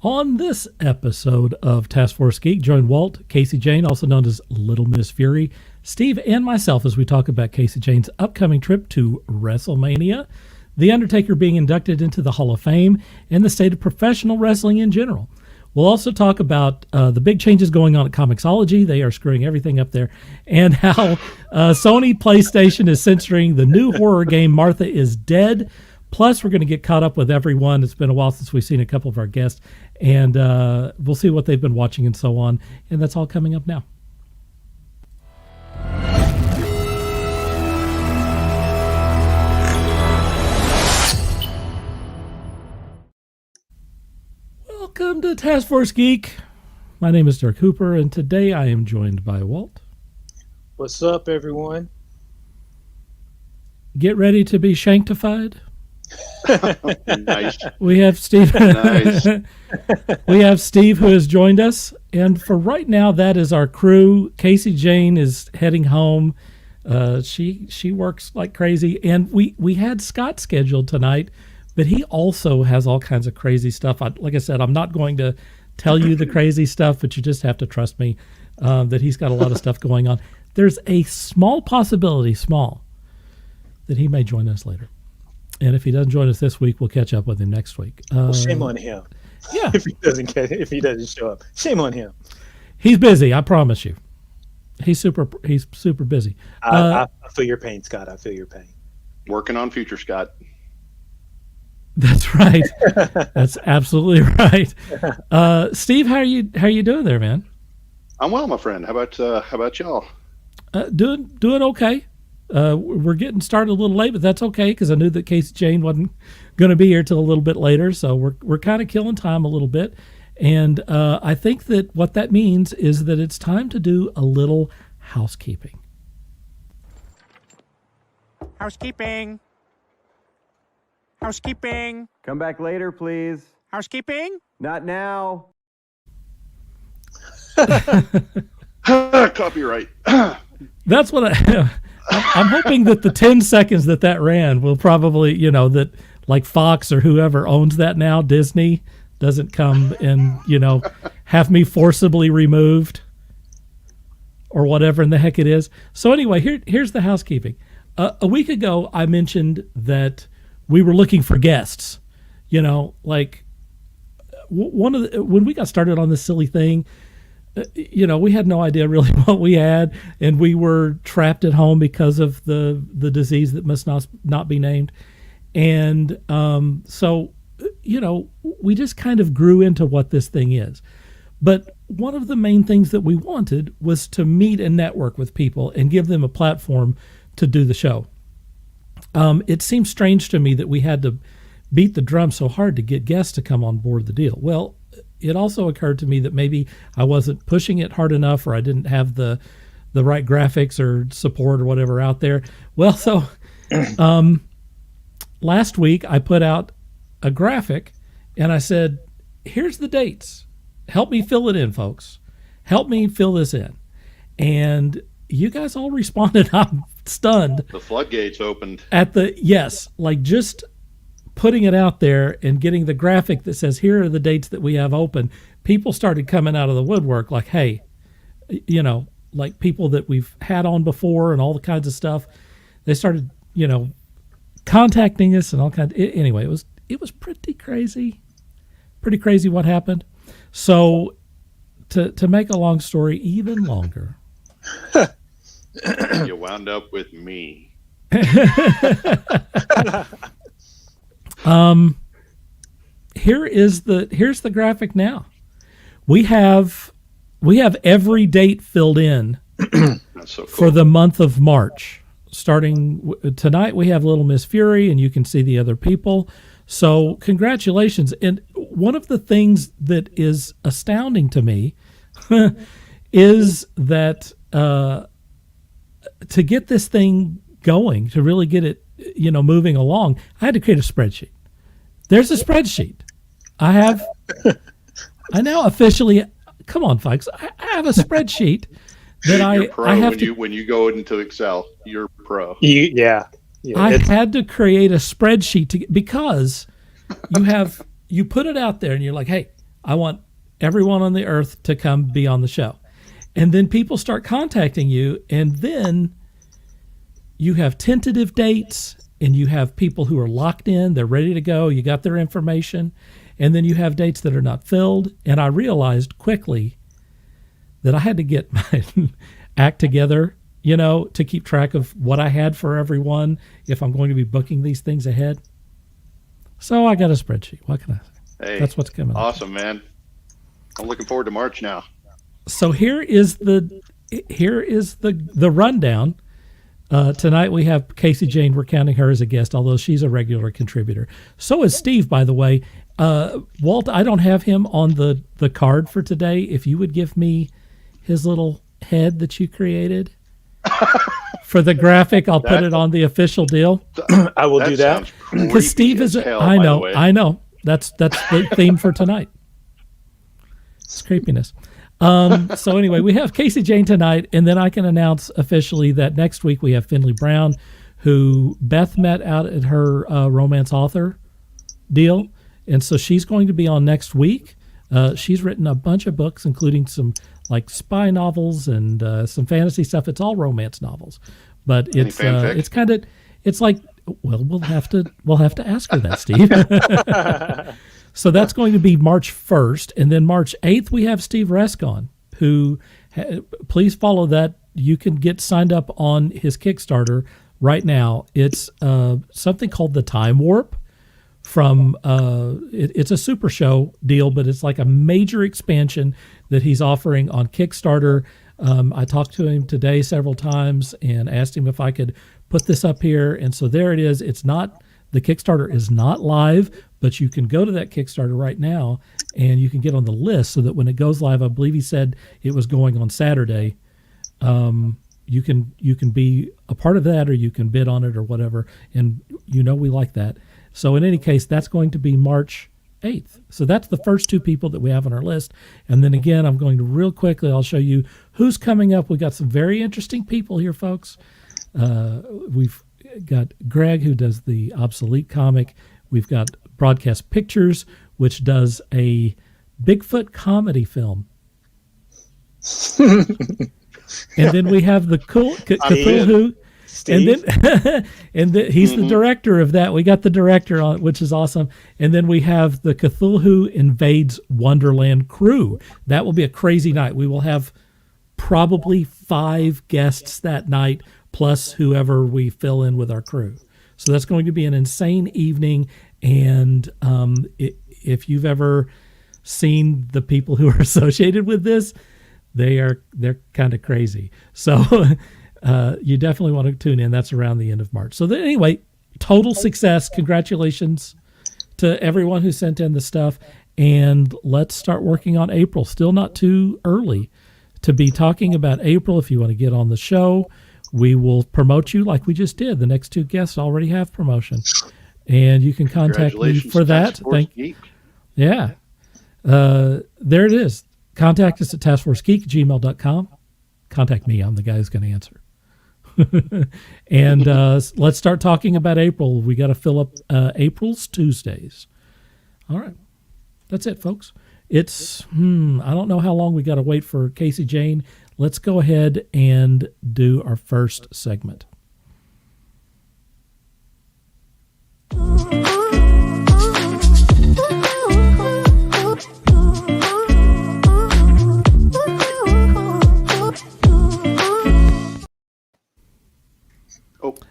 On this episode of Taskforce Geek, join Walt, CaseyJane, also known as LittleMissFury, Steve, and myself as we talk about CaseyJane's upcoming trip to Wrestlemania, The Undertaker being inducted into the Hall of Fame, and the state of professional wrestling in general. We'll also talk about the big changes going on at Comixology. They are screwing everything up there. And how Sony Playstation is censoring the new horror game Martha is Dead. Plus, we're going to get caught up with everyone. It's been a while since we've seen a couple of our guests. And we'll see what they've been watching and so on. And that's all coming up now. Welcome to Task Force Geek. My name is Dirk Hooper, and today I am joined by Walt. What's up, everyone? Get ready to be shanktified. Nice. We have Steve. Nice. We have Steve who has joined us, and for right now, that is our crew. CaseyJane is heading home. She works like crazy, and we had Scott scheduled tonight. But he also has all kinds of crazy stuff. Like I said, I'm not going to tell you the crazy stuff, but you just have to trust me that he's got a lot of stuff going on. There's a small possibility, that he may join us later. And if he doesn't join us this week, we'll catch up with him next week. Well, shame on him. Yeah. if he doesn't show up, shame on him. He's busy, I promise you. He's super busy. I feel your pain, Scott. I feel your pain. Working on future, Scott. That's right. That's absolutely right. Steve, how are you doing there, man? I'm well, my friend. How about y'all? Doing okay. We're getting started a little late, but that's okay because I knew that CaseyJane wasn't going to be here till a little bit later, so we're kind of killing time a little bit. And I think that what that means is that it's time to do a little housekeeping. Housekeeping. Housekeeping. Come back later, please. Housekeeping. Not now. Copyright. That's what I'm hoping that the 10 seconds that ran will probably, that like Fox or whoever owns that now, Disney, doesn't come and, have me forcibly removed or whatever in the heck it is. So anyway, here's the housekeeping. A week ago, I mentioned that we were looking for guests, like when we got started on this silly thing, we had no idea really what we had, and we were trapped at home because of the disease that must not be named. And so, we just kind of grew into what this thing is. But one of the main things that we wanted was to meet and network with people and give them a platform to do the show. It seems strange to me that we had to beat the drum so hard to get guests to come on board the deal. Well, it also occurred to me that maybe I wasn't pushing it hard enough, or I didn't have the right graphics or support or whatever out there. Well, so last week I put out a graphic and I said, here's the dates. Help me fill it in, folks. Help me fill this in. And you guys all responded. I'm stunned. The floodgates opened. Just putting it out there and getting the graphic that says, here are the dates that we have open. People started coming out of the woodwork like, hey, like people that we've had on before and all the kinds of stuff. They started, contacting us and all kinds. Anyway, it was pretty crazy what happened. So to make a long story even longer, You wound up with me. Here's the graphic now. We have every date filled in That's so cool. for the month of March. Starting tonight, we have LittleMissFury, and you can see the other people. So congratulations. And one of the things that is astounding to me is that to get this thing going, to really get it, moving along, I had to create a spreadsheet. There's a spreadsheet. I now officially, come on, folks, I have a spreadsheet that You're pro I have when you go into Excel. You're pro. Yeah. I had to create a spreadsheet because you put it out there and you're like, hey, I want everyone on the earth to come be on the show. And then people start contacting you, and then you have tentative dates, and you have people who are locked in, they're ready to go, you got their information, and then you have dates that are not filled. And I realized quickly that I had to get my act together, to keep track of what I had for everyone if I'm going to be booking these things ahead. So I got a spreadsheet. What can I say? Hey, That's what's coming. Awesome, man. I'm looking forward to March now. So here is the rundown. Tonight we have CaseyJane. We're counting her as a guest, although she's a regular contributor. So is Steve, by the way. Walt, I don't have him on the card for today. If you would give me his little head that you created for the graphic, I'll put it on the official deal. I will do that. Because Steve is, I know. That's the theme for tonight. It's creepiness. So anyway, we have CaseyJane tonight, and then I can announce officially that next week we have Finley Brown, who Beth met out at her romance author deal, and so she's going to be on next week. She's written a bunch of books, including some like spy novels and some fantasy stuff. It's all romance novels, but it's kind of, it's like, well, we'll have to ask her that, Steve. So that's going to be March 1st, and then March 8th we have Steve Rescon, who please follow that. You can get signed up on his Kickstarter right now. It's something called the Time Warp. From it's a super show deal, but it's like a major expansion that he's offering on Kickstarter. I talked to him today several times and asked him if I could put this up here, and so there it is. The Kickstarter is not live, but you can go to that Kickstarter right now and you can get on the list so that when it goes live, I believe he said it was going on Saturday. You can be a part of that, or you can bid on it or whatever, and we like that. So in any case, that's going to be March 8th. So that's the first two people that we have on our list. And then again, I'm going to real quickly, I'll show you who's coming up. We've got some very interesting people here, folks. We've got Greg, who does the Obsolete comic. We've got Broadcast Pictures, which does a Bigfoot comedy film. And then we have the Cthulhu. Steve. And then he's the director of that. We got the director on, which is awesome. And then we have the Cthulhu Invades Wonderland crew. That will be a crazy night. We will have probably 5 guests that night, plus whoever we fill in with our crew. So that's going to be an insane evening. And if you've ever seen the people who are associated with this, they're kind of crazy. So you definitely want to tune in. That's around the end of March. So anyway, total success. Congratulations to everyone who sent in the stuff. And let's start working on April. Still not too early to be talking about April. If you want to get on the show, we will promote you like we just did. The next 2 guests already have promotion. And you can contact me for that. Geek. Yeah. There it is. Contact us at taskforcegeek@gmail.com. Contact me. I'm the guy who's going to answer. And let's start talking about April. We got to fill up April's Tuesdays. All right. That's it, folks. It's, I don't know how long we got to wait for CaseyJane. Let's go ahead and do our first segment.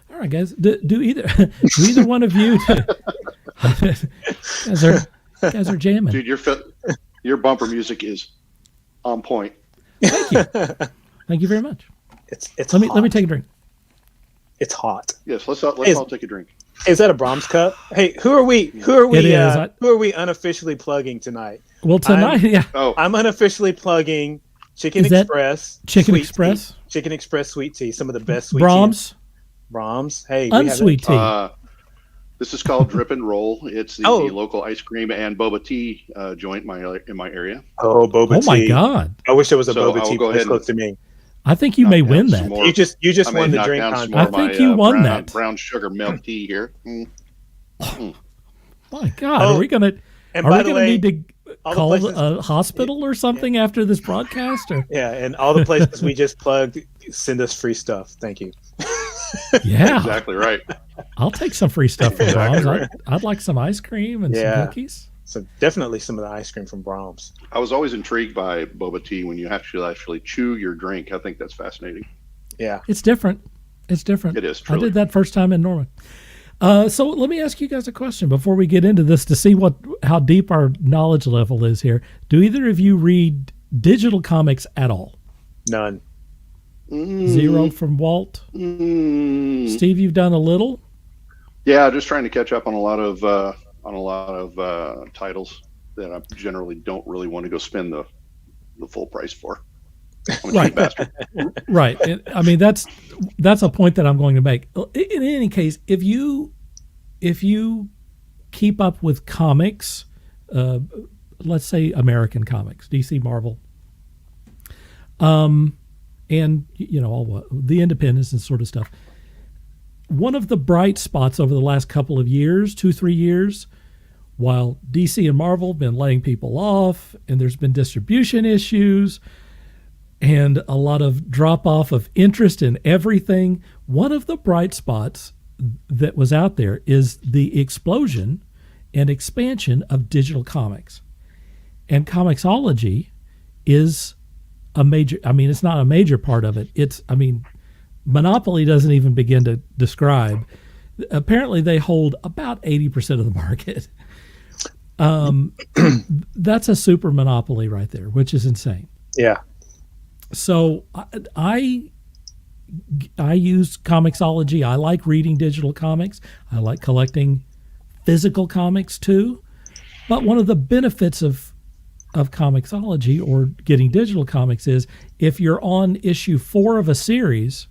All right, guys. Do either one of you? Guys are jamming. Dude, your bumper music is on point. Thank you. Thank you very much. It's let me take a drink. It's hot. Yes, let's all take a drink. Is that a Brahms cup? Hey, who are we? Who are we? It is. Who are we unofficially plugging tonight? Well, tonight, I'm unofficially plugging Chicken Express. Chicken Express? Tea. Chicken Express sweet tea. Some of the best sweet Brahms. tea. Brahms. Hey, unsweet tea. This is called Drip and Roll. It's the local ice cream and boba tea joint in my area. Oh, boba tea! Oh my God! I wish there was a boba tea place close to me. I think you may win that. You just won the drink contest. I think you won that. Brown sugar milk tea here. My God, are we gonna need to call places, a hospital or something after this broadcast? Or yeah, and all the places we just plugged send us free stuff. Thank you. yeah, Exactly right. I'll take some free stuff from Exactly Brahms. right. I'd like some ice cream and some cookies. So definitely some of the ice cream from Brahms. I was always intrigued by boba tea when you actually chew your drink. I think that's fascinating. Yeah. It's different. It's different. It is, I truly. did that first time in Norman. So let me ask you guys a question before we get into this to see how deep our knowledge level is here. Do either of you read digital comics at all? None. Zero from Walt. Steve, you've done a little. Yeah, just trying to catch up on a lot of titles that I generally don't really want to go spend the full price for. I'm a cheap bastard. Right. I mean, that's a point that I'm going to make. In any case, if you keep up with comics, let's say American comics, DC, Marvel, and all the independents and sort of stuff. One of the bright spots over the last couple of years, 2-3 years, while DC and Marvel have been laying people off and there's been distribution issues and a lot of drop-off of interest in everything, one of the bright spots that was out there is the explosion and expansion of digital comics. And Comixology is a major, it's not a major part of it. Monopoly doesn't even begin to describe. Apparently they hold about 80% of the market. That's a super monopoly right there, which is insane. Yeah. So I use Comixology. I like reading digital comics. I like collecting physical comics too. But one of the benefits of Comixology or getting digital comics is if you're on issue 4 of a series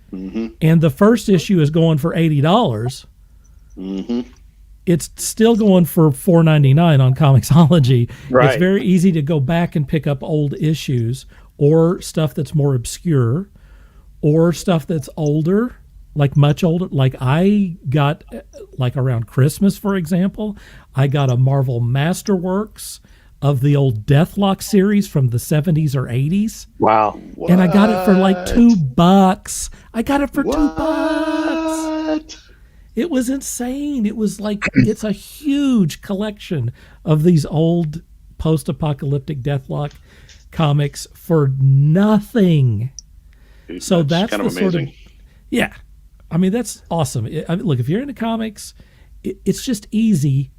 and the first issue is going for $80, it's still going for $4.99 on Comixology. Right. It's very easy to go back and pick up old issues or stuff that's more obscure or stuff that's older, like much older. Like I got, like around Christmas, for example, I got a Marvel Masterworks of the old Deathlock series from the 70s or 80s. Wow. And I got it for like $2. I got it for $2. It was insane. It was like, it's a huge collection of these old post-apocalyptic Deathlock comics for nothing. Dude, So that's kind the of sort amazing. of, yeah. That's awesome. Look, if you're into comics, it's just easy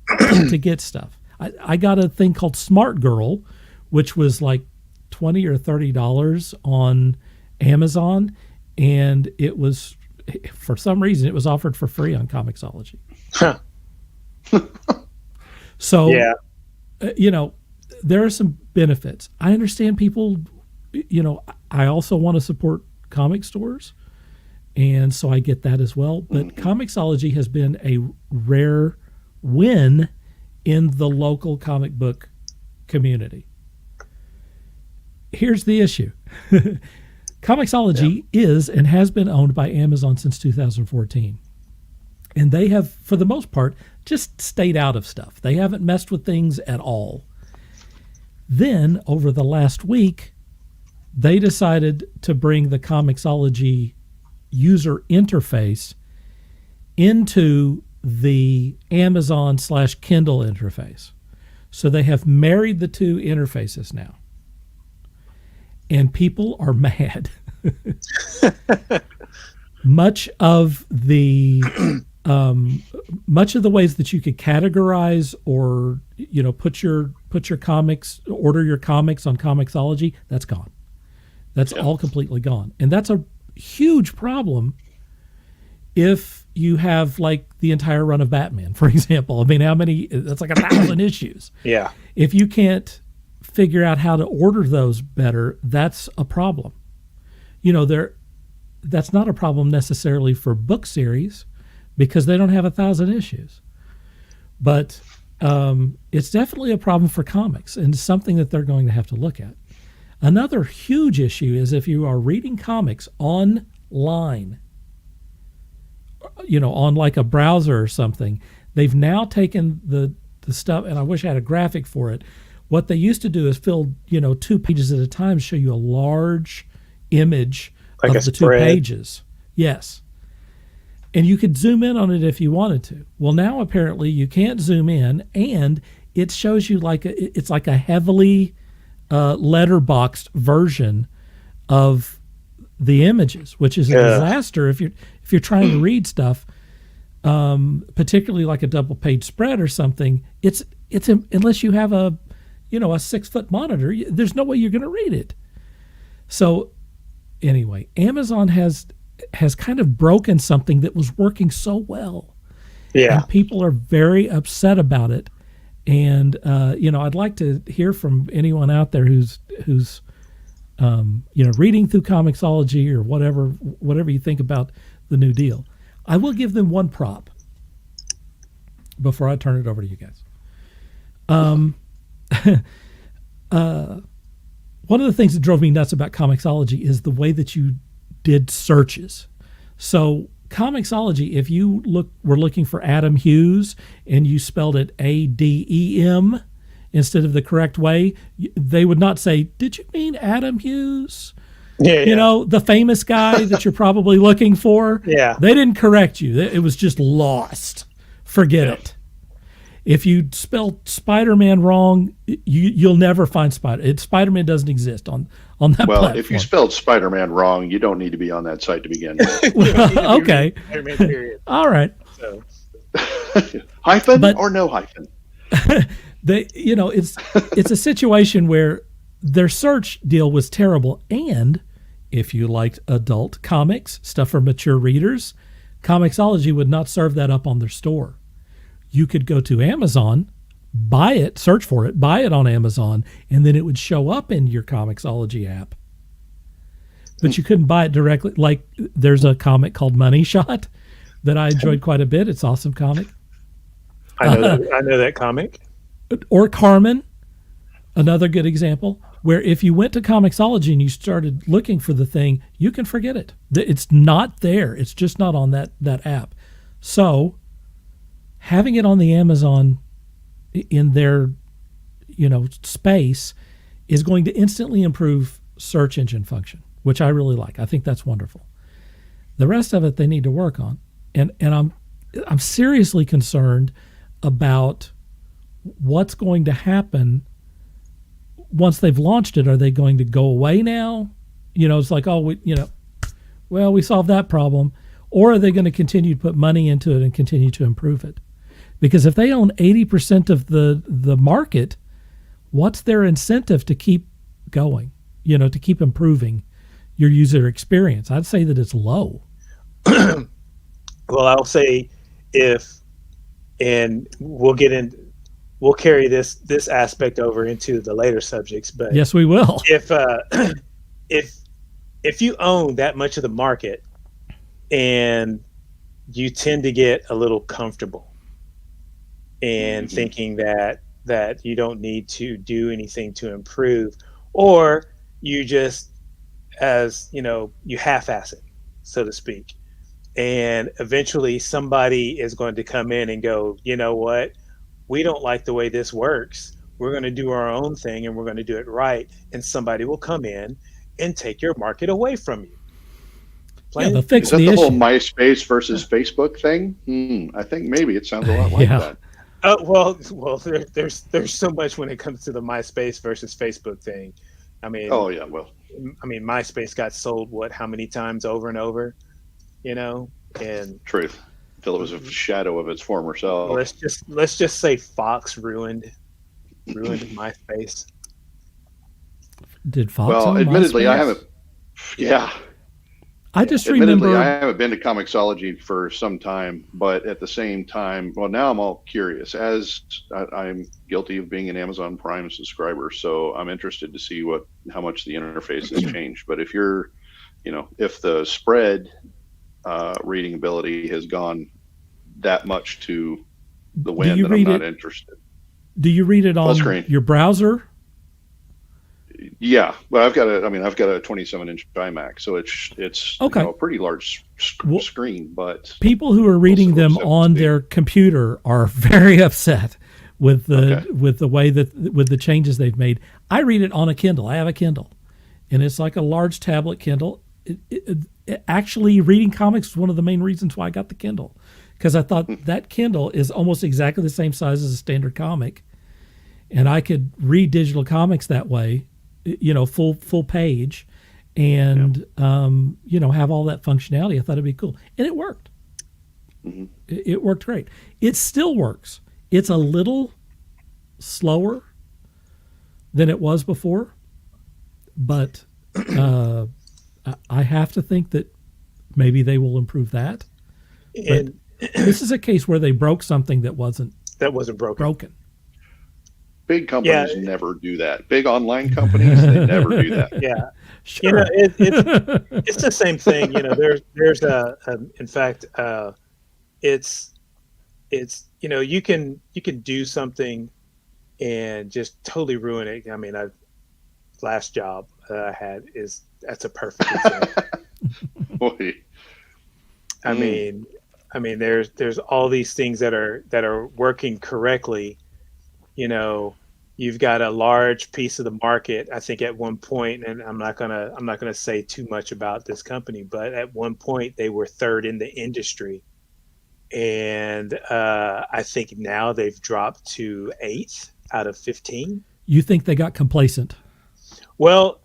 to get stuff. I got a thing called Smart Girl, which was like $20 or $30 on Amazon, and it was, for some reason, it was offered for free on Comixology. Huh. So, Yeah. There are some benefits. I understand people, I also want to support comic stores, and so I get that as well. But Comixology has been a rare win in the local comic book community. Here's the issue. Comixology is and has been owned by Amazon since 2014. And they have, for the most part, just stayed out of stuff. They haven't messed with things at all. Then, over the last week, they decided to bring the Comixology user interface into the Amazon/Kindle interface. So they have married the two interfaces now. And people are mad. Much of the ways that you could categorize or put your comics, order your comics on Comixology, that's gone. That's all completely gone. And that's a huge problem if you have like the entire run of Batman, for example. How many? That's like 1,000 issues. Yeah. If you can't figure out how to order those better, that's a problem. That's not a problem necessarily for book series because they don't have 1,000 issues. But it's definitely a problem for comics and something that they're going to have to look at. Another huge issue is if you are reading comics online, on like a browser or something, they've now taken the stuff, and I wish I had a graphic for it, What they used to do is fill, 2 pages at a time, show you a large image Like of a the 2 spread. pages. Yes. And you could zoom in on it if you wanted to. Well, now apparently you can't zoom in, and it shows you it's like a heavily letterboxed version of the images, which is a disaster if you're trying to read stuff, particularly like a double page spread or something. It's unless you have a 6-foot monitor, there's no way you're going to read it. So anyway, Amazon has kind of broken something that was working so well. Yeah. And people are very upset about it. And, I'd like to hear from anyone out there who's reading through Comixology or whatever you think about the new deal. I will give them one prop before I turn it over to you guys. One of the things that drove me nuts about Comixology is the way that you did searches. So Comixology, if you were looking for Adam Hughes and you spelled it ADEM instead of the correct way, they would not say, "Did you mean Adam Hughes?" Yeah. The famous guy that you're probably looking for. Yeah. They didn't correct you. It was just lost. Forget it. If you spell Spider-Man wrong, you'll never find Spider-Man doesn't exist on that platform. Well, if you spelled Spider-Man wrong, you don't need to be on that site to begin with. Okay. Period. All right. So. Hyphen or no hyphen? It's a situation where their search deal was terrible, and if you liked adult comics, stuff for mature readers, Comixology would not serve that up on their store. You could go to Amazon, buy it, search for it, buy it on Amazon, and then it would show up in your Comixology app. But you couldn't buy it directly. Like, there's a comic called Money Shot that I enjoyed quite a bit. It's an awesome comic. I know that comic. Or Carmen, another good example, where if you went to Comixology and you started looking for the thing, you can forget it. It's not there. It's just not on that app. So having it on the Amazon in their space is going to instantly improve search engine function, which I really like. I think that's wonderful. The rest of it they need to work on. And I'm seriously concerned about what's going to happen once they've launched it. Are they going to go away now? It's like, we solved that problem. Or are they going to continue to put money into it and continue to improve it? Because if they own 80% of the market, what's their incentive to keep going, to keep improving your user experience? I'd say that it's low. Well, I'll say we'll carry this aspect over into the later subjects, but yes, we will. If you own that much of the market and you tend to get a little comfortable and thinking that you don't need to do anything to improve, or you just, you half-ass it, so to speak, and eventually somebody is going to come in and go, you know what, we don't like the way this works, we're going to do our own thing and we're going to do it right, and somebody will come in and take your market away from you. They'll fix Is that the the issue. whole MySpace versus Facebook thing? I think maybe it sounds a lot like that. Well, there's so much when it comes to the MySpace versus Facebook thing. I mean, MySpace got sold how many times over and over, and truth, until it was a shadow of its former self. Let's just say Fox ruined MySpace. Did Fox? Well, own admittedly, MySpace? I haven't. Yeah. I just Admittedly, remember. I haven't been to Comixology for some time, but at the same time, well, now I'm all curious, as I'm guilty of being an Amazon Prime subscriber, so I'm interested to see how much the interface has changed. But if you're, if the spread reading ability has gone that much to the wind, then I'm not interested. Do you read it on your browser? Yeah, well, I've got a 27-inch iMac, so it's okay. A pretty large screen. But people who are reading them on their computer are very upset with the Okay. with the way that with the changes they've made. I read it on a Kindle. I have a Kindle, and it's like a large tablet Kindle. Actually, reading comics was one of the main reasons why I got the Kindle, because I thought that Kindle is almost exactly the same size as a standard comic, and I could read digital comics that way, full page, and have all that functionality. I thought it'd be cool, and it worked. Mm-hmm. It worked great. It still works. It's a little slower than it was before, but I have to think that maybe they will improve that. And This is a case where they broke something that wasn't broken. Big companies never do that. Big online companies, they never do that. Yeah. Sure. It's the same thing. There's in fact, it's you can do something and just totally ruin it. I mean, last job that I had that's a perfect example. Boy. I mean, there's all these things that are working correctly. You've got a large piece of the market. I think at one point, and I'm not gonna say too much about this company, but at one point they were third in the industry, and I think now they've dropped to 8th out of 15. You think they got complacent? Well,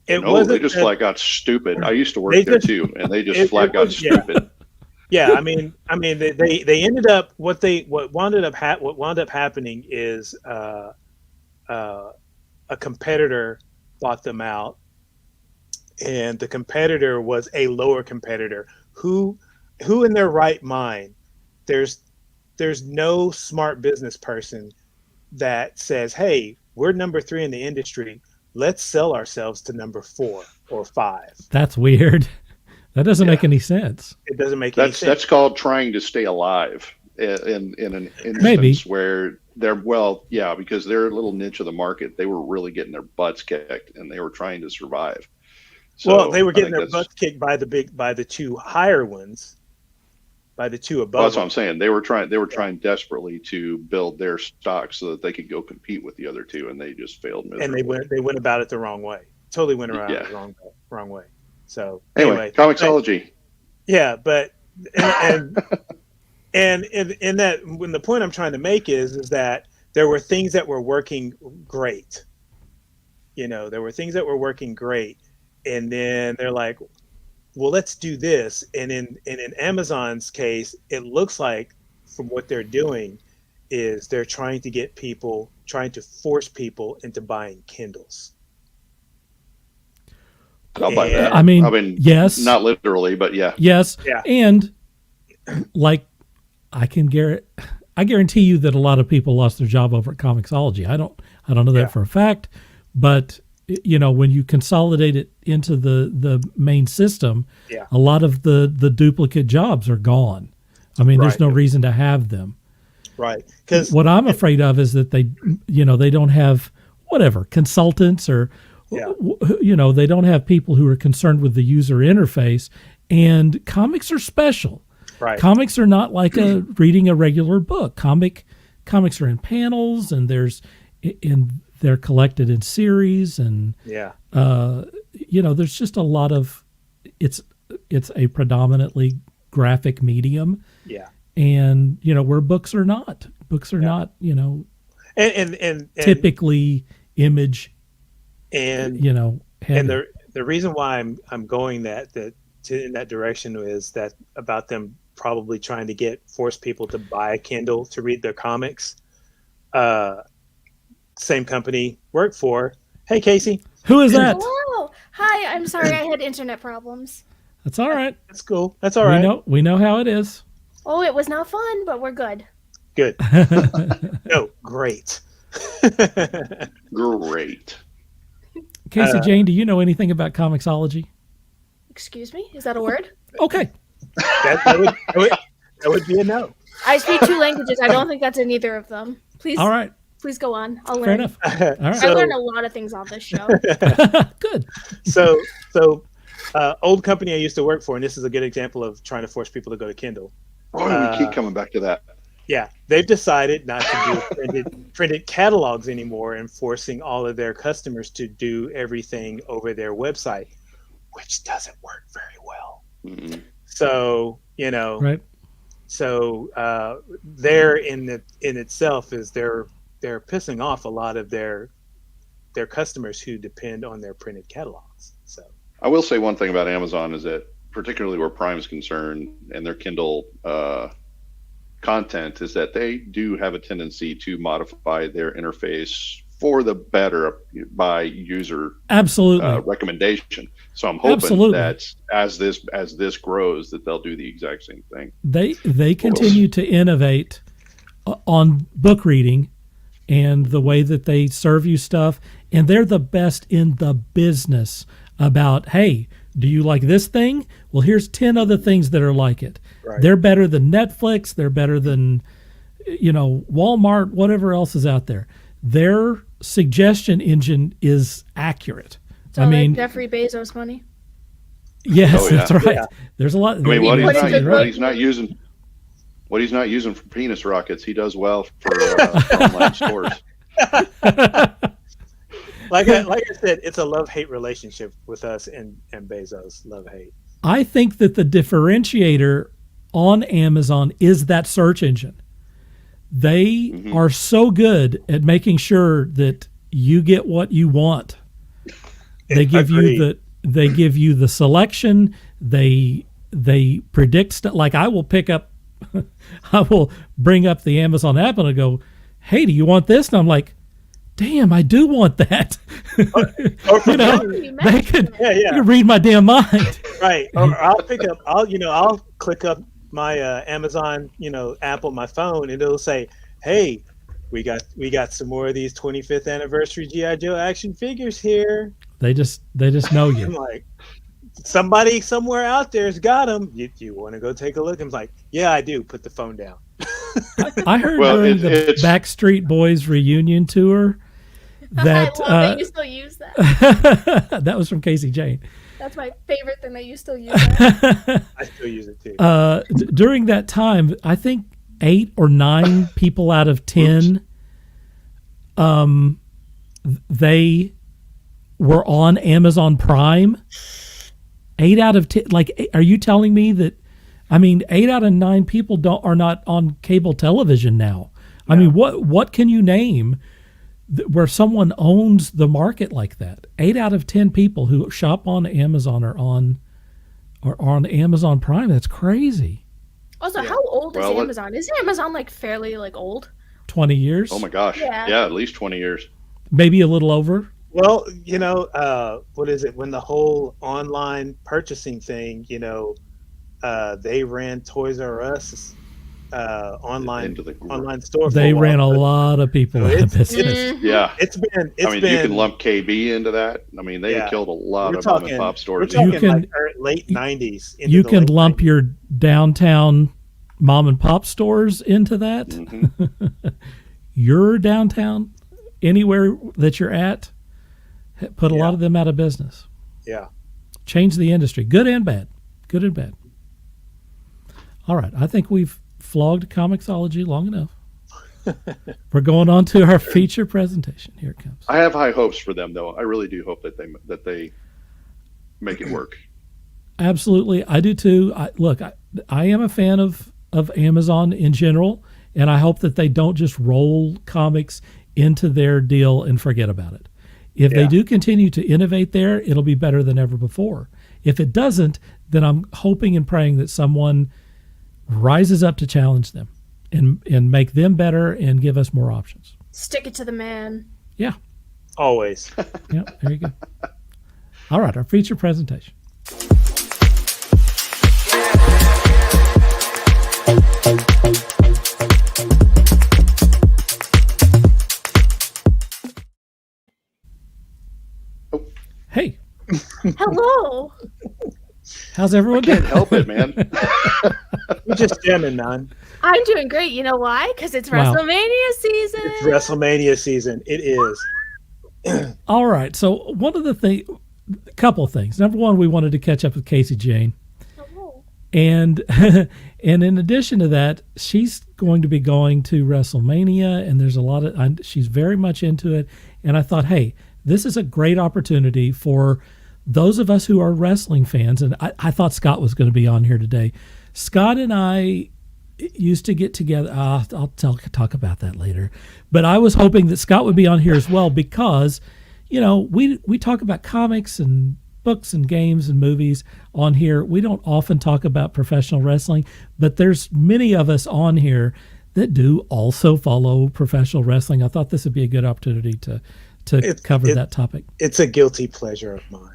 it wasn't. They just flat got stupid. I used to work there too, and they just flat got stupid. Yeah, I mean, they ended up what wound up happening is a competitor bought them out, and the competitor was a lower competitor who in their right mind, there's no smart business person that says, hey, we're number 3 in the industry, let's sell ourselves to number 4 or 5. That's weird. That doesn't make any sense. It doesn't make any sense. That's called trying to stay alive in an instance Maybe. where because they're a little niche of the market. They were really getting their butts kicked, and they were trying to survive. So they were getting their butts kicked by the 2 higher ones, by the 2 above. Well, that's what I'm saying. They were trying desperately to build their stock so that they could go compete with the other 2, and they just failed miserably. And they went about it the wrong way. Totally went around it the wrong way. So anyway, Comixology. Yeah, but and in that, when the point I'm trying to make is that there were things that were working great. There were things that were working great, and then they're like, well, let's do this. And in Amazon's case, it looks like from what they're doing is they're trying to force people into buying Kindles. I'll buy that. I mean, yes, not literally, but yeah. Yes. Yeah. And like I guarantee you that a lot of people lost their job over at Comixology. I don't know that for a fact, but when you consolidate it into the main system, a lot of the duplicate jobs are gone. I mean, there's no reason to have them. Right. Because what I'm afraid of is that they don't have consultants or they don't have people who are concerned with the user interface, and comics are special. Right. Comics are not like reading a regular book. Comics are in panels, and they're collected in series, and there's just a lot of it's a predominantly graphic medium. Yeah. And where books are not and typically image and heavy. And the reason why I'm going in that direction is that about them probably trying to force people to buy a Kindle to read their comics. Same company work for. Hey, Casey. Who is that? Hello. Hi. I'm sorry. I had internet problems. That's all right. That's cool. That's all right. We know how it is. Oh, it was not fun, but we're good. Good. No, great. Great. CaseyJane, do you know anything about Comixology? Excuse me? Is that a word? Okay. That would be a no. I speak 2 languages. I don't think that's in either of them. Please. All right. Please go on. I'll learn. Fair enough. All right. I learned a lot of things on this show. Good. So old company I used to work for, and this is a good example of trying to force people to go to Kindle. We keep coming back to that. Yeah, they've decided not to do printed catalogs anymore and forcing all of their customers to do everything over their website, which doesn't work very well. Mhm. So, Right. so there in itself is they're pissing off a lot of their customers who depend on their printed catalogs. So I will say one thing about Amazon is that, particularly where Prime is concerned and their Kindle content, is that they do have a tendency to modify their interface for the better by user Absolutely. recommendation. So I'm hoping Absolutely. that as this grows, that they'll do the exact same thing. They continue to innovate on book reading and the way that they serve you stuff, and they're the best in the business about, hey, do you like this thing? Well, here's 10 other things that are like it. Right. They're better than Netflix. They're better than, Walmart, whatever else is out there. Their suggestion engine is accurate. So like Jeffrey Bezos money. Yes, Oh, yeah. that's right. Yeah. There's a lot. I mean, what right. he's not using for penis rockets, he does well for online stores. like I said, it's a love-hate relationship with us and Bezos. Love-hate. I think that the differentiator on Amazon is that search engine. They are so good at making sure that you get what you want. They give you the selection. They predict stuff. Like I will bring up the Amazon app and I go, "Hey, do you want this?" And I'm like, "Damn, I do want that." They can read my damn mind. Right. Or I'll click up my Amazon, app on my phone, and it'll say, "Hey, we got some more of these 25th anniversary GI Joe action figures here." They just know I'm you. like, somebody somewhere out there's got them. You want to go take a look? I'm like, yeah, I do. Put the phone down. I heard during the Backstreet Boys reunion tour that I love that you still use that. that was from CaseyJane. That's my favorite thing that you still use that. I still use it too. During that time, I think 8 or 9 people out of 10, they were on Amazon Prime. 8 out of 10. Like, are you telling me that? I mean, 8 out of 9 people are not on cable television now. I mean, what can you name where someone owns the market like that? 8 out of 10 people who shop on Amazon are on Amazon Prime. That's crazy. Also, how old is Amazon? Is Amazon like fairly old? 20 years. Oh my gosh. Yeah, at least 20 years. Maybe a little over. Well, what is it? When the whole online purchasing thing, they ran Toys R Us online store. They ran a lot of people out of business. Yeah, it's been. You can lump KB into that. I mean, they killed a lot of mom and pop stores. We're talking late 90s. You can lump your downtown mom and pop stores into that. Mm-hmm. Your downtown, anywhere that you're at, put a lot of them out of business. Yeah. Change the industry, good and bad. Good and bad. All right, I think we've flogged Comixology long enough. We're going on to our feature presentation. Here it comes. I have high hopes for them, though. I really do hope that they make it work. Absolutely, I do too. I am a fan of Amazon in general, and I hope that they don't just roll comics into their deal and forget about it. If they do continue to innovate there, it'll be better than ever before. If it doesn't, then I'm hoping and praying that someone rises up to challenge them and make them better and give us more options. Stick it to the man. Yeah. Always. Yeah, there you go. All right, our feature presentation. Hey. Hello. How's everyone Can't doing? help it, man. We're just jamming, man. I'm doing great. You know why? Because it's Wow. WrestleMania season. It's WrestleMania season. It is. All right. So one of the couple things. Number one, we wanted to catch up with CaseyJane. Hello. And and in addition to that, she's going to be going to Wrestlemania, and there's a lot of she's very much into it. And I thought, hey, this is a great opportunity for those of us who are wrestling fans. And I thought Scott was going to be on here today. Scott and I used to get together. I'll talk about that later. But I was hoping that Scott would be on here as well because, you know, we talk about comics and books and games and movies on here. We don't often talk about professional wrestling, but there's many of us on here that do also follow professional wrestling. I thought this would be a good opportunity to cover that topic. It's a guilty pleasure of mine.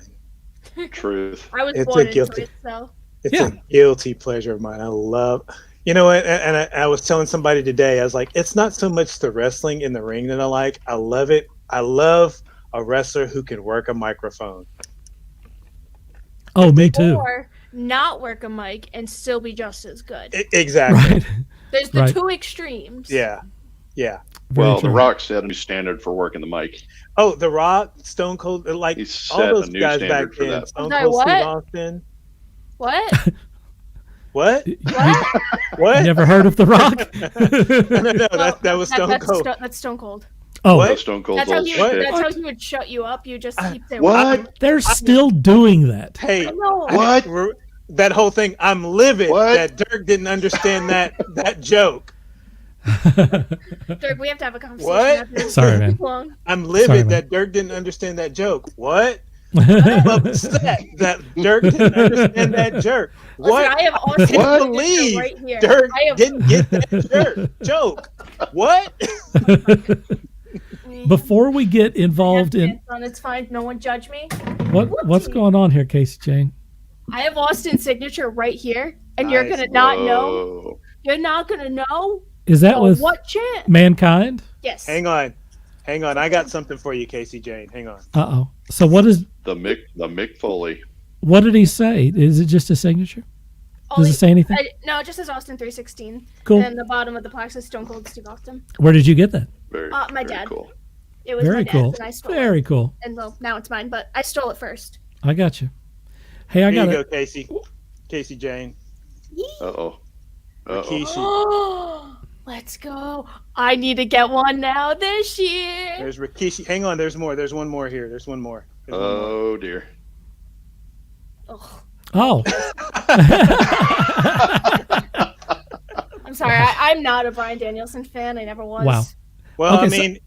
Truth. I was It's born a into guilty. it, so. It's a guilty pleasure of mine. I love, you know, and I was telling somebody today, I was like, it's not so much the wrestling in the ring that I like. I love it. I love a wrestler who can work a microphone. Oh, me too. Or not work a mic and still be just as good. Exactly. Right. There's the Right. two extremes. Yeah. Yeah. Very Well, true. The Rock set a new standard for working the mic. Oh, The Rock, Stone Cold, like He all set those a new guys back standard for then. that. Stone Sorry, Cold what? Steve Austin. What? What? What? What? Never heard of The Rock? No, that was Stone Cold. That's Stone Cold. Oh, What? Oh, Stone Cold That's how he. shit. That's how he would shut you up. You just keep saying What? they're still doing that. Hey, No. What? that whole thing. I'm livid What? that Dirk didn't understand that joke. Dirk, we have to have a conversation. What? after this. Sorry, man. Long. I'm livid Sorry, man. that Dirk didn't understand that joke. What? I'm upset that Dirk didn't understand that joke. What? Listen, I have I Austin can't What? believe right here. Dirk I have didn't get that joke. What? Before we get involved in It's fine. No one judge me. what's going on here, CaseyJane? I have Austin's signature right here, and you're Nice. gonna not know. Whoa. You're not gonna know. Is that So with what chance? Mankind? Yes. Hang on. I got something for you, CaseyJane. Hang on. Uh-oh. So what The Mick Foley. what did he say? Is it just a signature? Does Only- it say anything? No, it just says Austin 316. Cool. And then the bottom of the plaque says Stone Cold Steve Austin. Where did you get that? Very, My very dad. cool. It was my Very dad's, cool. and I stole Very it. cool. And well, now it's mine, but I stole it first. I got you. Hey, I Here got you it. go, Casey. CaseyJane. Uh-oh. Uh-oh. Rikishi. Let's go. I need to get one now this year. There's Rikishi. Hang on. There's more. There's one more here. There's one more. There's one more. Oh, dear. Ugh. Oh. I'm sorry. I'm not a Bryan Danielson fan. I never was. Wow. Well, Okay, I so- mean,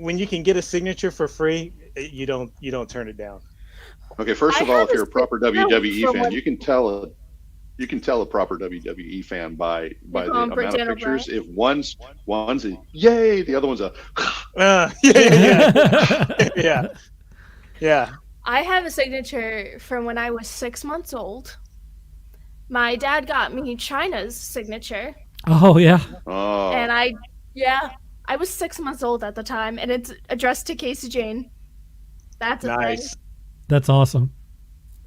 when you can get a signature for free, you don't turn it down. Okay, first I of all, have if you're a a proper signature WWE for fan, one- you can tell a proper WWE fan by the call him amount Britt of Daniel pictures. If one's a yay, the other one's a Yeah. Yeah. I have a signature from when I was 6 months old. My dad got me China's signature, Oh yeah. oh. and I was 6 months old at the time, and it's addressed to CaseyJane. That's a thing. Nice. That's awesome.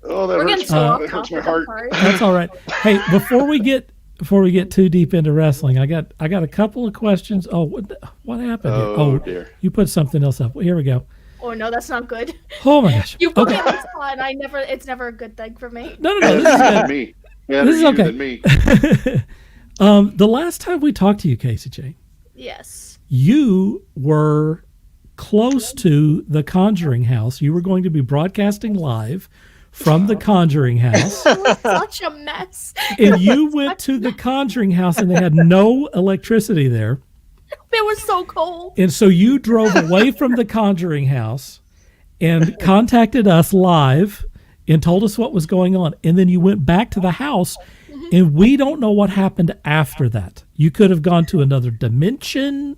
Oh, that We're getting hurts. so off That hurts topic. my I'm heart. sorry. That's all right. Hey, before we get too deep into wrestling, I got a couple of questions. Oh, what happened here? Oh, dear. You put something else up. Here we go. Oh no, that's not good. Oh my gosh. You put Okay. me on the spot, and it's never a good thing for me. No. This is Better good. me. Better This is you okay. than me. The last time we talked to you, CaseyJane, Yes. you were close to the Conjuring House. You were going to be broadcasting live from the Conjuring House, It was such a mess. and you went to the Conjuring House, and they had no electricity there. It was so cold. And so you drove away from the Conjuring House and contacted us live and told us what was going on. And then you went back to the house, and we don't know what happened after that. You could have gone to another dimension.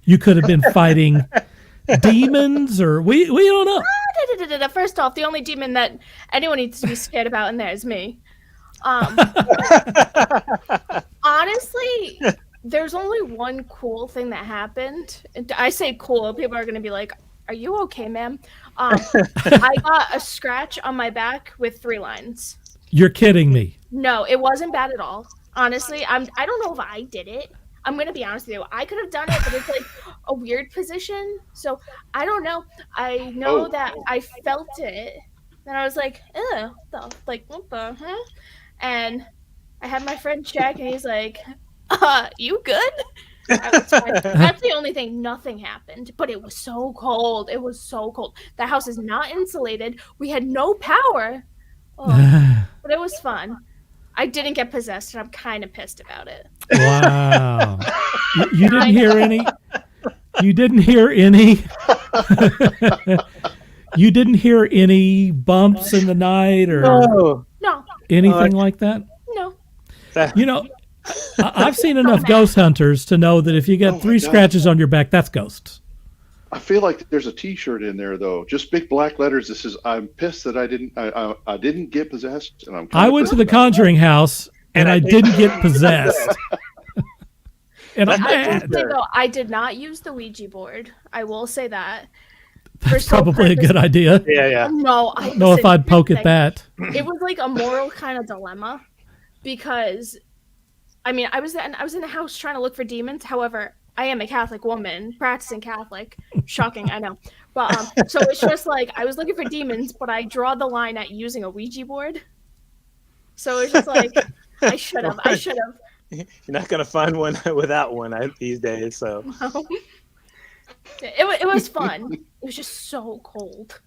You could have been fighting demons, or we don't know. First off, the only demon that anyone needs to be scared about in there is me. Honestly, there's only one cool thing that happened. And I say cool, people are going to be like, "Are you okay, ma'am?" I got a scratch on my back with 3 lines. You're kidding me. No, it wasn't bad at all. Honestly, I don't know if I did it. I'm going to be honest with you. I could have done it, but it's like a weird position. So I don't know. I know that I felt it. And I was like, what the heck? And I had my friend check, and he's like, you good? That's the only thing. Nothing happened, but it was so cold. It was so cold. The house is not insulated. We had no power. Oh, but it was fun. I didn't get possessed, and I'm kind of pissed about it. Wow. You didn't hear any. You didn't hear any. You didn't hear any bumps in the night or No, anything like that? no. You know, I've seen enough ghost hunters to know that if you get 3 scratches on your back, that's ghosts. I feel like there's a T-shirt in there though, just big black letters that says, "I'm pissed that I didn't get possessed," and I went to the Conjuring house and I didn't get possessed. And I'm mad. I did not use the Ouija board. I will say that. That's probably a good idea. Yeah. No, I don't know if I'd poke at that. It was like a moral kind of dilemma because, I mean, I was in the house trying to look for demons. However, I am a Catholic woman, practicing Catholic. Shocking, I know. But so it's just like I was looking for demons, but I draw the line at using a Ouija board. So it's just like I should have. You're not gonna find one without one these days. So it was fun. It was just so cold.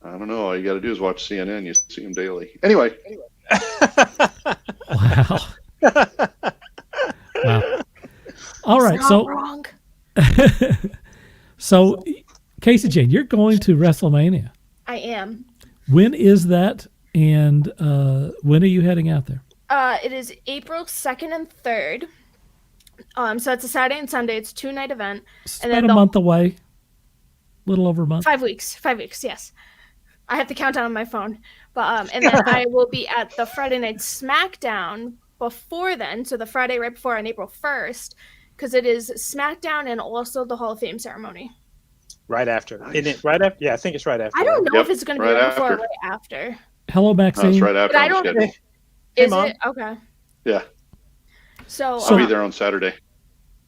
I don't know. All you got to do is watch CNN. You see them daily. Anyway. Wow. Wow. All right. It's not wrong. So, CaseyJane, you're going to Wrestlemania. I am. When is that? And when are you heading out there? It is April 2nd and 3rd. So it's a Saturday and Sunday. It's a 2-night event. It's and about then a month away. Little over a month. 5 weeks. 5 weeks, yes. I have to count down on my phone. But and then I will be at the Friday Night SmackDown before then. So the Friday right before on April 1st. Because it is SmackDown and also the Hall of Fame ceremony. Right after. Isn't it right after? Yeah, I think it's right after. I don't know if it's going to be right before or after. right after. Hello, Maxine. No, it's right after. But I don't. Schedule. Is Mom. it? Okay. Yeah. So I'll be there on Saturday.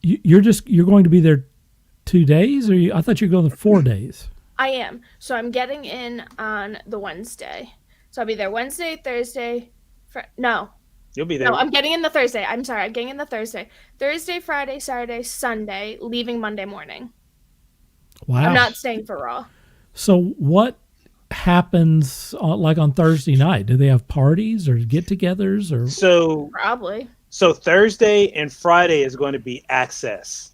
You're going to be there 2 days, or I thought you were going 4 days. I am. So I'm getting in on the Wednesday. So I'll be there Wednesday, Thursday. No. You'll be there. No, I'm getting in the Thursday. I'm sorry. I'm getting in the Thursday. Thursday, Friday, Saturday, Sunday, leaving Monday morning. Wow. I'm not staying for Raw. So what happens like on Thursday night? Do they have parties or get-togethers or? Probably. So Thursday and Friday is going to be Access,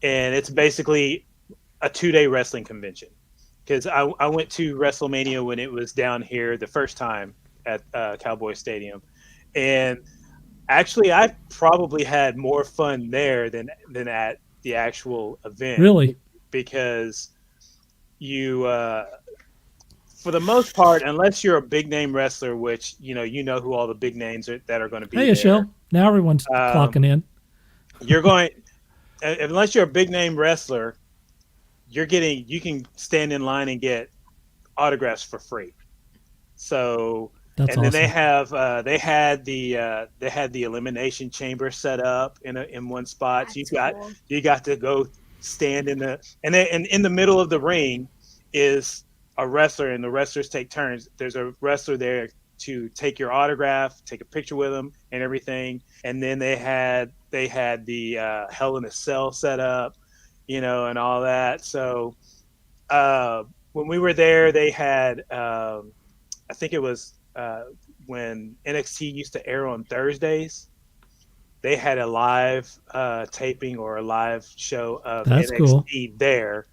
and it's basically a 2-day wrestling convention. Because I went to Wrestlemania when it was down here the first time at Cowboy Stadium, and actually I probably had more fun there than at the actual event. Really? Because you, for the most part, unless you're a big name wrestler, which you know who all the big names that are going to be. Hey, there. Michelle. Now everyone's clocking in. You're going, unless you're a big name wrestler, you can stand in line and get autographs for free. So. That's and awesome. Then they had the elimination chamber set up in one spot. So you got to go stand in the middle of the ring is a wrestler, and the wrestlers take turns. There's a wrestler there to take your autograph, take a picture with them, and everything. And then they had the Hell in a Cell set up, and all that. So when we were there, they had I think it was. When NXT used to air on Thursdays, they had a live taping or a live show of That's NXT cool. there.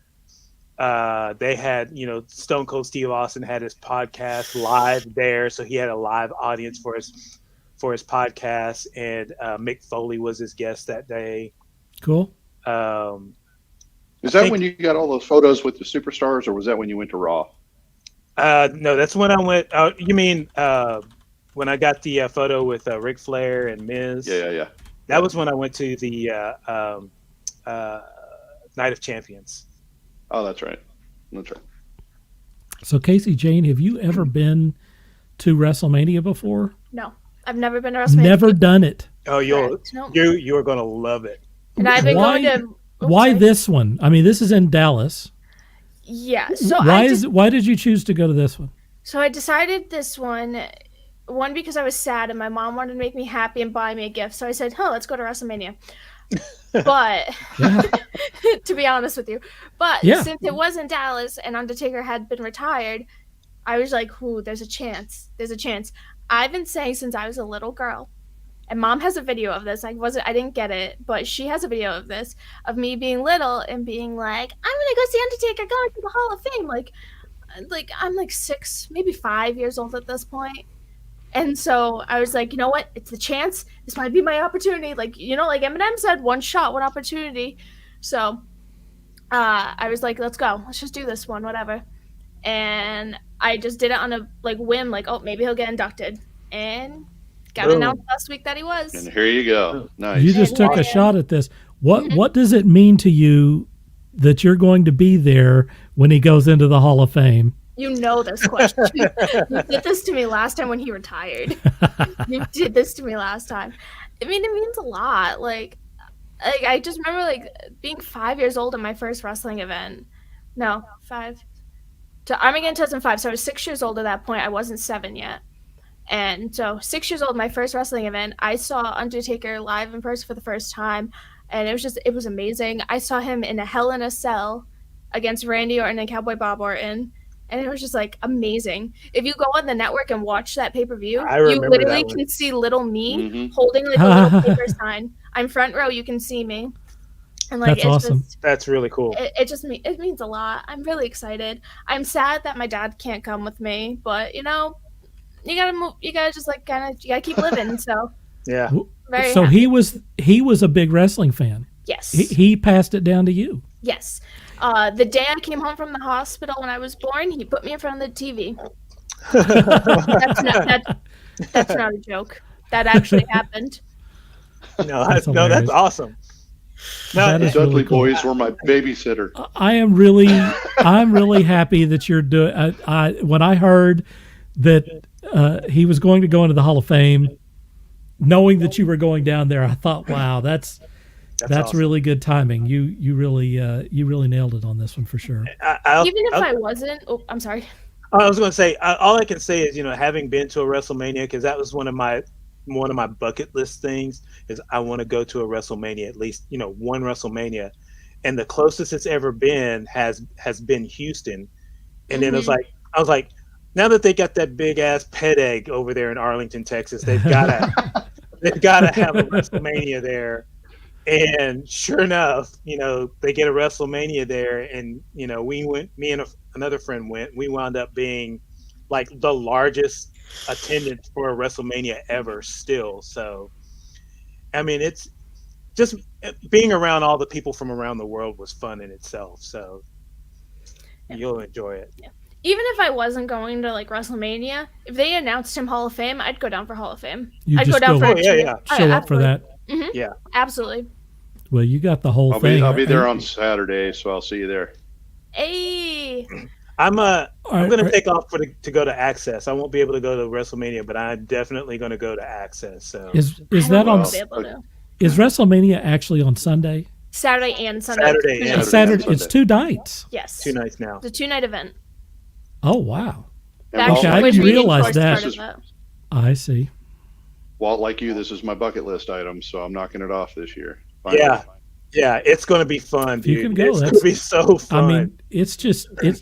They had, Stone Cold Steve Austin had his podcast live there, so he had a live audience for his podcast, and Mick Foley was his guest that day. Cool. Is that when you got all those photos with the superstars, or was that when you went to Raw? No, that's when I went. You mean when I got the photo with Ric Flair and Miz? Yeah. That was when I went to the Night of Champions. Oh, that's right. So, CaseyJane, have you ever been to WrestleMania before? No, I've never been to WrestleMania. Never done it. Oh, No. you're gonna love it. And I've been going to. Why this one? I mean, this is in Dallas. Yeah. So why did you choose to go to this one? So I decided this one. One, because I was sad and my mom wanted to make me happy and buy me a gift. So I said, let's go to WrestleMania. But to be honest with you, but since it was in Dallas and Undertaker had been retired, I was like, ooh, there's a chance. There's a chance. I've been saying since I was a little girl, and Mom has a video of this. I didn't get it, but she has a video of this, of me being little and being like, I'm gonna go see Undertaker going to the Hall of Fame. Like I'm like 6, maybe 5 years old at this point. And so I was like, you know what? It's the chance. This might be my opportunity. Like, like Eminem said, one shot, one opportunity. So I was like, let's go. Let's just do this one, whatever. And I just did it on a whim, oh, maybe he'll get inducted. And got announced last week that he was. And here you go. Nice. You just took a shot at this. What does it mean to you that you're going to be there when he goes into the Hall of Fame? You know this question. You did this to me last time when he retired. You did this to me last time. I mean, it means a lot. I just remember being 5 years old at my first wrestling event. No, 5. To Armageddon 2005. So I was 6 years old at that point. I wasn't 7 yet. And so 6 years old, my first wrestling event, I saw Undertaker live in person for the first time. And it was amazing. I saw him in a Hell in a Cell against Randy Orton and Cowboy Bob Orton. And it was just amazing. If you go on the network and watch that pay-per-view, you literally can see little me holding a little paper sign. I'm front row, you can see me. And that's awesome. That's really cool. It means a lot. I'm really excited. I'm sad that my dad can't come with me, but you gotta move. You gotta just you gotta keep living. So yeah. So happy. he was a big wrestling fan. Yes. He passed it down to you. Yes. The day I came home from the hospital when I was born, he put me in front of the TV. That's not a joke. That actually happened. No, that's awesome. No, the Dudley boys were my babysitter. I'm really happy that you're doing. When I heard that he was going to go into the Hall of Fame, knowing that you were going down there, I thought, wow, that's awesome. Really good timing. You really nailed it on this one for sure. Even if I wasn't, I'm sorry. I was going to say, all I can say is, having been to a WrestleMania, because that was one of my bucket list things, is I want to go to a WrestleMania, at least, one WrestleMania. And the closest it's ever been has been Houston. And then I was like, now that they got that big ass pet egg over there in Arlington, Texas, they've gotta have a WrestleMania there. And sure enough, they get a WrestleMania there, and we went. Me and another friend went. We wound up being the largest attendance for a WrestleMania ever. Still, so I mean, it's just being around all the people from around the world was fun in itself. So you'll enjoy it. Yeah. Even if I wasn't going to WrestleMania, if they announced him Hall of Fame, I'd go down for Hall of Fame. I'd go down for show up for that. Mm-hmm. Yeah, absolutely. Well, you got the whole thing. I'll be there on Saturday, so I'll see you there. Hey. I'm going to take off to go to Access. I won't be able to go to WrestleMania, but I'm definitely going to go to Access. So is that on? Is WrestleMania actually on Sunday? Saturday and Sunday. Saturday. It's 2 nights. Yes. 2 nights now. It's a 2-night event. Oh wow! Okay, I didn't realize that. I see. Walt, like you, this is my bucket list item, so I'm knocking it off this year. Finally. Yeah, it's going to be fun, dude. You can go. It's going to be so fun. I mean, it's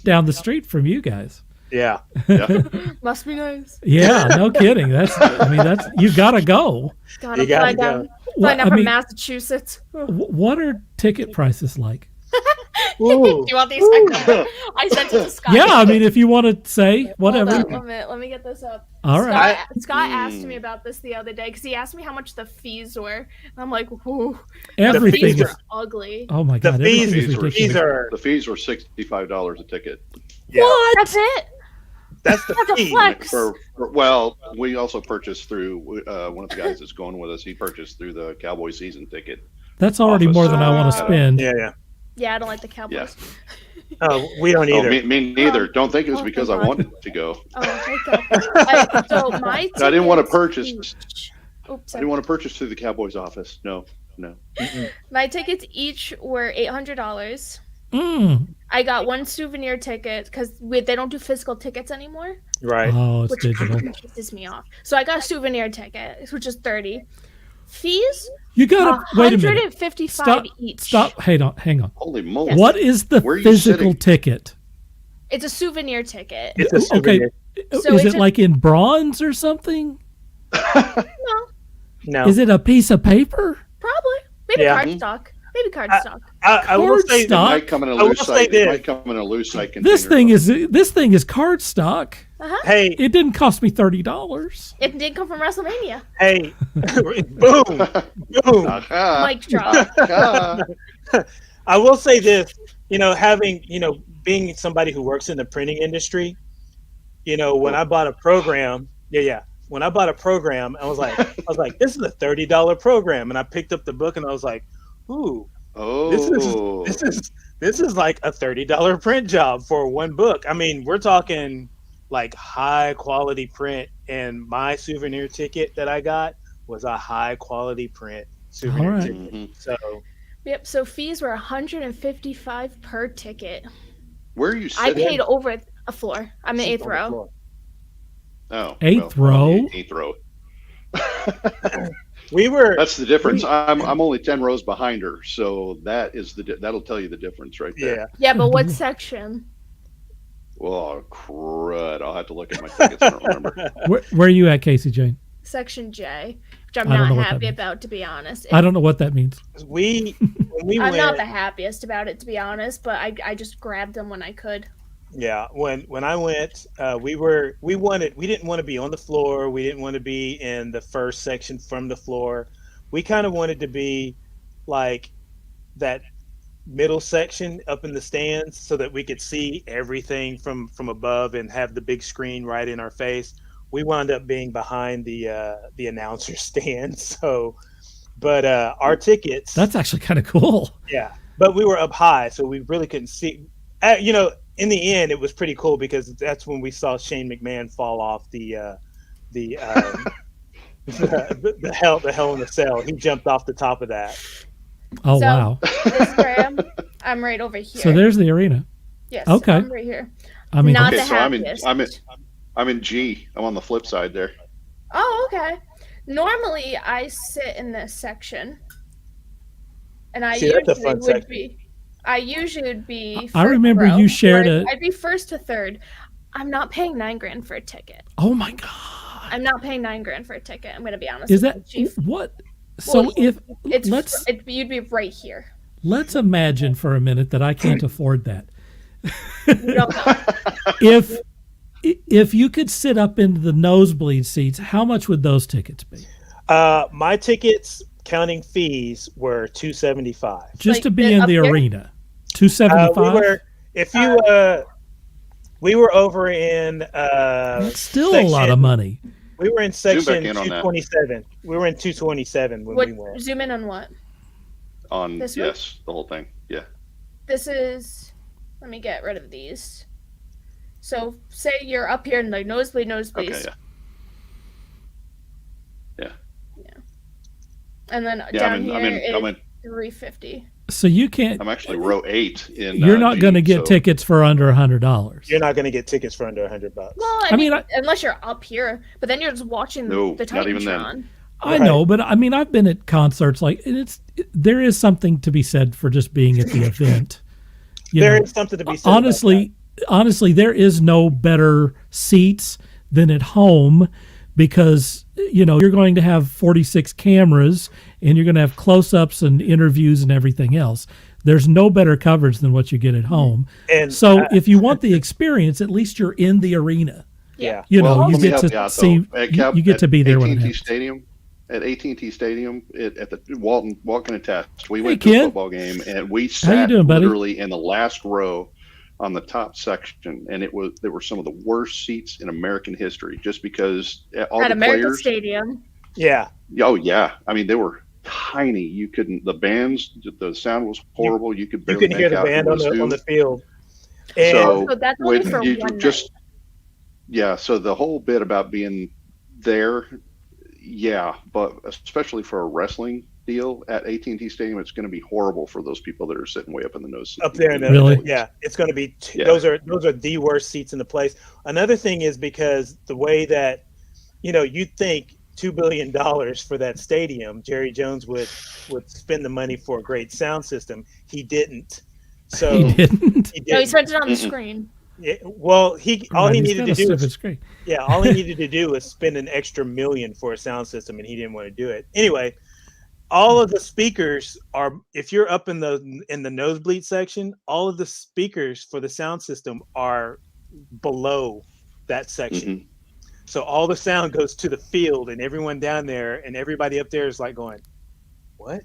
down the street from you guys. Yeah. Must be nice. Yeah, no kidding. That's you got to go. Gotta fly down from Massachusetts. What are ticket prices like? Do you want these? I sent it to Scott. Yeah, I mean, if you want to say whatever. Hold on, let me get this up. All right. Scott asked me about this the other day because he asked me how much the fees were. And I'm like, ooh, everything the fees were ugly. Oh my god, the fees were $65 a ticket. Yeah. What? That's it. That's the fee. Flex. Well, we also purchased through one of the guys that's going with us. He purchased through the Cowboy season ticket. That's already more than I want to spend. Yeah. Yeah, I don't like the Cowboys. Yeah. Oh, we don't either. Me neither. Don't think it was because I wanted to go. Oh, okay. So my I didn't want to purchase. Oops, I didn't want to purchase through the Cowboys office. No. My tickets each were $800. I got one souvenir ticket because they don't do physical tickets anymore, Right. Oh, it's which digital. pisses me off. So I got a souvenir ticket, which is 30. Fees, You gotta wait a minute. 155 Stop. each. Stop. Hang on. Holy moly! Yes. What is the Where are you physical sitting? ticket? It's a souvenir ticket. It's a souvenir. So is it's it a- like in bronze or something? No, No. Is it a piece of paper? probably. Maybe Yeah. cardstock. Maybe cardstock. I will say It Cardstock? might come in a I will loose say site. this. It might come in a loose site container. This thing is cardstock. hey, It didn't cost me $30. It did come from WrestleMania. hey, boom, boom. Aha. Mic drop. Aha. I will say this, having, being somebody who works in the printing industry, when I bought a program, when I bought a program, I was like, this is a $30 program. And I picked up the book and I was like, ooh, Oh, this is like a $30 print job for one book. I mean, we're talking like high quality print, and my souvenir ticket that I got was a high quality print souvenir All right. ticket. Mhm. So Yep. So fees were 155 per ticket. Where are you I sitting? paid over a floor. I'm in eighth on the row. floor. Oh, Eighth well, row? Eighth row. We were That's the difference. I'm only 10 rows behind her, so that'll tell you the difference right there. yeah. Yeah, but what section? Well, crud! I'll have to look at my tickets. I don't remember. Where are you at, CaseyJane? Section J, which I'm I don't know not what that happy means. about, to be honest. I don't know what that means. When we I'm went, not the happiest about it, to be honest, but I just grabbed them when I could. yeah, when I went, we didn't want to be on the floor. We didn't want to be in the first section from the floor. We kind of wanted to be like that middle section up in the stands so that we could see everything from above and have the big screen right in our face. We wound up being behind the announcer stand. So, but our tickets, That's actually kind of cool. yeah, but we were up high, so we really couldn't see. In the end, it was pretty cool because that's when we saw Shane McMahon fall off the hell in the cell. He jumped off the top of that. Oh, So- wow. This gram, I'm right over here. So there's the arena. yes, okay. I'm right here. I mean, Not Okay, the so happiest. I'm in G. I'm on the flip side there. Oh, okay. Normally, I sit in this section, and I See, that's a usually fun would section. be. I usually would be. I first remember row, you shared or a- I'd be first to third. I'm not paying $9,000 for a ticket. oh my God. I'm not paying $9,000 for a ticket. I'm gonna be honest. Is with that you, Chief. what? So Well, if You'd be right here. let's imagine for a minute that I can't afford that. You don't know. If you could sit up into the nosebleed seats, how much would those tickets be? My tickets, counting fees, were $275. Just Like to be the- in up the here? arena, $275. We were over in That's still a lot of section- money. we were in Zoom back section in on that. 227. We were in 227 when What? we went. Zoom in on what? On This one? yes, the whole thing. Yeah. This is. Let me get rid of these. So say you're up here in the nosebleed, Okay. Yeah. and then Yeah. down I'm here in. is 350. So you can't. I'm actually row 8 in. You're not G, going to get so- tickets for under $100. You're not going to get tickets for under $100. Well, I I mean, mean, unless you're up here, but then you're just watching No, the not even then. Titantron. I Right. know, but I mean, I've been at concerts like there is something to be said for just being at the event. You There know, is something to be said. about that. honestly, there is no better seats than at home because you're going to have 46 cameras and you're going to have close-ups and interviews and everything else. There's no better coverage than what you get at home. And So if you want the experience, at least you're in the arena. yeah, You Well, know, you let me get help to out, see, though. At you get to be there when it AT&T happens. Stadium. At AT&T Stadium, at the Walt can attest. We Hey, went to a Ken. football game and we How you sat doing, buddy? literally in the last row on the top section, and there were some of the worst seats in American history, just because all At the American players. Stadium. yeah. Oh yeah, I mean they were tiny. You couldn't. The bands, the sound was horrible. You could You barely can hear make the out band who on was the who. on the field. And So So that's only when for you one just night. yeah, so the whole bit about being there, yeah, but especially for a wrestling deal at AT&T Stadium, it's going to be horrible for those people that are sitting way up in the nose. Up there in the, Really? yeah, it's going to be Yeah. those are the worst seats in the place. Another thing is because the way that you'd think $2 billion for that stadium, Jerry Jones would spend the money for a great sound system. He didn't. So He didn't. No, he spent it on the screen. Yeah, well, all he needed to do was screen. yeah, all he needed to do was spend an extra $1 million for a sound system, and he didn't want to do it. Anyway, all of the speakers are, if you're up in the nosebleed section, all of the speakers for the sound system are below that section. Mhm. So all the sound goes to the field, and everyone down there and everybody up there is like going, "What?"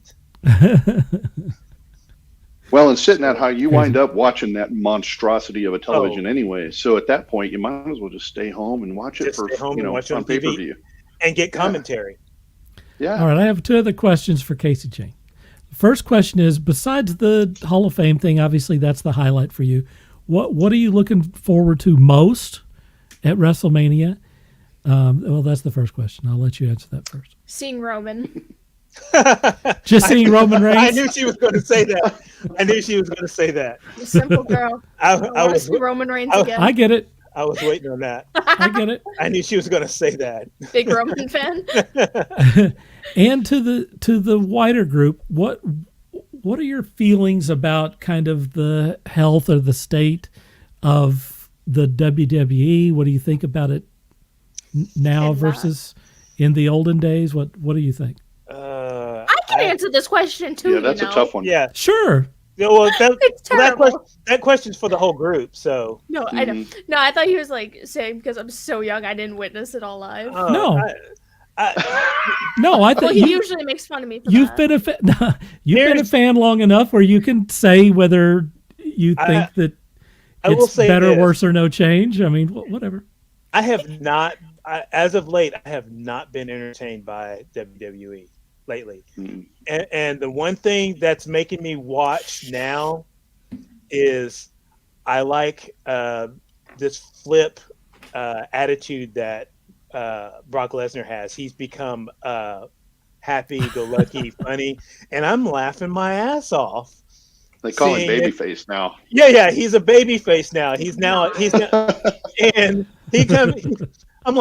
Well, and sitting at how you wind up watching that monstrosity of a television anyway. So at that point, you might as well just stay home and watch it Just stay home and watch it on pay per TV. view. And get commentary. Yeah. All right, I have two other questions for CaseyJane. The first question is, besides the Hall of Fame thing, obviously that's the highlight for you. What are you looking forward to most at WrestleMania? Well, that's the first question. I'll let you answer that first. Seeing Roman. Just seeing Roman Reigns? I knew she was going to say that. I knew she was going to say that. The simple girl. I I want to was see Roman Reigns again. I get it. I was waiting on that. I get it. I knew she was going to say that. Big Roman fan. And to the wider group, what are your feelings about kind of the health or the state of the WWE? What do you think about it now versus in the olden days? What do you think? I can answer this question too. Yeah, that's a tough one. Yeah. Sure. Yeah, well, It's terrible. that question's for the whole group. So No, I know. No, I thought he was like saying because I'm so young, I didn't witness it all live. No. No, I Well, think he usually makes fun of me for you've that. been a fan long enough where you can say whether you think that I will it's say better, this. worse, or no change. I mean, whatever. I have not, as of late, I have not been entertained by WWE lately. Mhm. And the one thing that's making me watch now is I like this flip attitude that Brock Lesnar has. He's become happy-go-lucky, funny, and I'm laughing my ass off. They call him Seeing it. babyface now. Yeah, he's a baby face now. He's now and he comes. I'm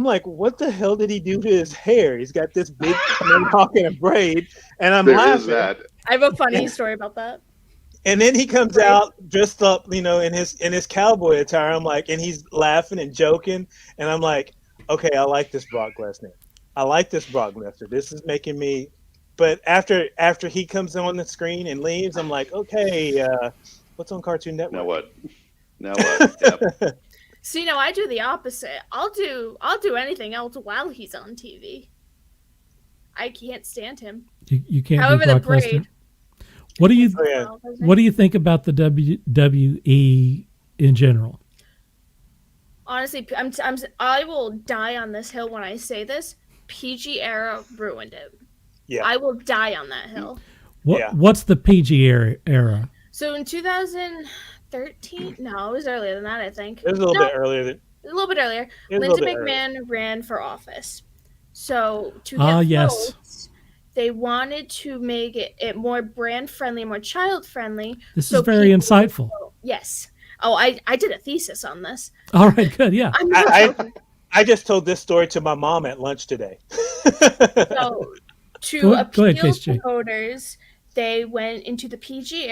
like, what the hell did he do to his hair? He's got this big mohawk and a braid, and I'm There laughing. is that. I have a funny story about that. And then he comes out dressed up, in his cowboy attire. I'm like, and he's laughing and joking, and I'm like, okay, I like this Brock Lesnar. This is making me. But after he comes on the screen and leaves, I'm like, okay, what's on Cartoon Network? Now what? Yep. See, no, I do the opposite. I'll do anything else while he's on TV. I can't stand him. You can't. However, do the Brock Lesnar. braid. What do you Oh, yeah. What do you think about the WWE in general? Honestly, I will die on this hill when I say this. PG era ruined it. Yeah. I will die on that hill. What's the PG era? So in 2013, no, it was earlier than that, I think. It was a little bit earlier. A little bit earlier. It was a Lindsey little bit McMahon ran for office. So to get yes. votes, they wanted to make it more brand friendly, more child friendly. This so is very people would insightful. vote. Yes. Oh, I did a thesis on this. All right, good. Yeah. I'm not joking. I just told this story to my mom at lunch today. So to Go ahead, appeal Casey. to voters, they went into the PG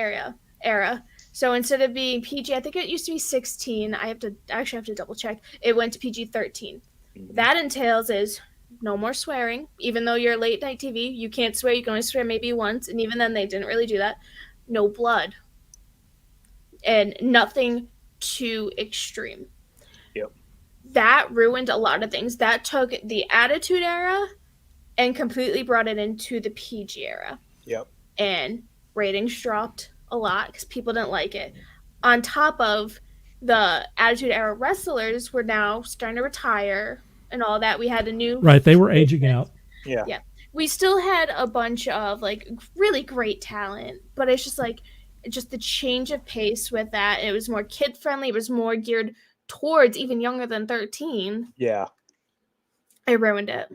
era. So instead of being PG, I think it used to be 16. I have to double check. It went to PG 13. That entails is no more swearing. Even though you're late night TV, you can't swear. You can only swear maybe once, and even then they didn't really do that. No blood, and nothing too extreme. Yep. That ruined a lot of things. That took the Attitude Era and completely brought it into the PG era. Yep. And ratings dropped a lot because people didn't like it. On top of the Attitude Era wrestlers were now starting to retire and all that. We had a new... Right, they were aging out. Yeah. Yeah. We still had a bunch of like really great talent, but it's just like just the change of pace with that. It was more kid friendly. It was more geared towards even younger than 13. Yeah. It ruined it.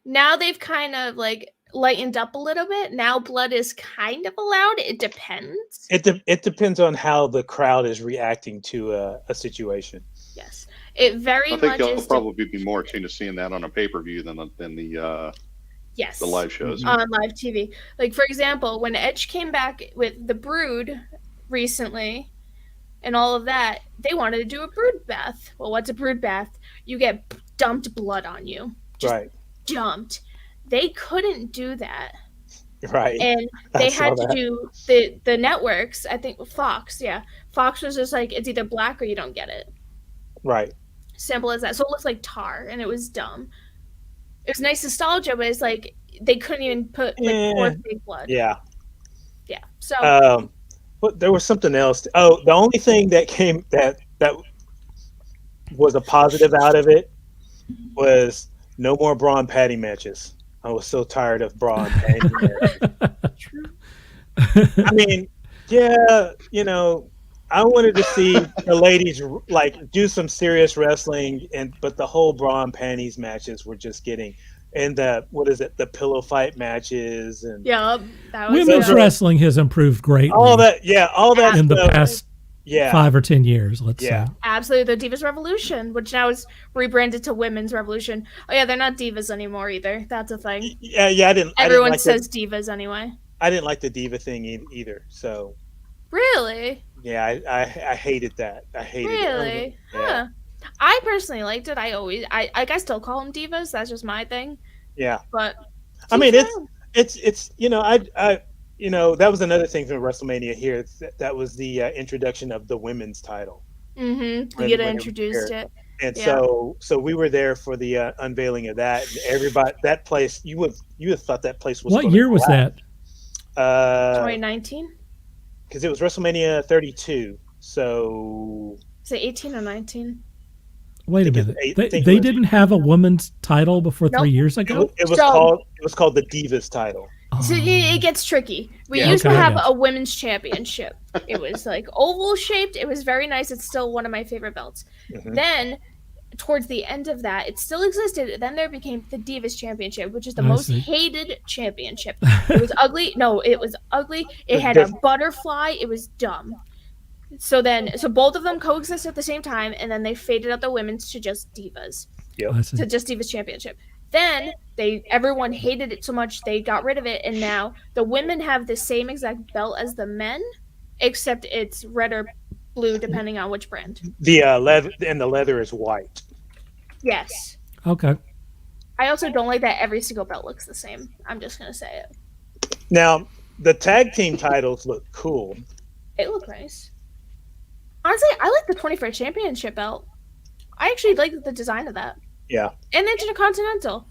Now they've kind of like lightened up a little bit. Now blood is kind of allowed. It depends. It depends on how the crowd is reacting to a situation. Yes, it very I much think you'll is. probably be more attuned to seeing that on a pay-per-view than the Yes. the live shows. On live TV. Like, for example, when Edge came back with the Brood recently and all of that, they wanted to do a brood bath. Well, what's a brood bath? You get dumped blood on you. Just Right. dumped. They couldn't do that. Right. And I they saw had to that. do the networks, I think Fox, yeah. Fox was just like, it's either black or you don't get it. Right. Simple as that. So it looks like tar, and it was dumb. It was nice nostalgia, but it's like they couldn't even put like pour fake blood. Yeah. Yeah. So But there was something else. Oh, the only thing that came that was a positive out of it was no more bra and patty matches. I was so tired of bra and patty matches. I mean, yeah, you know, I wanted to see the ladies like do some serious wrestling, but the whole bra and panties matches were just getting, and the pillow fight matches and yeah, that was Women's Yeah. wrestling has improved greatly all that in the stuff. past Yeah, 5 or 10 years, let's Yeah. say. absolutely the Divas Revolution, which now is rebranded to Women's Revolution. Oh yeah, they're not divas anymore either. That's a thing. yeah. I didn't. Everyone I didn't like says divas anyway. I didn't like the diva thing either. So Really? yeah, I hated that. I hated Really? it. Yeah. Huh. I personally liked it. I still call them divas. That's just my thing. Yeah. But I mean, keep it's you know I you know that was another thing from WrestleMania here. That was the introduction of the women's title, mm-hmm. when- You get when it was introduced here. it. and Yeah. so we were there for the unveiling of that. And everybody, that place, you would have thought that place was. What gonna year was collapse. that? 2019? Because it was WrestleMania 32. So Is it 18 or 19? Wait a think it's minute. eight- I They think it was didn't have a women's title before Nope. 3 years it, ago? it was So- called the Divas title. So it gets tricky. We Yeah. used to Okay, I have gotcha. a women's championship. It was like oval shaped. It was very nice. It's still one of my favorite belts. Mhm. Then, towards the end of that, it still existed. Then there became the Divas Championship, which is the I most see. hated championship. It was ugly. No, it was ugly. It had a butterfly. It was dumb. So both of them coexist at the same time, and then they faded out the women's to just Divas. I see. To just Divas Championship. Then everyone hated it so much they got rid of it, and now the women have the same exact belt as the men, except it's red or blue depending on which brand. The leather is white. Yes. Okay. I also don't like that every single belt looks the same. I'm just gonna say it. Now the tag team titles look cool. It looked nice. Honestly, I like the 21st Championship belt. I actually like the design of that. Yeah. And the Intercontinental.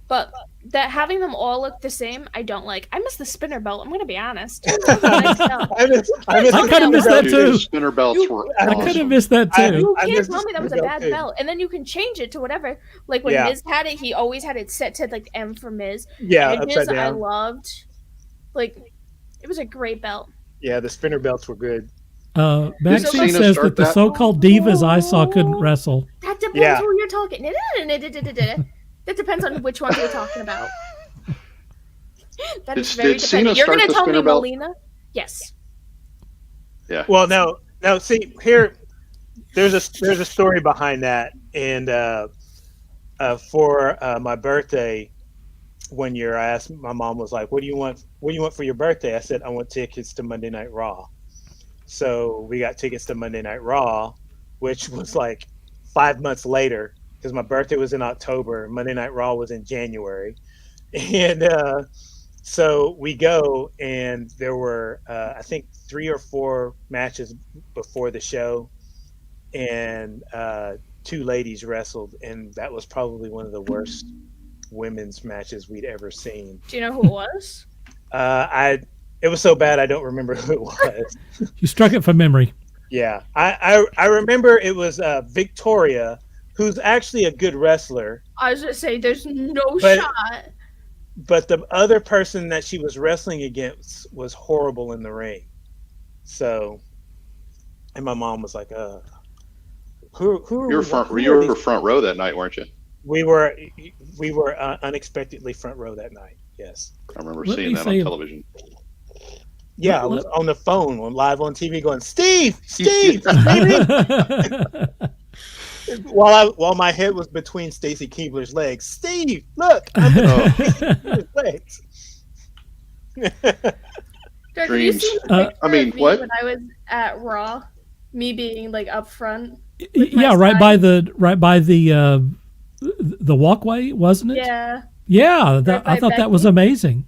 But that having them all look the same, I don't like. I miss the spinner belt. I'm gonna be honest. Nice belt. I miss I the kinda miss that Dude, too. those spinner belts were I awesome. could have missed that too. You I can't miss tell the me that was a spinner bad belt, too. belt. And then you can change it to whatever. Like when Yeah. Miz had it, he always had it set to like M for Miz. Yeah, Edges, upside I down. loved. Like, it was a great belt. Yeah, the spinner belts were good. Maxine Cena says start that the that? so-called divas I saw couldn't wrestle. That depends Yeah. who you're talking. That depends on which ones you're talking about. That is Did- very did Cena dependent. You're start gonna the tell me spinner belt? Melina? Yes. Yeah. Well, now see here, there's a story behind that, and for my birthday, one year I asked, my mom was like, "What do you want? What do you want for your birthday?" I said, "I want tickets to Monday Night Raw." So we got tickets to Monday Night Raw, which was like 5 months later because my birthday was in October. Monday Night Raw was in January, and so we go, and there were I think 3 or 4 matches before the show, and 2 ladies wrestled, and that was probably one of the worst women's matches we'd ever seen. Do you know who it was? It was so bad I don't remember who it was. You struck it from memory. Yeah, I remember it was Victoria, who's actually a good wrestler, I was gonna say there's no But- shot. but the other person that she was wrestling against was horrible in the ring. So, and my mom was like, who You were who are these front row that night, weren't you? We were unexpectedly front row that night. Yes. I remember Let seeing me that say- on television. Yeah, I was on the phone, live on TV, going, Steve, Steve, while my head was between Stacy Keebler's legs. Steve, look, I'm between his legs. Dirk, have you Dreams. seen the picture I mean, of me what? when I was at Raw? Me being like up front. Yeah, right by the walkway, wasn't it? Yeah. Yeah, Right by I thought that was Becky. amazing.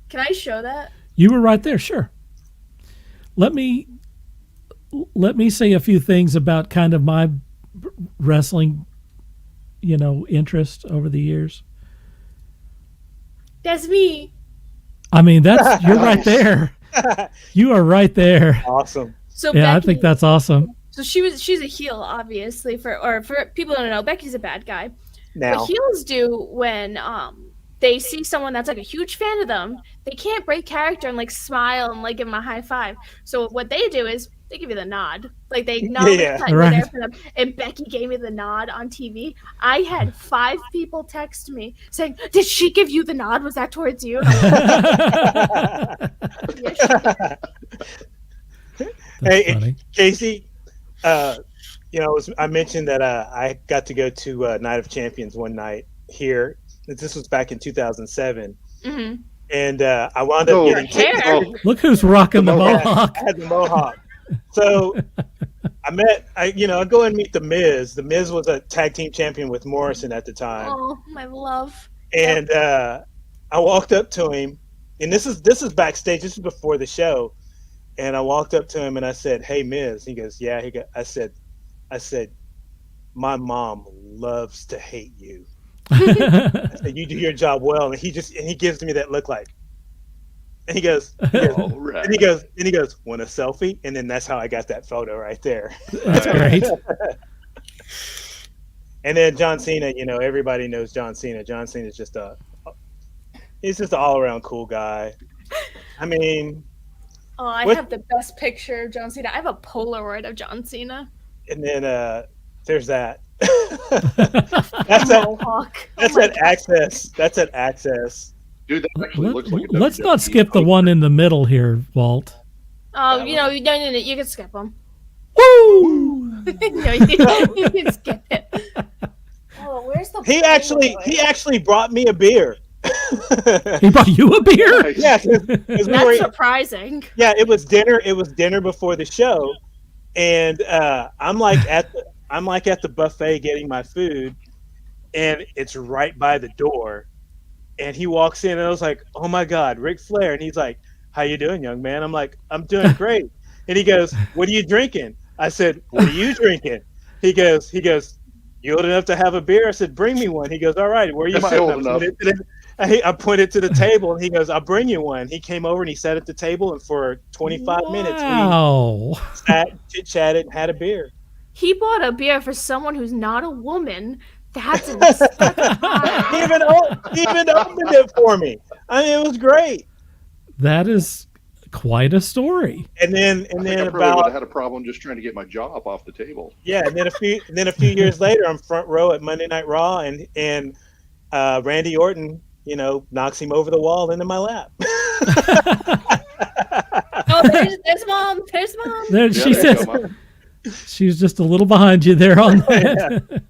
Can I show that? You were right there, sure. Let me say a few things about kind of my wrestling, interest over the years. That's me. I mean, you're right there. You are right there. Awesome. So Yeah, I Becky, think that's awesome. So she's a heel, obviously, for people who don't know, Becky's a bad guy. Now, What heels do when they see someone that's like a huge fan of them, they can't break character and like smile and like give them a high five. So what they do is they give you the nod, like they acknowledge Yeah. that you're Right. there for them. And Becky gave me the nod on TV. I had 5 people text me saying, "Did she give you the nod? Was that towards you?" And I'm like, "Yes, she did." That's Hey, funny. Casey, I mentioned that I got to go to Night of Champions one night here. This was back in 2007, Mhm. and I wound up Oh, getting Hair. oh, Look who's rocking the Mohawk. mohawk. I had the mohawk. So I go and meet the Miz. The Miz was a tag team champion with Morrison at the time, Oh, my love. and I walked up to him, and this is backstage. This is before the show, and I walked up to him and I said, "Hey, Miz." He goes, "Yeah." I said, "My mom loves to hate you." I said, "You do your job well," and he gives me that look like, and he goes, all right. and he goes, "Want a selfie?" And then that's how I got that photo right there. That's great. And then John Cena, everybody knows John Cena. John Cena is he's just an all around cool guy. I mean, Oh, I What- have the best picture of John Cena. I have a Polaroid of John Cena. and then there's that. That's that. Mohawk. That's Oh my at Access. That's at Access. Dude, that actually looks like a Let's not WWE skip the one in the middle here, Walt. Oh, no, you can skip them. Woo! No, you can skip it. Oh, where's the? He actually brought me a beer. He brought you a beer? Nice. Yeah, 'cause we That's were, surprising. yeah, it was dinner. It was dinner before the show, and I'm like at the buffet getting my food, and it's right by the door, and he walks in, and I was like, "Oh my God, Ric Flair!" And he's like, "How you doing, young man?" I'm like, "I'm doing great." And he goes, "What are you drinking?" I said, "What are you drinking?" He goes, "You old enough to have a beer?" I said, "Bring me one." He goes, "All right, where are you Am I sitting?" old enough? I pointed to the table, and he goes, "I'll bring you one." He came over and he sat at the table, and for 25 minutes Wow. we sat, chit-chatted, and had a beer. He bought a beer for someone who's not a woman. That's high. He even opened it for me. I mean, it was great. That is quite a story. And then I think I probably would about have had a problem just trying to get my jaw up off the table. and then a few years later, I'm front row at Monday Night Raw, and Randy Orton, knocks him over the wall into my lap. Oh, there's mom. There's mom. There, Yeah, she there you says go, Mom. she's just a little behind you there on that.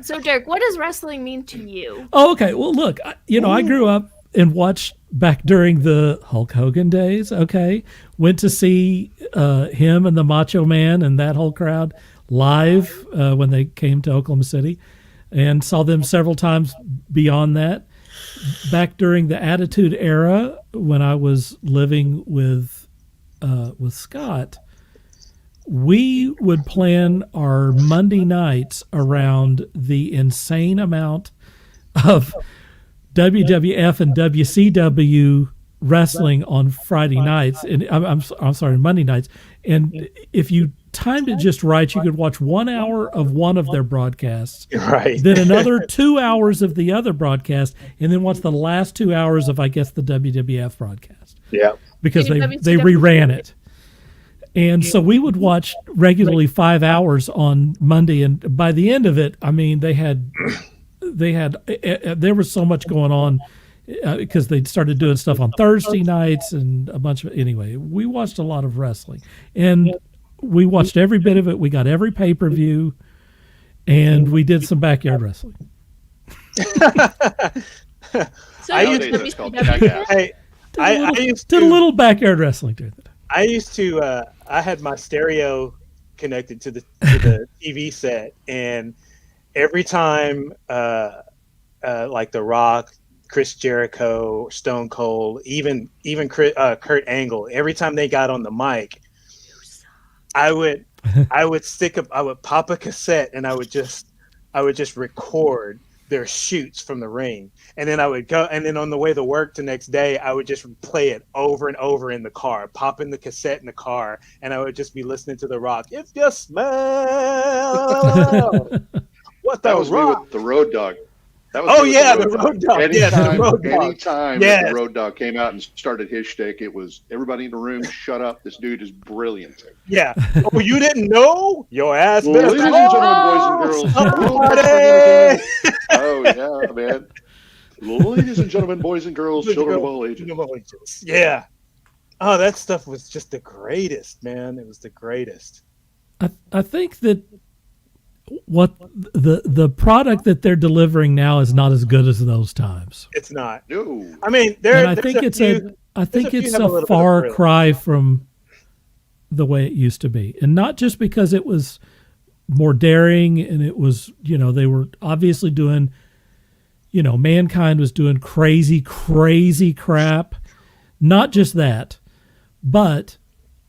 So, Dirk, what does wrestling mean to you? Oh, okay. Well, look, I grew up and watched back during the Hulk Hogan days. Okay, went to see him and the Macho Man and that whole crowd live when they came to Oklahoma City, and saw them several times beyond that. Back during the Attitude Era, when I was living with Scott, we would plan our Monday nights around the insane amount of WWF and WCW wrestling on Friday nights, and I'm sorry, Monday nights. And if you timed it just right, you could watch 1 hour of one of their broadcasts, Right. then another 2 hours of the other broadcast, and then watch the last 2 hours of, I guess, the WWF broadcast, Yeah. because they WCW. reran it. And so we would watch regularly 5 hours on Monday, and by the end of it, I mean, there was so much going on because they started doing stuff on Thursday nights and a bunch of, anyway, we watched a lot of wrestling, and we watched every bit of it. We got every pay-per-view, and we did some backyard wrestling. So Nowadays, you it's called WCW? jackass. Hey, I used Did a to little backyard wrestling during the day. I used to I had my stereo connected to the TV set, and every time like The Rock, Chris Jericho, Stone Cold, even Kurt Angle, every time they got on the mic, I would pop a cassette, and I would just record their shoots from the ring, and then I would go, and then on the way to work the next day, I would just play it over and over in the car, pop in the cassette in the car, and I would just be listening to The Rock. If you smell what That the was me Rock. with the Road Dog. That was Oh me with yeah, the the Road Dog. Anytime, Yeah, the Road Dog. anytime Yes. the Road Dog came out and started his shtick, it was everybody in the room, shut up. This dude is brilliant. Yeah. Oh, you didn't know? Your ass Well, better ladies and gentlemen, boys and girls, World Wrestling Entertainment. Oh yeah, man. Ladies and gentlemen, boys and girls, children of all ages. Yeah. Oh, that stuff was just the greatest, man. It was the greatest. I think that what the product that they're delivering now is not as good as those times. It's not. No. I mean, And I think it's a far cry from the way it used to be. And not just because it was more daring and it was, they were obviously doing, Mankind was doing crazy crap. Not just that, but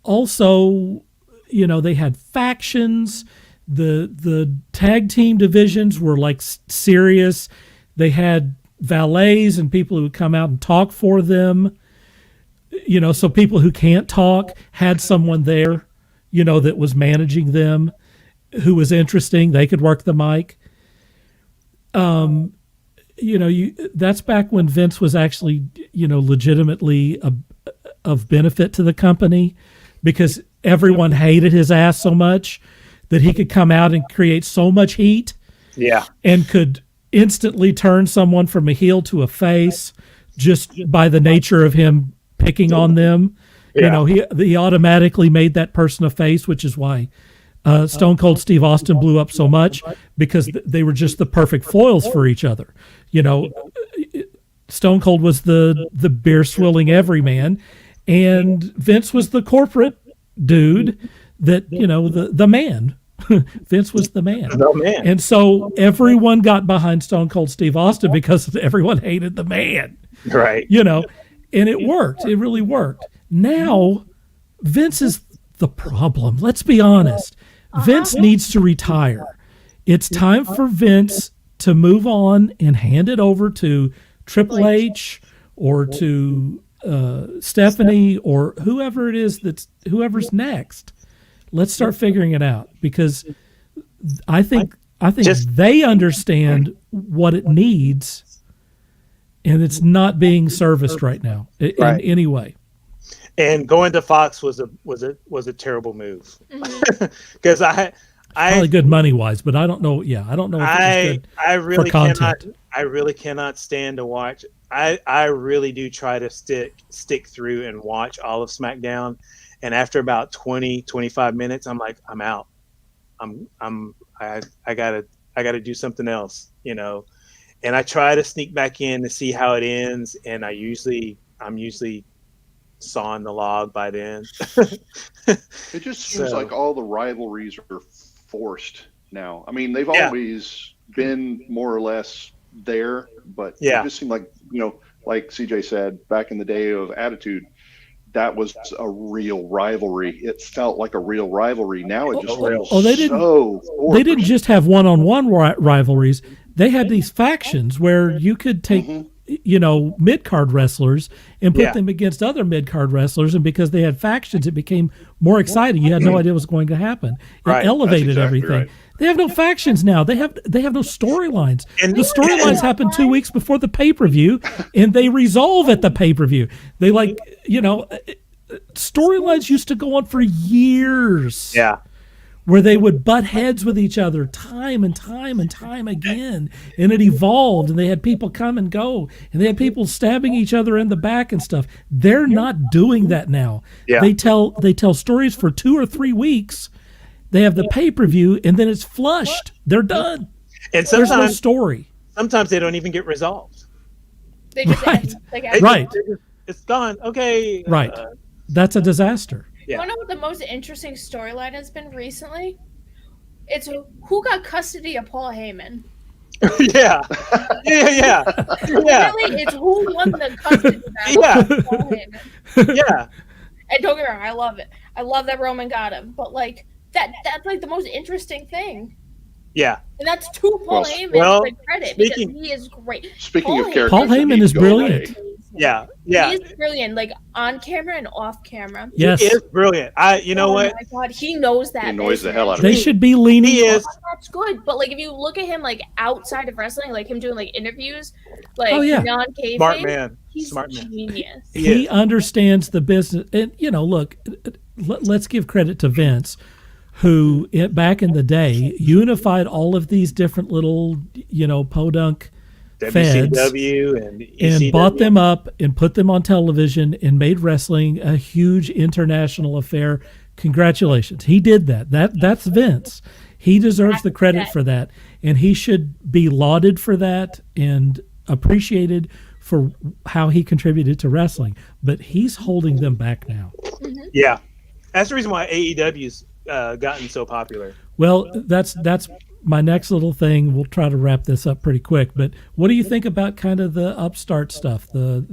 also, they had factions. The tag team divisions were like serious. They had valets and people who would come out and talk for them. So people who can't talk had someone there, that was managing them, who was interesting. They could work the mic. That's back when Vince was actually, legitimately of benefit to the company, because everyone hated his ass so much that he could come out and create so much heat. Yeah. And could instantly turn someone from a heel to a face just by the nature of him picking on them. Yeah. He automatically made that person a face, which is why Stone Cold Steve Austin blew up so much, because they were just the perfect foils for each other. Stone Cold was the beer swilling everyman, and Vince was the corporate dude that, the man. Vince was the man. The man. And so everyone got behind Stone Cold Steve Austin because everyone hated the man. Right. And it worked. It really worked. Now, Vince is the problem. Let's be honest. Vince needs to retire. It's time for Vince to move on and hand it over to Triple H or to Stephanie or whoever it is whoever's next. Let's start figuring it out, because I think they understand what it needs, and it's not being serviced right now in any way. And going to Fox was a terrible move, because Probably good money wise, but I don't know. Yeah, I don't know if it was good I really for content. I really cannot stand to watch. I really do try to stick through and watch all of SmackDown. And after about 20, 25 minutes, I'm like, I'm out. I gotta do something else, And I try to sneak back in to see how it ends. And I'm usually sawing the log by then. It just seems like all the rivalries are forced now. I mean, they've always been more or less there, but it just seemed like, like CJ said, back in the day of Attitude, that was a real rivalry. It felt like a real rivalry. Now it just feels they didn't just have one-on-one rivalries. They had these factions where you could take mid-card wrestlers and put them against other mid-card wrestlers, and because they had factions, it became more exciting. You had no idea what was going to happen. It elevated everything. Right. They have no factions now. They have no storylines. And the storylines happen 2 weeks before the pay-per-view, and they resolve at the pay-per-view. They storylines used to go on for years. Yeah. where they would butt heads with each other time and time and time again, and it evolved, and they had people come and go, and they had people stabbing each other in the back and stuff. They're not doing that now. Yeah. They tell stories for 2 or 3 weeks. They have the pay-per-view, and then it's flushed. They're done. And There's no sometimes story. they don't even get resolved. They just Right. end. Like, Right. It's gone. Okay. Right. That's a disaster. You want to know what the most interesting storyline has been recently? It's who got custody of Paul Heyman. Yeah. Yeah. Literally, it's who won the custody battle Yeah. of Paul Heyman. Yeah. And don't get me wrong, I love it. I love that Roman got him. But like that's like the most interesting thing. Yeah. And that's to Paul Heyman's well, like, credit speaking- because he is great. Speaking Paul of characters, Paul that Heyman need is to go brilliant. away, Yeah. He is brilliant, like on camera and off camera. Yes. He is brilliant. You know what? Oh my god, he knows that. He annoys the business. hell out of They me. should be leaning. He is. That's good, but like if you look at him like outside of wrestling, like him doing like interviews, like Oh, yeah. non-kayfabe, Smart man. he's Smart man. genius. He understands the business. And, look, let's give credit to Vince, who back in the day unified all of these different little, podunk feds WCW and and ECW. bought them up and put them on television and made wrestling a huge international affair. Congratulations. He did that. That's Vince. He deserves the credit for that, and he should be lauded for that and appreciated for how he contributed to wrestling. But he's holding them back now. Yeah. That's the reason why AEW's gotten so popular. Well, that's my next little thing. We'll try to wrap this up pretty quick. But what do you think about kind of the upstart stuff, the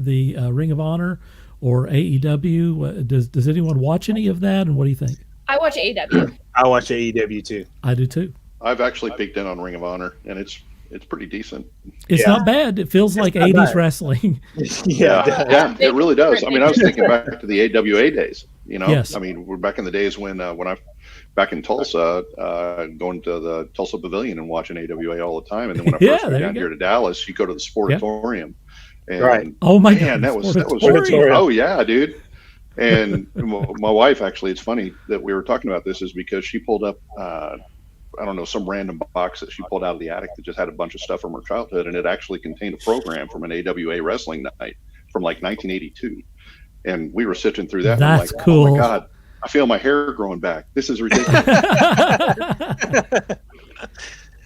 Ring of Honor or AEW? Does anyone watch any of that, and what do you think? I watch AEW. I watch AEW too. I do too. I've actually peeked in on Ring of Honor, and it's pretty decent. It's Yeah. not bad. It feels like not 80s bad. wrestling. Yeah, it really does. I mean, I was thinking back to the AWA days. Yes. I mean, we're back in the days when I back in Tulsa, going to the Tulsa Pavilion and watching AWA all the time. And then when I Yeah, first there went you down go. here to Dallas, you go to the Sportatorium. And Right. Oh my man, God. that was Sportatorium. oh yeah, dude. And my wife, actually, it's funny that we were talking about this is because she pulled up, I don't know, some random box that she pulled out of the attic that just had a bunch of stuff from her childhood. And it actually contained a program from an AWA wrestling night from like 1982. And we were sifting through that. That's and I'm like, cool. Oh my God, I feel my hair growing back. This is ridiculous.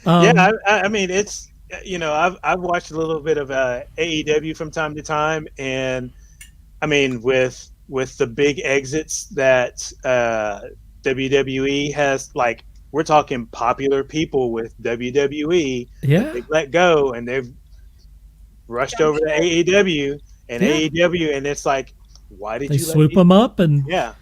I mean, it's I've watched a little bit of AEW from time to time, and I mean with the big exits that WWE has, like we're talking popular people with WWE. Yeah. They let go and they've rushed over to AEW and Yeah. AEW, and it's like, why did They you swoop let them up and, Yeah,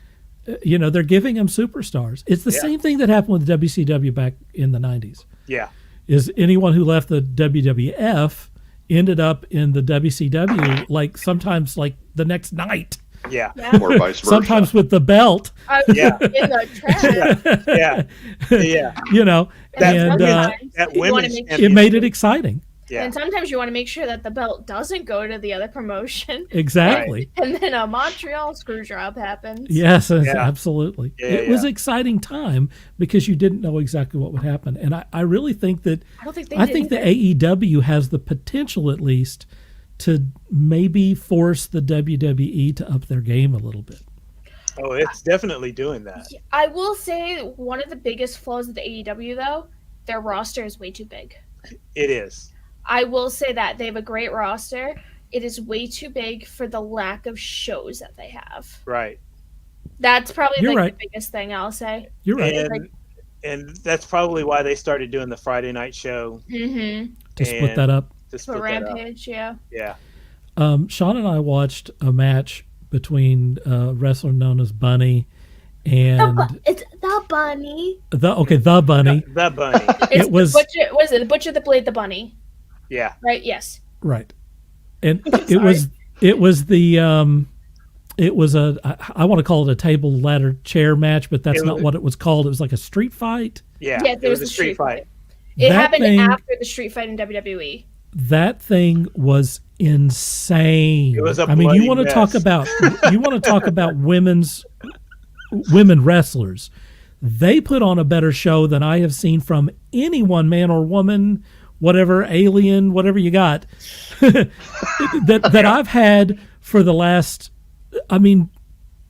they're giving them superstars. It's the Yeah. same thing that happened with WCW back in the 90s. yeah, Is anyone who left the WWF ended up in the WCW, like sometimes like the next night, yeah, Yeah. Or vice versa. sometimes with the belt, I was Yeah. in the trash. yeah, yeah. and That sometimes that you wanna women's make it made it exciting. Yeah. And sometimes you want to make sure that the belt doesn't go to the other promotion. Exactly. And then a Montreal screw job happens. Yes, Yeah. absolutely. Yeah, It was yeah. an exciting time because you didn't know exactly what would happen. And I really think that I don't think they I did think the either. AEW has the potential, at least, to maybe force the WWE to up their game a little bit. Oh, it's definitely doing that. I will say one of the biggest flaws of the AEW, though, their roster is way too big. It is. I will say that they have a great roster. It is way too big for the lack of shows that they have. Right. That's probably You're like right. the biggest thing I'll say. You're right. And that's probably why they started doing the Friday night show Mm-hmm. To split and- that up. to For split that up. Rampage, yeah. Yeah. Sean and I watched a match between a wrestler known as Bunny and It's the bunny. the Bunny. The bunny. It's It was- the butcher. Was it the butcher that played the bunny? Yeah. Right. Yes. Right. And it was I want to call it a table ladder chair match, but that's It not was- what it was called. It was like a street fight. Yeah. Yeah, It there was was a a street street fight. It That happened thing- after the street fight in WWE. That thing was insane. It was a I mean, you bloody want to mess. talk about women wrestlers. They put on a better show than I have seen from anyone, man or woman, whatever, alien, whatever you got, that I've had for the last, I mean,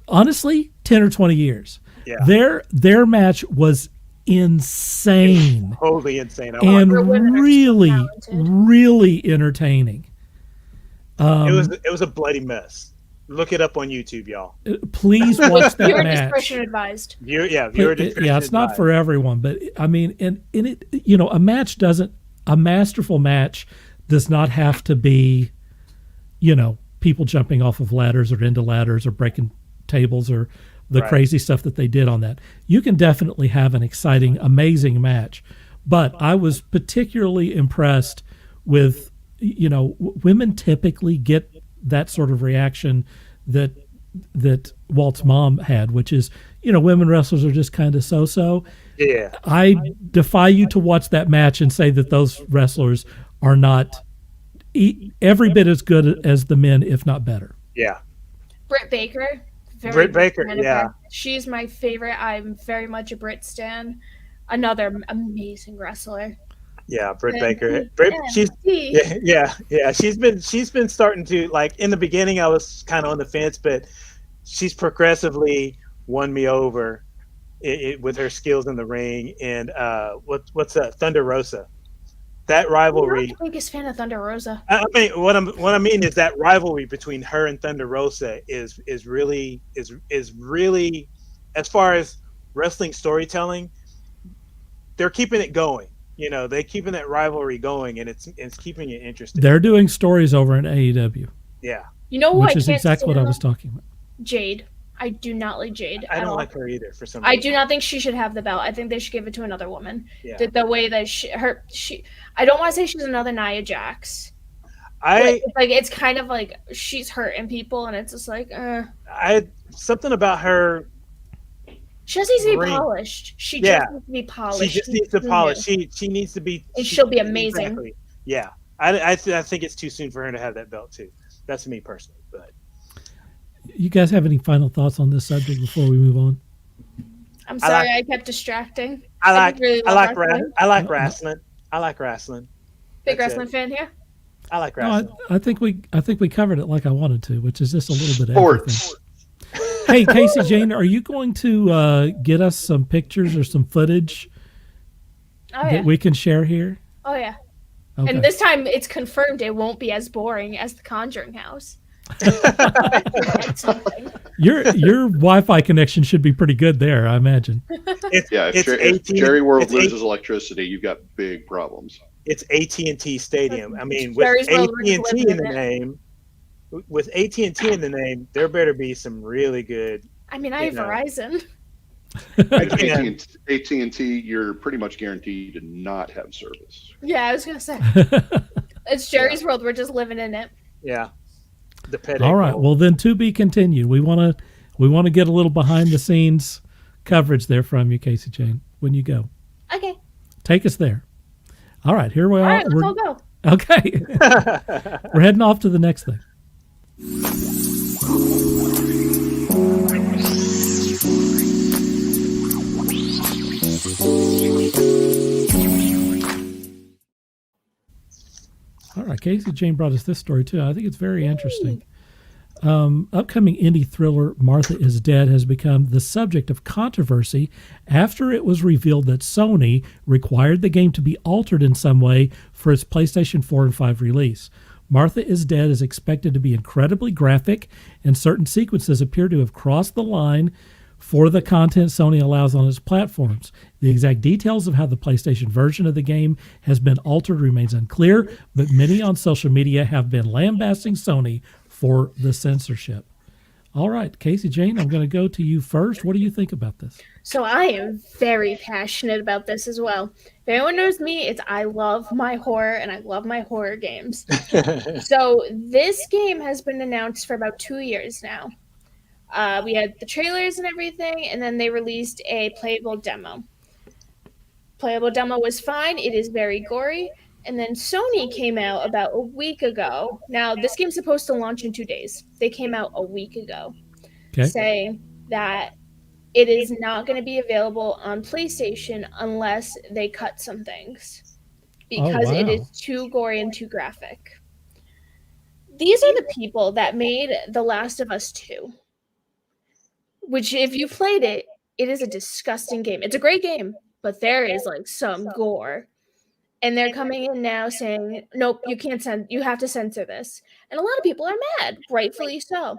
honestly, 10 or 20 years. Yeah. Their match was insane. Totally insane. And Their women are so really, talented. really entertaining. It was a bloody mess. Look it up on YouTube, y'all. Please watch that Viewer match. discretion advised. Viewer discretion Yeah, it's not advised. for everyone, but I mean, and it, you know, a masterful match does not have to be, you know, people jumping off of ladders or into ladders or breaking tables or the Right. crazy stuff that they did on that. You can definitely have an exciting, amazing match, but I was particularly impressed with, you know, women typically get that sort of reaction that Walt's mom had, which is, you know, women wrestlers are just kind of so. Yeah. I defy you to watch that match and say that those wrestlers are not every bit as good as the men, if not better. Yeah. Britt Baker. Britt Baker, fan of yeah. her. She's my favorite. I'm very much a Britt stan. Another amazing wrestler. Yeah, Britt Yeah. Baker. Britt, she's Yeah. yeah. She's been starting to, like, in the beginning I was kind of on the fence, but she's progressively won me over with her skills in the ring. And what's Thunder Rosa? That I'm rivalry. not the biggest fan of Thunder Rosa. I mean, what I mean is that rivalry between her and Thunder Rosa is really, as far as wrestling storytelling, they're keeping it going. You know, they're keeping that rivalry going, and it's keeping it interesting. They're doing stories over in AEW, Yeah, You know who which I is can't exactly what I stand, was though? talking about. Jade. I do not like Jade. I at don't all. like her either for some I reason. do not think she should have the belt. I think they should give it to another woman. Yeah. The way that she I don't want to say she's another Nia Jax. It's kind of like she's hurting people, and it's just like, something about her. she just needs to be Ring. polished. She Yeah. just needs to be polished. She just needs to Too polish. new. She needs to be. And she'll be amazing. Exactly. Yeah, I think it's too soon for her to have that belt too. That's me personally, but You guys have any final thoughts on this subject before we move on? I'm sorry I kept distracting. I like wrestling. I like wrestling. I like wrestling. Big That's wrestling fan here. I like No, wrestling. I think we covered it like I wanted to, which is just a little bit of Sports. everything. Hey, CaseyJane, are you going to get us some pictures or some footage Oh yeah. that we can share here? Oh yeah. Okay. And this time it's confirmed it won't be as boring as the Conjuring House. That's something. Your Wi-Fi connection should be pretty good there, I imagine. Yeah, It's if 18 Jerry World it's loses electricity, you've got big problems. It's AT&T Stadium. I mean, with Jerry's World, we're AT&T just in living the in it. name, with AT&T in the name, there better be some really good. I mean, I have You know. Verizon. Again, AT&T, you're pretty much guaranteed to not have service. Yeah, I was gonna say it's Jerry's World. We're just living in it. yeah. The pet. All right. Well, then to be continued. We want to get a little behind the scenes coverage there from you, CaseyJane, when you go. Okay. Take us there. All right. Here we All are. right, let's all go. Okay. We're heading off to the next thing. All right, CaseyJane brought us this story too. I think it's very interesting. Upcoming indie thriller Martha is Dead has become the subject of controversy after it was revealed that Sony required the game to be altered in some way for its PlayStation 4 and 5 release. Martha is Dead is expected to be incredibly graphic, and certain sequences appear to have crossed the line for the content Sony allows on its platforms. The exact details of how the PlayStation version of the game has been altered remains unclear, but many on social media have been lambasting Sony for the censorship. All right, CaseyJane, I'm going to go to you first. What do you think about this? So I am very passionate about this as well. If anyone knows me, it's I love my horror and I love my horror games. So this game has been announced for about 2 years now. We had the trailers and everything, and then they released a playable demo. Playable demo was fine. It is very gory. And then Sony came out about a week ago. Now, this game's supposed to launch in 2 days. They came out a week ago Okay. saying that it is not going to be available on PlayStation unless they cut some things because it wow. is too gory and too graphic. These are the people that made The Last of Us 2, which if you played it, it is a disgusting game. It's a great game, but there is like some gore. And they're coming in now saying, nope, you can't you have to censor this. And a lot of people are mad, rightfully so.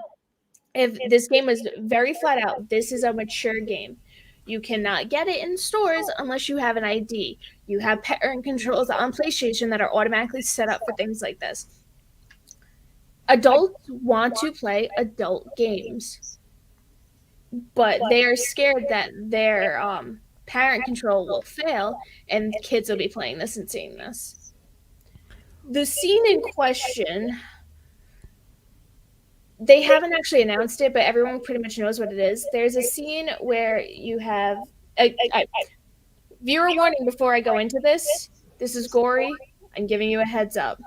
If this game is very flat out, this is a mature game. You cannot get it in stores unless you have an ID. You have parent controls on PlayStation that are automatically set up for things like this. Adults want to play adult games, but they are scared that their parent control will fail and kids will be playing this and seeing this. The scene in question, they haven't actually announced it, but everyone pretty much knows what it is. There's a scene where you have viewer warning before I go into this. This is gory. I'm giving you a heads up.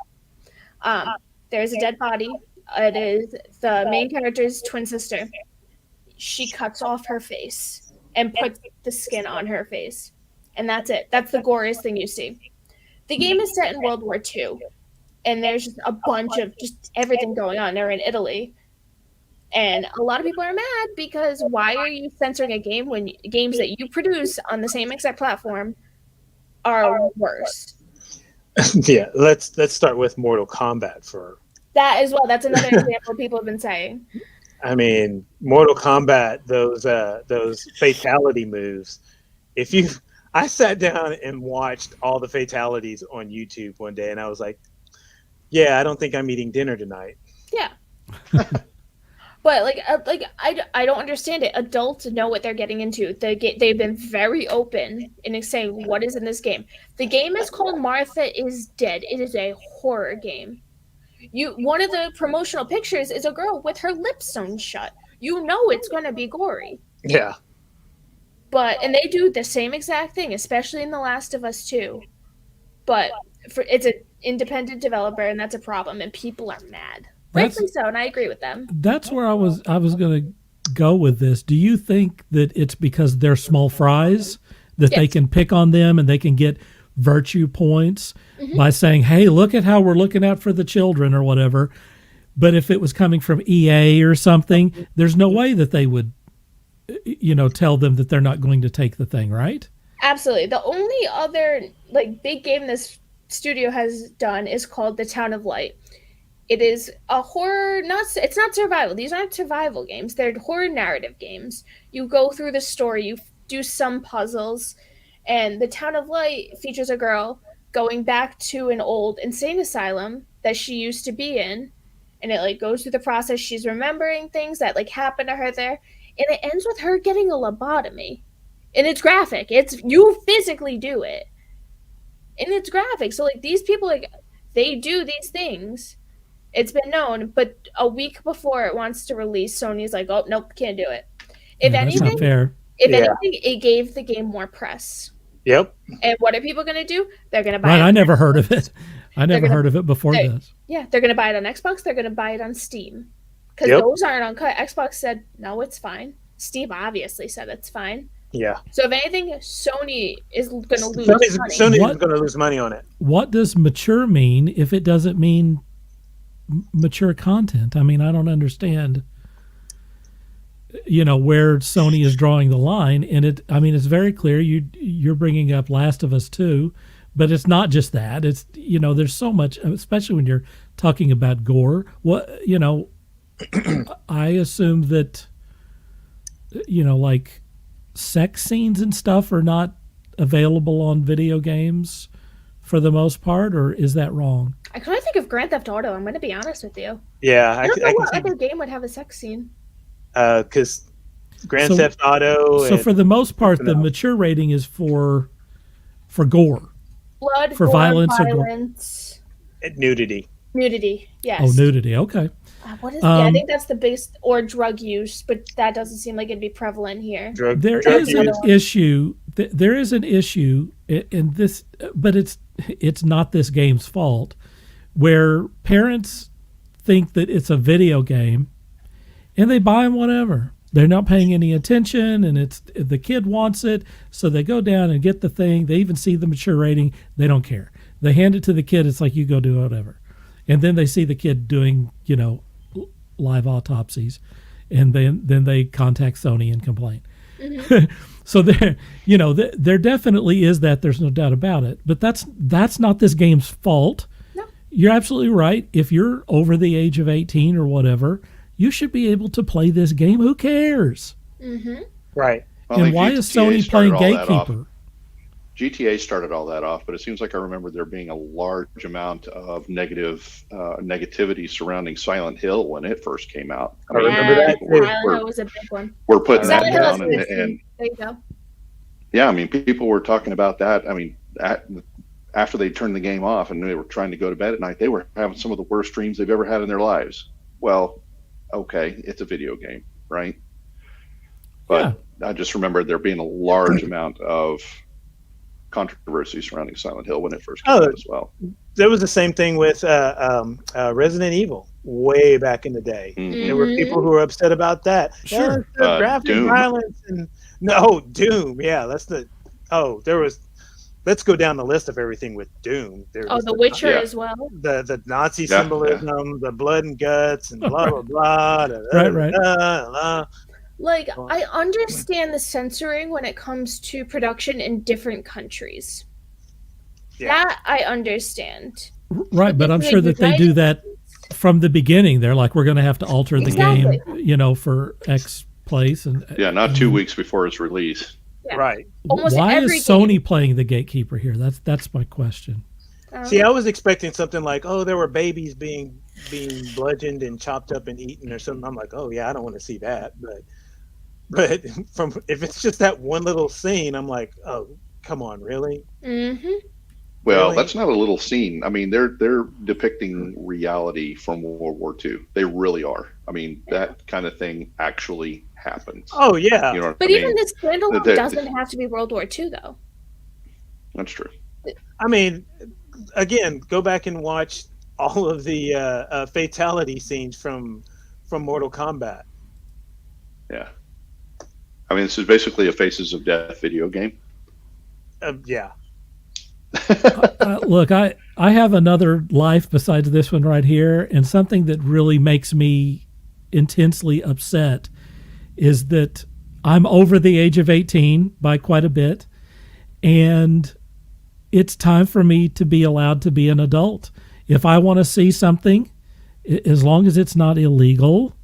There's a dead body. It is the main character's twin sister. She cuts off her face and puts the skin on her face. And that's it. That's the goriest thing you see. The game is set in World War II. And there's just a bunch of just everything going on. They're in Italy. And a lot of people are mad because why are you censoring a game when games that you produce on the same exact platform are worse? Yeah, let's start with Mortal Kombat for that as well. That's another example people have been saying. I mean, Mortal Kombat, those fatality moves. I sat down and watched all the fatalities on YouTube one day, and I was like, "Yeah, I don't think I'm eating dinner tonight." Yeah. But I don't understand it. Adults know what they're getting into. They've been very open in saying what is in this game. The game is called Martha is Dead. It is a horror game. One of the promotional pictures is a girl with her lips sewn shut. You know it's going to be gory. Yeah. And they do the same exact thing, especially in The Last of Us 2. But it's an independent developer, and that's a problem, and people are mad. Rightfully so, and I agree with them. That's where I was going to go with this. Do you think that it's because they're small fries that they can pick on them and they can get virtue points by saying, hey, look at how we're looking out for the children or whatever? But if it was coming from EA or something, there's no way that they would, tell them that they're not going to take the thing, right? Absolutely. The only other big game this studio has done is called The Town of Light. It is a horror, it's not survival. These aren't survival games. They're horror narrative games. You go through the story, you do some puzzles, and The Town of Light features a girl going back to an old insane asylum that she used to be in, and it goes through the process. She's remembering things that happened to her there, and it ends with her getting a lobotomy. And it's graphic. You physically do it. And it's graphic. So these people they do these things. It's been known, but a week before it wants to release, Sony's like, "Oh, nope, can't do it." If anything, that's not fair. Anything, it gave the game more press. Yep. And what are people going to do? They're going to buy it. Right, I never heard of it. I never heard of it before this. Yeah, they're going to buy it on Xbox. They're going to buy it on Steam. Because those aren't uncut. Xbox said, no, it's fine. Steam obviously said it's fine. Yeah. So if anything, Sony is going to lose money. Sony is going to lose money on it. What does mature mean if it doesn't mean mature content? I mean, I don't understand where Sony is drawing the line. And it's very clear you're bringing up Last of Us 2, but it's not just that. It's there's so much, especially when you're talking about gore. I assume that sex scenes and stuff are not available on video games for the most part, or is that wrong? I kind of think of Grand Theft Auto. I'm going to be honest with you. Yeah, I don't know what other game would have a sex scene. Because Grand Theft Auto. So for the most part, the mature rating is for gore, blood, for gore, violence, nudity. Nudity, yes. Oh, nudity. Okay. What is? I think that's the biggest, or drug use, but that doesn't seem like it'd be prevalent here. There is an issue. There is an issue in this, but it's not this game's fault, where parents think that it's a video game, and they buy them whatever. They're not paying any attention, and it's the kid wants it, so they go down and get the thing. They even see the mature rating. They don't care. They hand it to the kid. It's like, you go do whatever. And then they see the kid doing, live autopsies, and then they contact Sony and complain. So there definitely is that. There's no doubt about it. But that's not this game's fault. No. You're absolutely right. If you're over the age of 18 or whatever, you should be able to play this game. Who cares? Mm-hmm. Right. Well, I And think why GTA is Sony started playing all that off. Gatekeeper? GTA started all that off, but it seems like I remember there being a large amount of negativity surrounding Silent Hill when it first came out. I remember that too. Silent Hill was a big one. We're putting that Silent Hill down, is and there you go. yeah, I mean, people were talking about that. I mean, after they turned the game off and they were trying to go to bed at night, they were having some of the worst dreams they've ever had in their lives. Well, okay, it's a video game, right? But I just remember there being a large amount of controversy surrounding Silent Hill when it first came out as well. There was the same thing with Resident Evil way back in the day. Mm-hmm. There were people who were upset about that. Sure. Graphic Doom. violence and no Doom. Yeah, there was. Let's go down the list of everything with Doom. There was The Witcher as well. the Nazi symbolism, the blood and guts, and blah blah blah. Right. Like, I understand the censoring when it comes to production in different countries. Yeah. That I understand. Right, but I'm sure that they do that from the beginning. They're like, we're going to have to alter the game, for X place. And not 2 weeks before its release. Yeah. Right. Almost why every is Sony game. playing the gatekeeper here? That's my question. See, I was expecting something like, there were babies being bludgeoned and chopped up and eaten or something. I'm like, I don't want to see that. But if it's just that one little scene, I'm like, oh, come on, really? Mm-hmm. Well, Really? that's not a little scene. I mean, they're depicting reality from World War II. They really are. I mean, that kind of thing actually happens. Oh yeah. You know what But I mean? even this standalone They- doesn't have to be World War II, though. That's true. I mean, again, go back and watch all of the fatality scenes from Mortal Kombat. Yeah. I mean, this is basically a Faces of Death video game. Yeah. Look, I have another life besides this one right here, and something that really makes me intensely upset is that I'm over the age of 18 by quite a bit, and it's time for me to be allowed to be an adult. If I want to see something, as long as it's not illegal.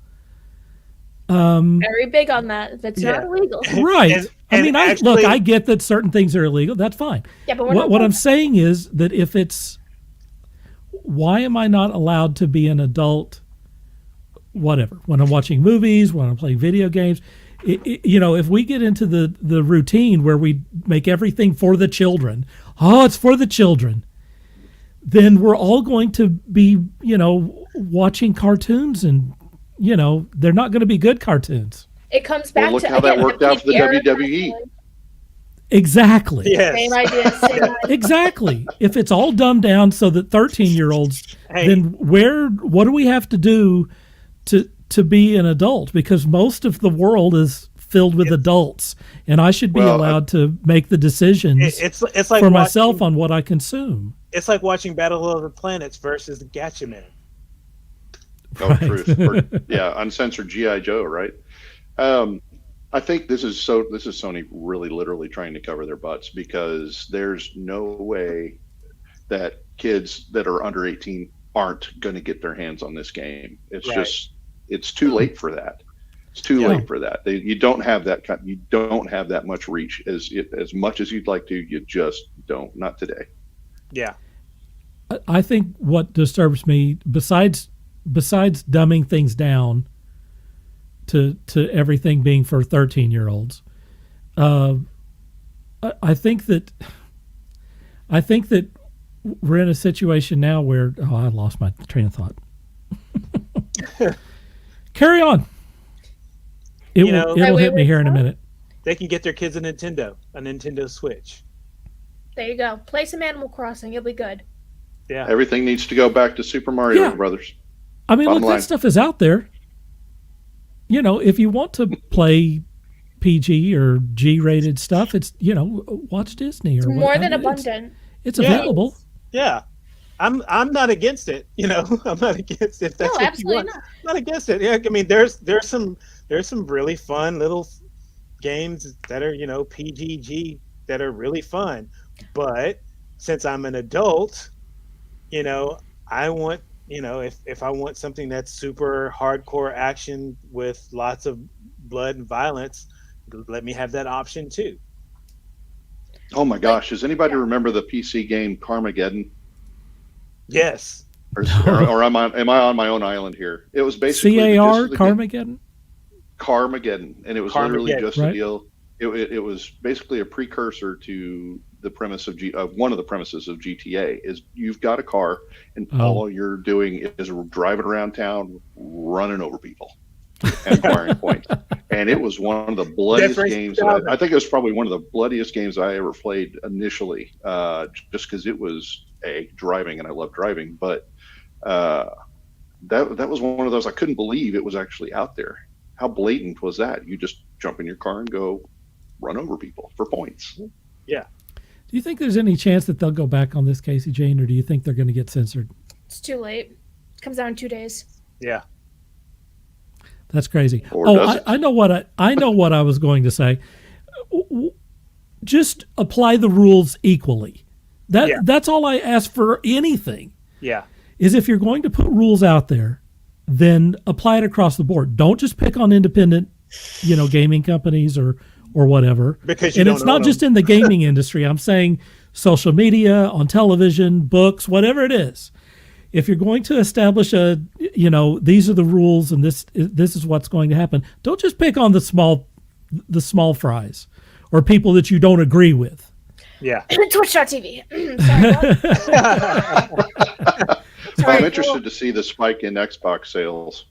Very big on that. If it's not illegal. Right. And I get that certain things are illegal. That's fine. Yeah, but we're not What I'm saying is that if it's, why am I not allowed to be an adult? Whatever. When I'm watching movies, when I'm playing video games, if we get into the routine where we make everything for the children, it's for the children, then we're all going to be, watching cartoons, and they're not going to be good cartoons. It comes back Well, look to how that again, worked out for the WWE. Exactly. Yes. Same idea. Same idea. Exactly. If it's all dumbed down so that 13-year-olds, then what do we have to do to be an adult? Because most of the world is filled with adults, and I should be allowed to make the decisions It's like for myself on what I consume. It's like watching Battle of the Planets versus the Gatchaman. Oh, truth. Uncensored G.I. Joe, right? I think this is Sony really literally trying to cover their butts, because there's no way that kids that are under 18 aren't going to get their hands on this game. It's just, it's too late for that. It's too late for that. You don't have that much reach as much as you'd like to. You just don't. Not today. Yeah. I think what disturbs me, besides dumbing things down to everything being for 13-year-olds, I think that we're in a situation now where I lost my train of thought. Carry on. It'll hit me here in a minute. They can get their kids a Nintendo Switch. There you go. Play some Animal Crossing. You'll be good. Yeah. Everything needs to go back to Super Mario Brothers. I mean, Bottom look, line. that stuff is out there. if you want to play PG or G-rated stuff, it's watch Disney or More than it's abundant. It's available. Yeah. I'm not against it, I'm not against it. If that's No, what you absolutely want. not. Not against it. Yeah, I mean there's some really fun little games that are, PGG that are really fun. But since I'm an adult, I want, if I want something that's super hardcore action with lots of blood and violence, let me have that option too. Oh my gosh! Does anybody remember the PC game Carmageddon? Yes. Or am I on my own island here? It was basically CAR Carmageddon. Carmageddon, and it was literally just right. a deal. It was basically a precursor to the premise of one of the premises of GTA. Is you've got a car, and all you're doing is driving around town, running over people, and acquiring points. And it was one of the bloodiest games. I think it was probably one of the bloodiest games I ever played initially, just because it was driving, and I love driving. But that was one of those I couldn't believe it was actually out there. How blatant was that? You just jump in your car and go run over people for points. Yeah. Do you think there's any chance that they'll go back on this, CaseyJane, or do you think they're going to get censored? It's too late. It comes out in 2 days. Yeah. That's crazy. Or I know what I was going to say. Just apply the rules equally. That's all I ask for anything. Yeah. Is if you're going to put rules out there, then apply it across the board. Don't just pick on independent, gaming companies or whatever. Because it's not just in the gaming industry. I'm saying social media, on television, books, whatever it is. If you're going to establish these are the rules and this is what's going to happen, don't just pick on the small fries or people that you don't agree with. Yeah. Twitch.tv. Sorry, I'm interested to see the spike in Xbox sales.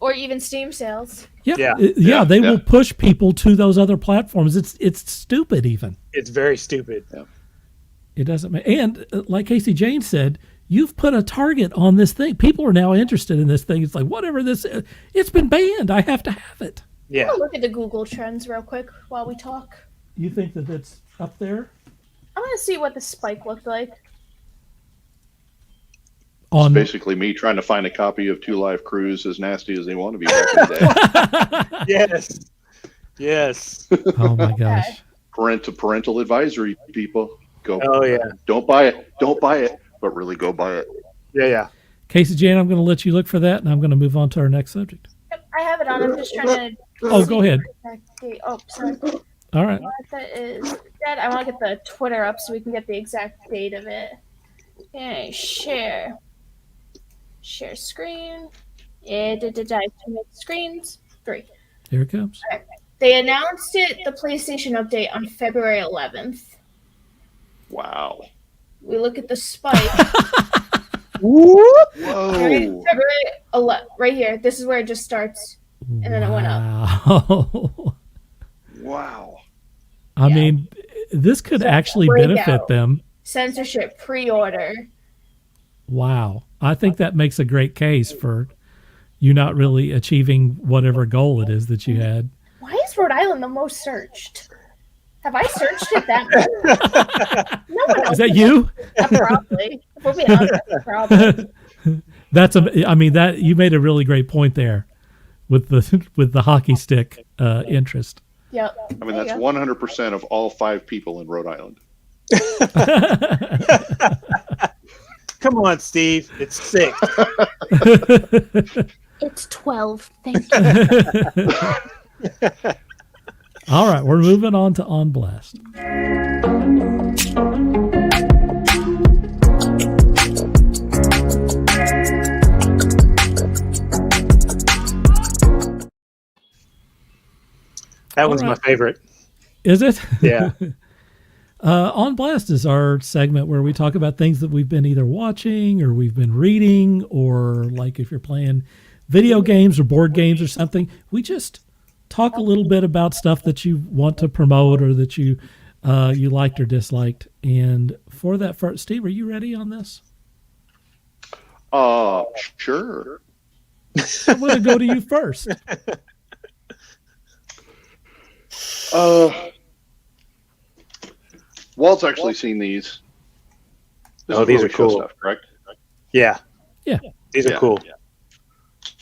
or even Steam sales. Yeah. They will push people to those other platforms. It's stupid even. It's very stupid. Yeah. It doesn't make, and like CaseyJane said, you've put a target on this thing. People are now interested in this thing. It's like, whatever this is, it's been banned. I have to have it. Yeah. I'm gonna look at the Google Trends real quick while we talk. You think that it's up there? I'm gonna see what the spike looked like. It's basically me trying to find a copy of 2 Live Crews as nasty as they want to be back in the day. Yes. Oh my gosh. Parental advisory, people. Go. Oh yeah. Don't buy it, but really go buy it. Yeah. CaseyJane, I'm going to let you look for that, and I'm going to move on to our next subject. Yep, I have it on. I'm just trying to. Go ahead. Oh, sorry. All right. What that is dead. I want to get the Twitter up so we can get the exact date of it. Okay, share screen. Yeah, did I make screens? 3. Here it comes. Okay. They announced the PlayStation update on February 11th. Wow. We look at the spike. Whoa. February 11th, right here. This is where it just starts, and then it went up. Wow. I mean, this could actually benefit them. Censorship pre-order. Wow. I think that makes a great case for you not really achieving whatever goal it is that you had. Why is Rhode Island the most searched? Have I searched it that much? No one else. Is that you? Probably. If we're being honest, probably. That you made a really great point there with the hockey stick interest. Yep. I mean, that's 100% of all 5 people in Rhode Island. Come on, Steve. It's 6. It's 12. Thank you. All right, we're moving on to On Blast. That was my favorite. Is it? Yeah. On Blast is our segment where we talk about things that we've been either watching or we've been reading, or like if you're playing video games or board games or something, we just talk a little bit about stuff that you want to promote or that you liked or disliked. And for that, Steve, are you ready on this? Sure. I'm going to go to you first. Walt's actually seen these. Oh, these are cool. Stuff, correct? Yeah. Yeah. These are cool. Yeah.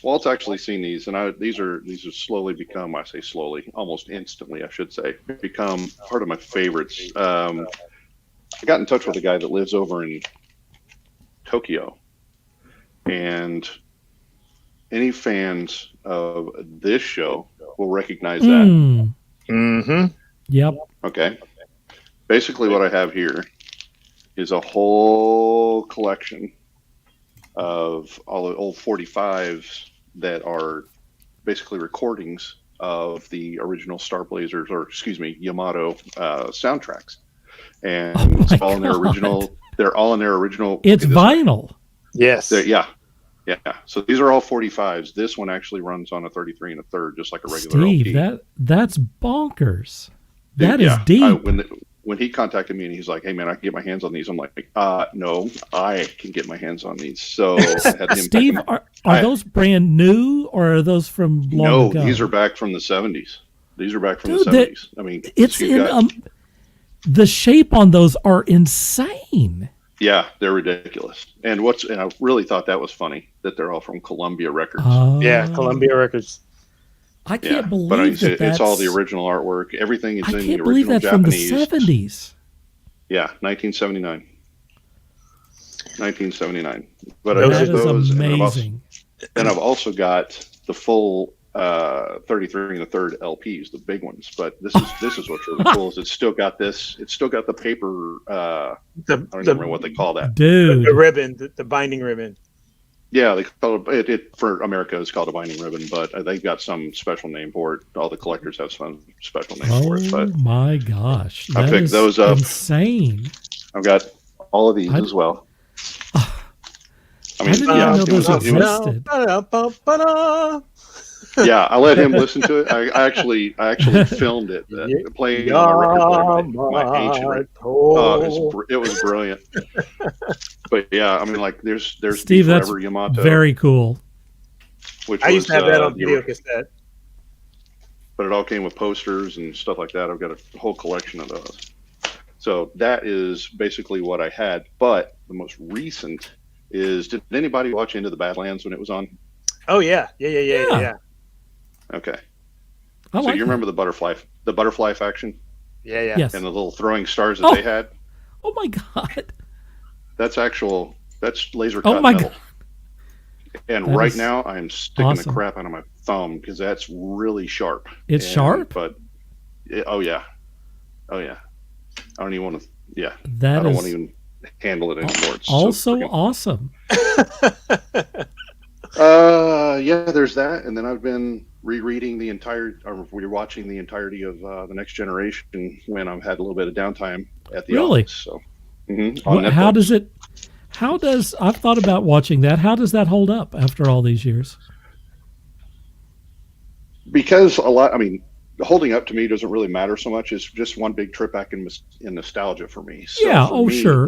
Walt's actually seen these, and these are slowly become, I say slowly, almost instantly, I should say, become part of my favorites. I got in touch with a guy that lives over in Tokyo, and any fans of this show will recognize that. Mm-hmm. Yep. Okay. Basically, what I have here is a whole collection of all the old 45s that are basically recordings of the original Star Blazers, or excuse me, Yamato soundtracks, and it's all in their original. They're all in their original. It's vinyl. Yes. Yeah. So these are all 45s. This one actually runs on a 33 and a third, just like a regular Steve, LP. that's bonkers. That is deep. When he contacted me and he's like, "Hey man, I can get my hands on these," I'm like, "No, I can get my hands on these." So I had him. Steve, are those brand new or are those from long ago? No, these are back from the 70s. These are back from the 70s. I mean, it's the shape on those are insane. Yeah, they're ridiculous. And I really thought that was funny that they're all from Columbia Records. Yeah, Columbia Records. I can't believe that it's all the original artwork. Everything is in the original Japanese. I can't believe that's Japanese. from the 70s. Yeah, 1979. 1979. But That I is those, amazing. and I've also got the full 33 and a third LPs, the big ones. But this is what's really cool is it's still got the paper. I don't remember what they call that. Dude, the ribbon, the binding ribbon. Yeah, they call it for America. It's called a binding ribbon, but they've got some special name for it. All the collectors have some special name for it. But my gosh, I picked those up. Insane. I've got all of these as well. I didn't even know those existed. Yeah, I let him listen to it. I actually filmed it, playing on my record player, my ancient record. Oh, it was brilliant. But yeah, I mean, like there's Steve, that's Forever Yamato, very cool. Which I used to have that on video cassette. But it all came with posters and stuff like that. I've got a whole collection of those. So that is basically what I had. But the most recent is, did anybody watch Into the Badlands when it was on? Oh yeah. Okay. So you remember the butterfly faction? Yeah. Yes. And the little throwing stars that they had? Oh my God. That's laser cut my metal. God. And right now I'm sticking the crap out of my thumb because that's really sharp. It's sharp? But oh yeah. I don't even want to I don't want to even handle it anymore. It's also awesome. There's that, and then I've been rewatching the entirety of the Next Generation when I've had a little bit of downtime at the office. So, I've thought about watching that. How does that hold up after all these years? Because holding up to me doesn't really matter so much. It's just one big trip back in nostalgia for me. So for me, sure.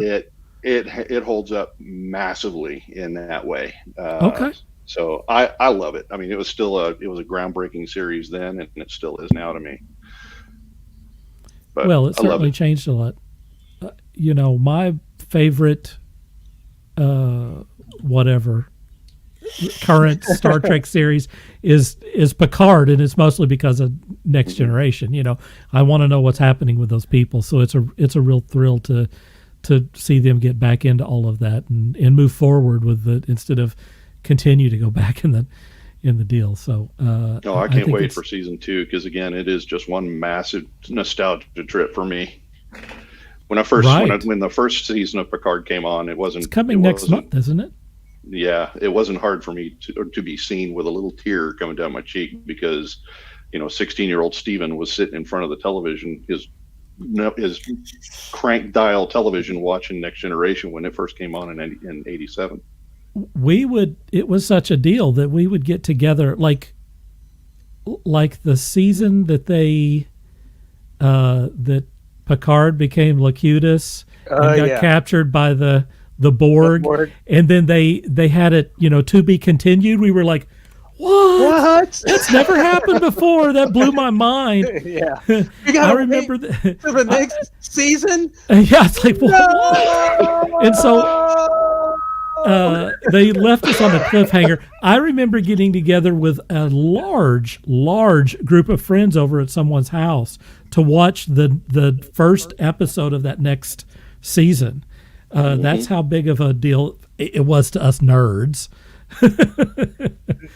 It holds up massively in that way. Okay. So I love it. I mean, it was a groundbreaking series then, and it still is now to me. But well, it certainly changed a lot. My favorite, current Star Trek series is Picard, and it's mostly because of Next Generation. I want to know what's happening with those people, so it's a real thrill to see them get back into all of that and move forward with it instead of continue to go back in the deal. So I can't wait for season 2 because again, it is just one massive nostalgia trip for me. When the first season of Picard came on, it's coming next month, isn't it? Yeah, it wasn't hard for me to be seen with a little tear coming down my cheek because 16-year-old Steven was sitting in front of the television, his crank dial television, watching Next Generation when it first came on in 87. It was such a deal that we would get together like the season that that Picard became Locutus and got captured by the Borg, and then they had it to be continued. We were like, What? That's never happened before. That blew my mind. Yeah. I remember that. For the next season? Yeah, it's like, what? And so they left us on a cliffhanger. I remember getting together with a large group of friends over at someone's house to watch the first episode of that next season. That's how big of a deal it was to us nerds.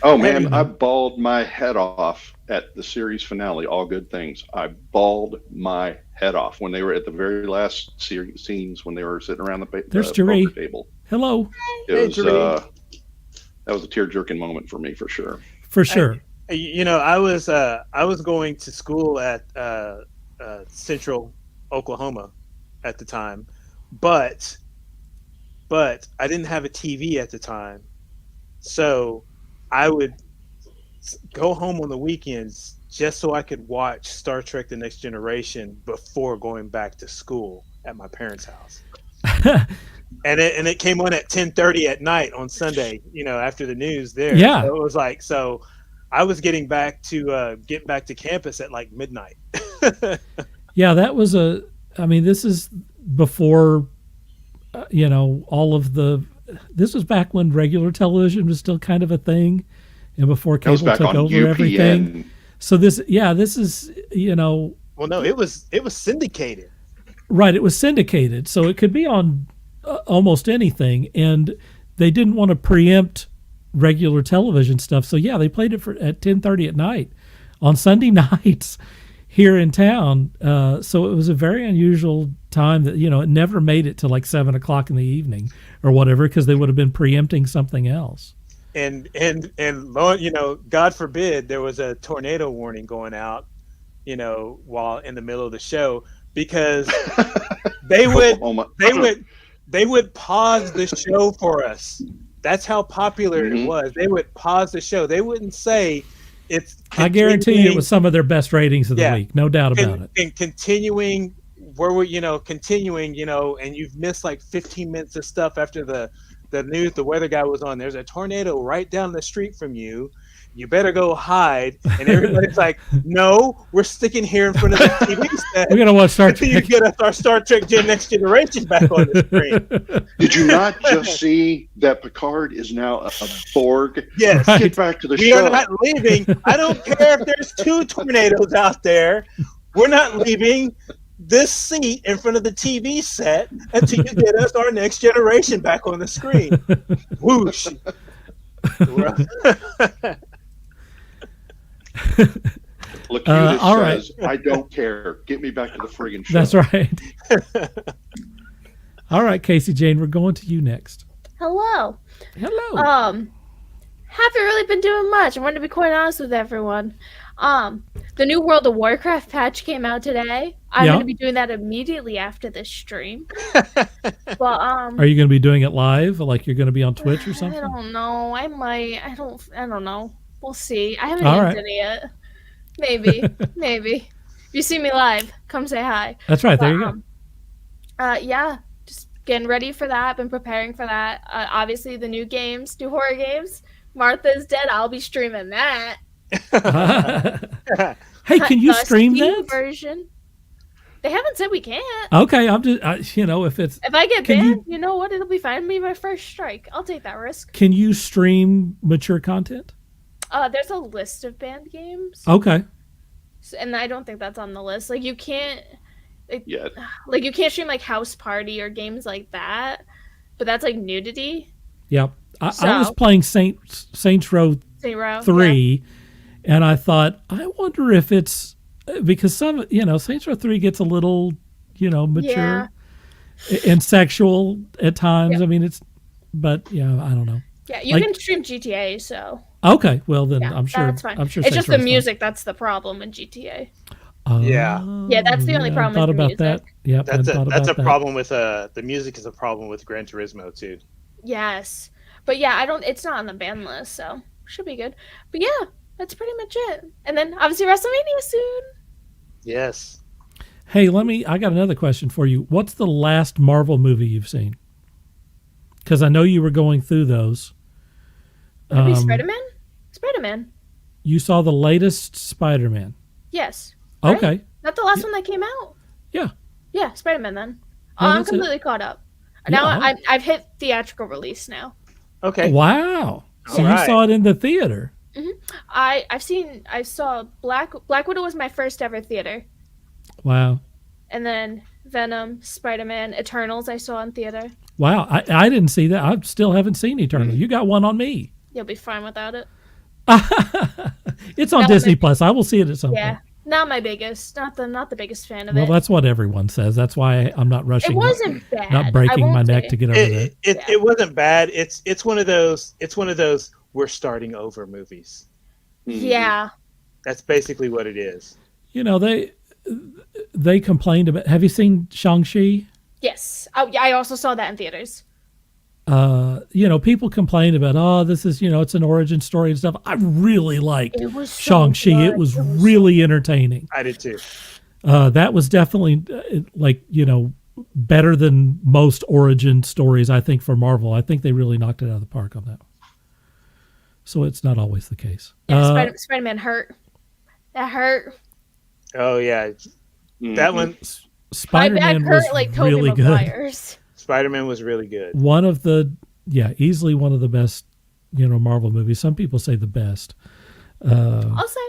Oh man, I bawled my head off at the series finale. All Good Things. I bawled my head off when they were at the very last series scenes when they were sitting around the poker table. Hello. It was that was a tear-jerking moment for me, for sure. For sure. I was going to school at Central Oklahoma at the time, but I didn't have a TV at the time. So I would go home on the weekends just so I could watch Star Trek The Next Generation before going back to school at my parents' house. and it came on at 10:30 at night on Sunday, after the news there. Yeah. So it was like, so I was getting back to campus at like midnight. Yeah, that was this is before, all of this was back when regular television was still kind of a thing, and before cable took over UPN. Everything. So this is, Well, no, it was syndicated. Right, it was syndicated, so it could be on almost anything, and they didn't want to preempt regular television stuff. So yeah, they played it at 10:30 at night on Sunday nights here in town. So it was a very unusual time that, it never made it to like 7 o'clock in the evening or whatever, because they would have been preempting something else. And God forbid there was a tornado warning going out, while in the middle of the show, because they would pause the show for us. That's how popular it was. They would pause the show. They wouldn't say it's. I guarantee you it was some of their best ratings of the week. No doubt about it. And continuing, and you've missed like 15 minutes of stuff after the news, the weather guy was on. There's a tornado right down the street from you. You better go hide. And everybody's like, no, we're sticking here in front of the TV set. We're going to watch Star Trek. You get our Star Trek Next Generation back on the screen. Did you not just see that Picard is now a Borg? Yes. Right. Get back to the show. We are not leaving. I don't care if there's 2 tornadoes out there. We're not leaving this seat in front of the TV set until you get us our Next Generation back on the screen. Whoosh. Lacutus all says, right. I don't care. Get me back to the friggin' show. That's right. All right, CaseyJane, we're going to you next. Hello. Hello. Haven't really been doing much. I want to be quite honest with everyone. The new World of Warcraft patch came out today. I'm going to be doing that immediately after this stream. But are you going to be doing it live, like you're going to be on Twitch or something? I don't know. I might. I don't know. We'll see. I haven't used it yet. Maybe. If you see me live, come say hi. That's right. There you go. Yeah. Just getting ready for that. Been preparing for that. Obviously, the new horror games. Martha's Dead. I'll be streaming that. Hey, can you stream that version? They haven't said we can't. Okay, I'm just if I get banned, you know what? It'll be fine. It'll be my first strike. I'll take that risk. Can you stream mature content? There's a list of banned games. Okay. And I don't think that's on the list. Like you can't. Yet. Like you can't stream like House Party or games like that. But that's like nudity. Yep. I was playing Saints Row 3. Yeah. And I thought, I wonder if it's because some, Saints Row 3 gets a little, mature and sexual at times. Yeah. I mean, I don't know. Yeah, you can stream GTA, so. Okay, well then I'm sure that's fine. I'm sure it's just the music that's the problem in GTA. Yeah, that's the only problem. Thought with the about music. that. Yep, that's a problem with the music is a problem with Gran Turismo too. Yes, but it's not on the ban list, so should be good. But yeah, that's pretty much it. And then obviously WrestleMania soon. Yes. Hey, I got another question for you. What's the last Marvel movie you've seen? Because I know you were going through those. Would it be Spider-Man? Spider-Man. You saw the latest Spider-Man. Yes. Right? Okay. Not the last one that came out. Yeah. Yeah, Spider-Man then. No, I'm that's it. completely caught up. Now Yeah. I've hit theatrical release now. Okay. Wow. So All you right. saw it in the theater. I saw Black Widow was my first ever theater. Wow. And then Venom, Spider-Man, Eternals I saw in theater. Wow. I didn't see that. I still haven't seen Eternal. You got one on me. You'll be fine without it. It's on That Disney was- Plus. I will see it at some Yeah. point. Not my biggest. Not the biggest fan of Well, it. that's what everyone says. That's why I'm not rushing. It wasn't bad. Not I breaking won't my neck say. to get over that. It wasn't bad. It's one of those we're starting over movies. Yeah. That's basically what it is. You know, they complained about. Have you seen Shang-Chi? Yes. Oh, yeah. I also saw that in theaters. You know, people complained about, oh, this is, you know, it's an origin story and stuff. I really liked It was so Shang-Chi. good. It was really entertaining. I did too. That was definitely like, you know, better than most origin stories, I think, for Marvel. I think they really knocked it out of the park on that. So it's not always the case. Yeah, Spider-Man hurt. That hurt. Oh yeah, that one. Spider-Man My back hurt was like Tobey really good. Maguire's. Spider-Man was really good. One of the, easily one of the best, you know, Marvel movies. Some people say the best. I'll say.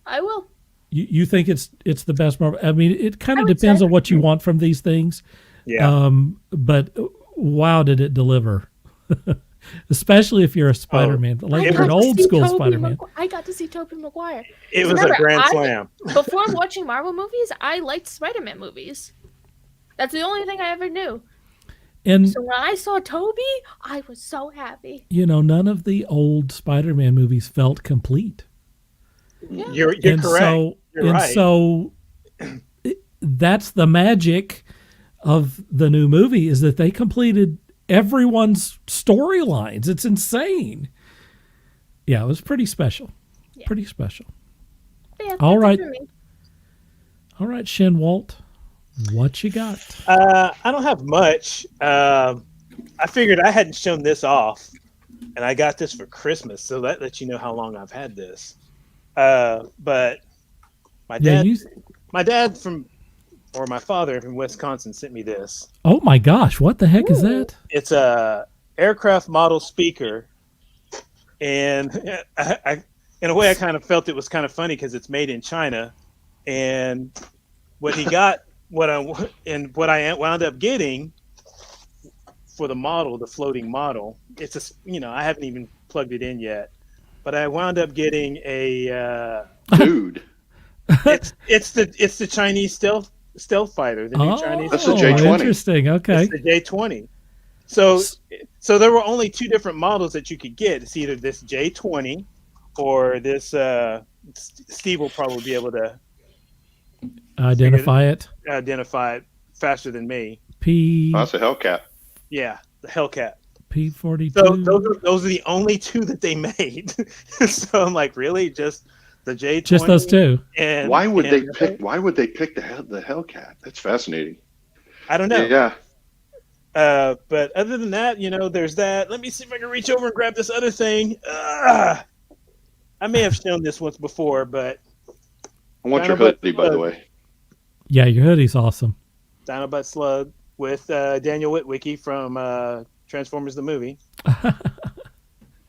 I will. You think it's the best Marvel? I mean, it kind I of would depends say. on what you want from these things. Yeah. But wow, did it deliver? Especially if you're a Spider-Man, like it you're an was- old school Spider-Man. I got to see Tobey Maguire. It was a Remember, grand slam. Before watching Marvel movies, I liked Spider-Man movies. That's the only thing I ever knew. And So when I saw Tobey, I was so happy. you know, none of the old Spider-Man movies felt complete. You're and correct. So, You're and right. so that's the magic of the new movie, is that they completed everyone's storylines. It's insane. Yeah, it was pretty special. Yeah. Pretty special. Yeah, All that's it right. for me. All right, Shin Walt, what you got? I don't have much. I figured I hadn't shown this off, and I got this for Christmas, so that lets you know how long I've had this. But my Yeah, dad, my father from Wisconsin sent me this. Oh my gosh, what the heck is that? It's a aircraft model speaker, and I in a way I kind of felt it was kind of funny because it's made in China, and what he got, what I wound up getting for the model, the floating model. It's I haven't even plugged it in yet, but I wound up getting a. Dude, It's the Chinese stealth fighter, the new Chinese. That's the J20. Interesting. Okay. It's the J20. So there were only two different models that you could get. It's either this J20 or this. Steve will probably be able to Identify it. identify it faster than me. that's a Hellcat. Yeah, the Hellcat. P42. So those are the only two that they made. So I'm like, really, just the J20? Just those two. And Why would they and- pick? Why would they pick the Hellcat? That's fascinating. I don't know. Yeah. But other than that, there's that. Let me see if I can reach over and grab this other thing. I may have shown this once before, but I want your Dinobot hoodie, by the Slug. way. Yeah, your hoodie's awesome. Dinobot Slug with Daniel Witwicky from Transformers the movie.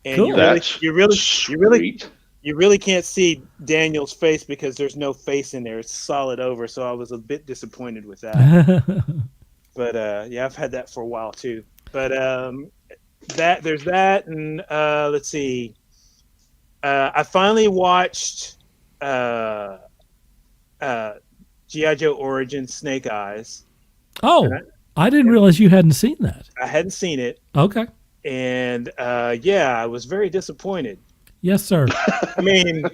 And Cool. That's you really sweet. you really can't see Daniel's face because there's no face in there. It's solid over, so I was a bit disappointed with that. But yeah, I've had that for a while too. But there's that, and let's see. I finally watched G.I. Joe Origins Snake Eyes. Oh, I didn't realize you hadn't seen that. I hadn't seen it, Okay. and yeah, I was very disappointed. Yes, sir. I mean,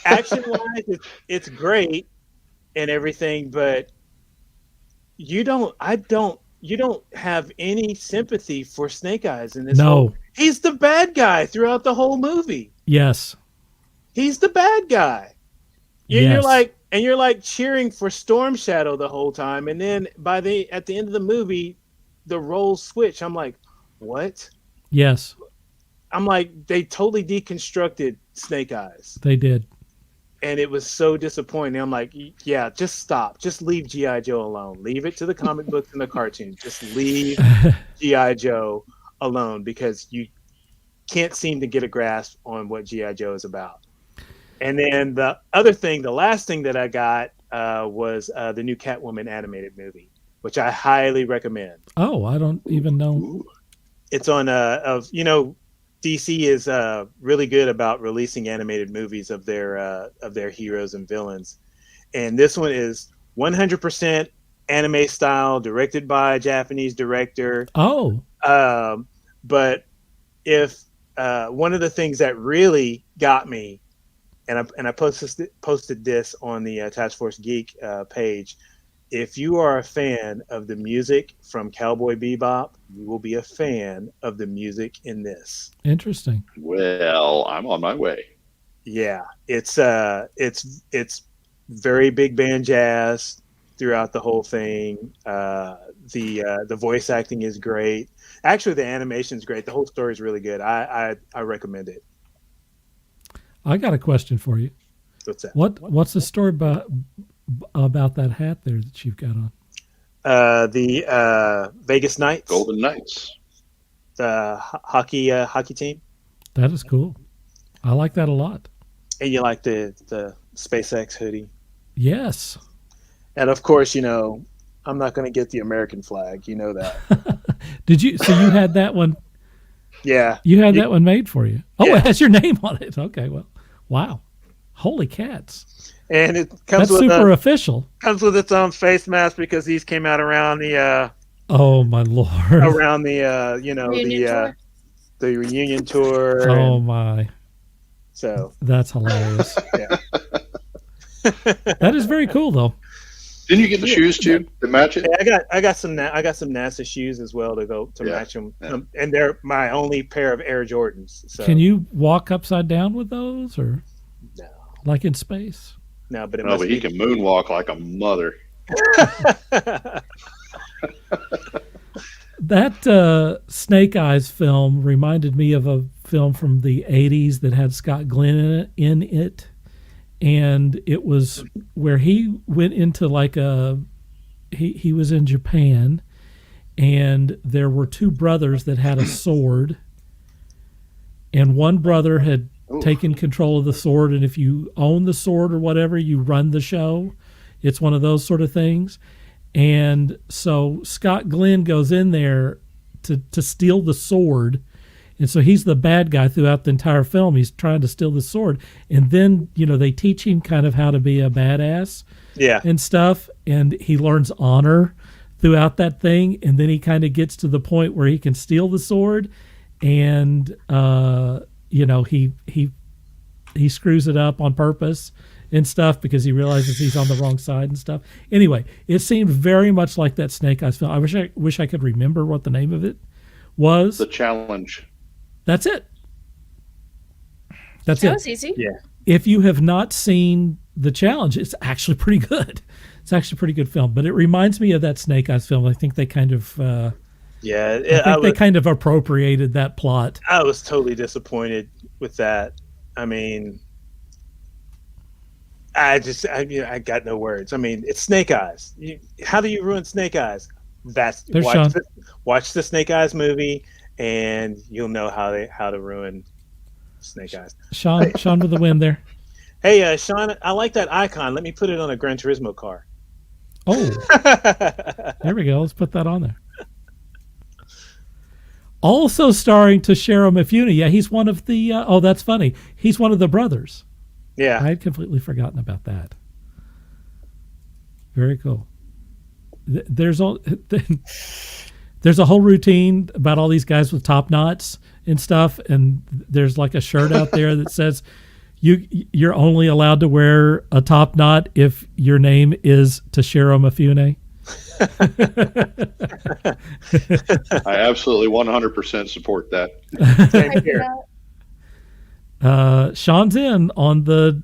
action-wise, it's great and everything, but you don't have any sympathy for Snake Eyes in this. No. He's the bad guy throughout the whole movie. Yes. He's the bad guy. Yes. You're like cheering for Storm Shadow the whole time, and then at the end of the movie, the roles switch. I'm like, what? Yes. I'm like, they totally deconstructed Snake Eyes, They did. and it was so disappointing. I'm like, yeah, just stop, just leave GI Joe alone, leave it to the comic books and the cartoons, just leave GI Joe alone, because you can't seem to get a grasp on what GI Joe is about. And then the last thing that I got was the new Catwoman animated movie, which I highly recommend. Oh, I don't even know. Ooh. It's on DC is really good about releasing animated movies of their heroes and villains, and this one is 100% anime style, directed by a Japanese director. Oh, But if one of the things that really got me, and I posted this on the Taskforce Geek page. If you are a fan of the music from Cowboy Bebop, you will be a fan of the music in this. interesting. Well, I'm on my way. Yeah, it's very big band jazz throughout the whole thing. The voice acting is great. Actually, the animation is great. The whole story is really good. I recommend it. I got a question for you. What's that? What's the story about that hat there that you've got on? The Vegas Knights, Golden Knights. the hockey team, That is cool. I like that a lot. and you like the SpaceX hoodie, Yes. and of course, I'm not going to get the American flag. You know that. Did you? So you had that one? Yeah, You had that one made for you? Oh, Yeah. it has your name on it. Okay, well, wow. Holy cats. and it comes That's with super official. comes with its own face mask, because these came out around the Oh, my Lord. Reunion tour. the reunion tour. Oh, and my. so That's hilarious. yeah. That is very cool, though. Didn't you get the shoes too to match it? Yeah, I got some NASA shoes as well to match them, yeah. and they're my only pair of Air Jordans. So Can you walk upside down with those, or No, like in space? no, but it No, must but be. he can moonwalk like a mother. That Snake Eyes film reminded me of a film from the 80s that had Scott Glenn in it. And it was where he went into like he was in Japan, and there were two brothers that had a sword, and one brother had Ooh. taken control of the sword, and if you own the sword or whatever, you run the show. It's one of those sort of things. And so Scott Glenn goes in there to steal the sword. And so he's the bad guy throughout the entire film. He's trying to steal the sword. And then, they teach him kind of how to be a badass Yeah, and stuff. And he learns honor throughout that thing. And then he kind of gets to the point where he can steal the sword. And, he screws it up on purpose and stuff because he realizes he's on the wrong side and stuff. Anyway, it seemed very much like that Snake Eyes film. I wish I could remember what the name of it was. The challenge. That's it. That's That it. was easy. yeah. If you have not seen The Challenge, it's actually pretty good. It's actually a pretty good film, but it reminds me of that Snake Eyes film. I think they kind of, Yeah, they kind of appropriated that plot. I was totally disappointed with that. I mean, I got no words. I mean, it's Snake Eyes. How do you ruin Snake Eyes? There's Sean. Watch the Snake Eyes movie, and you'll know how to ruin Snake Eyes. Sean with the win there. Hey, Sean, I like that icon. Let me put it on a Gran Turismo car. Oh, there we go. Let's put that on there. Also starring Toshiro Mifune. Yeah, he's one of the. Oh, that's funny. He's one of the brothers. Yeah. I had completely forgotten about that. Very cool. There's a whole routine about all these guys with top knots and stuff, and there's like a shirt out there that says you're only allowed to wear a top knot if your name is Toshiro Mifune. I absolutely 100% support that. Same I here. Sean's in on the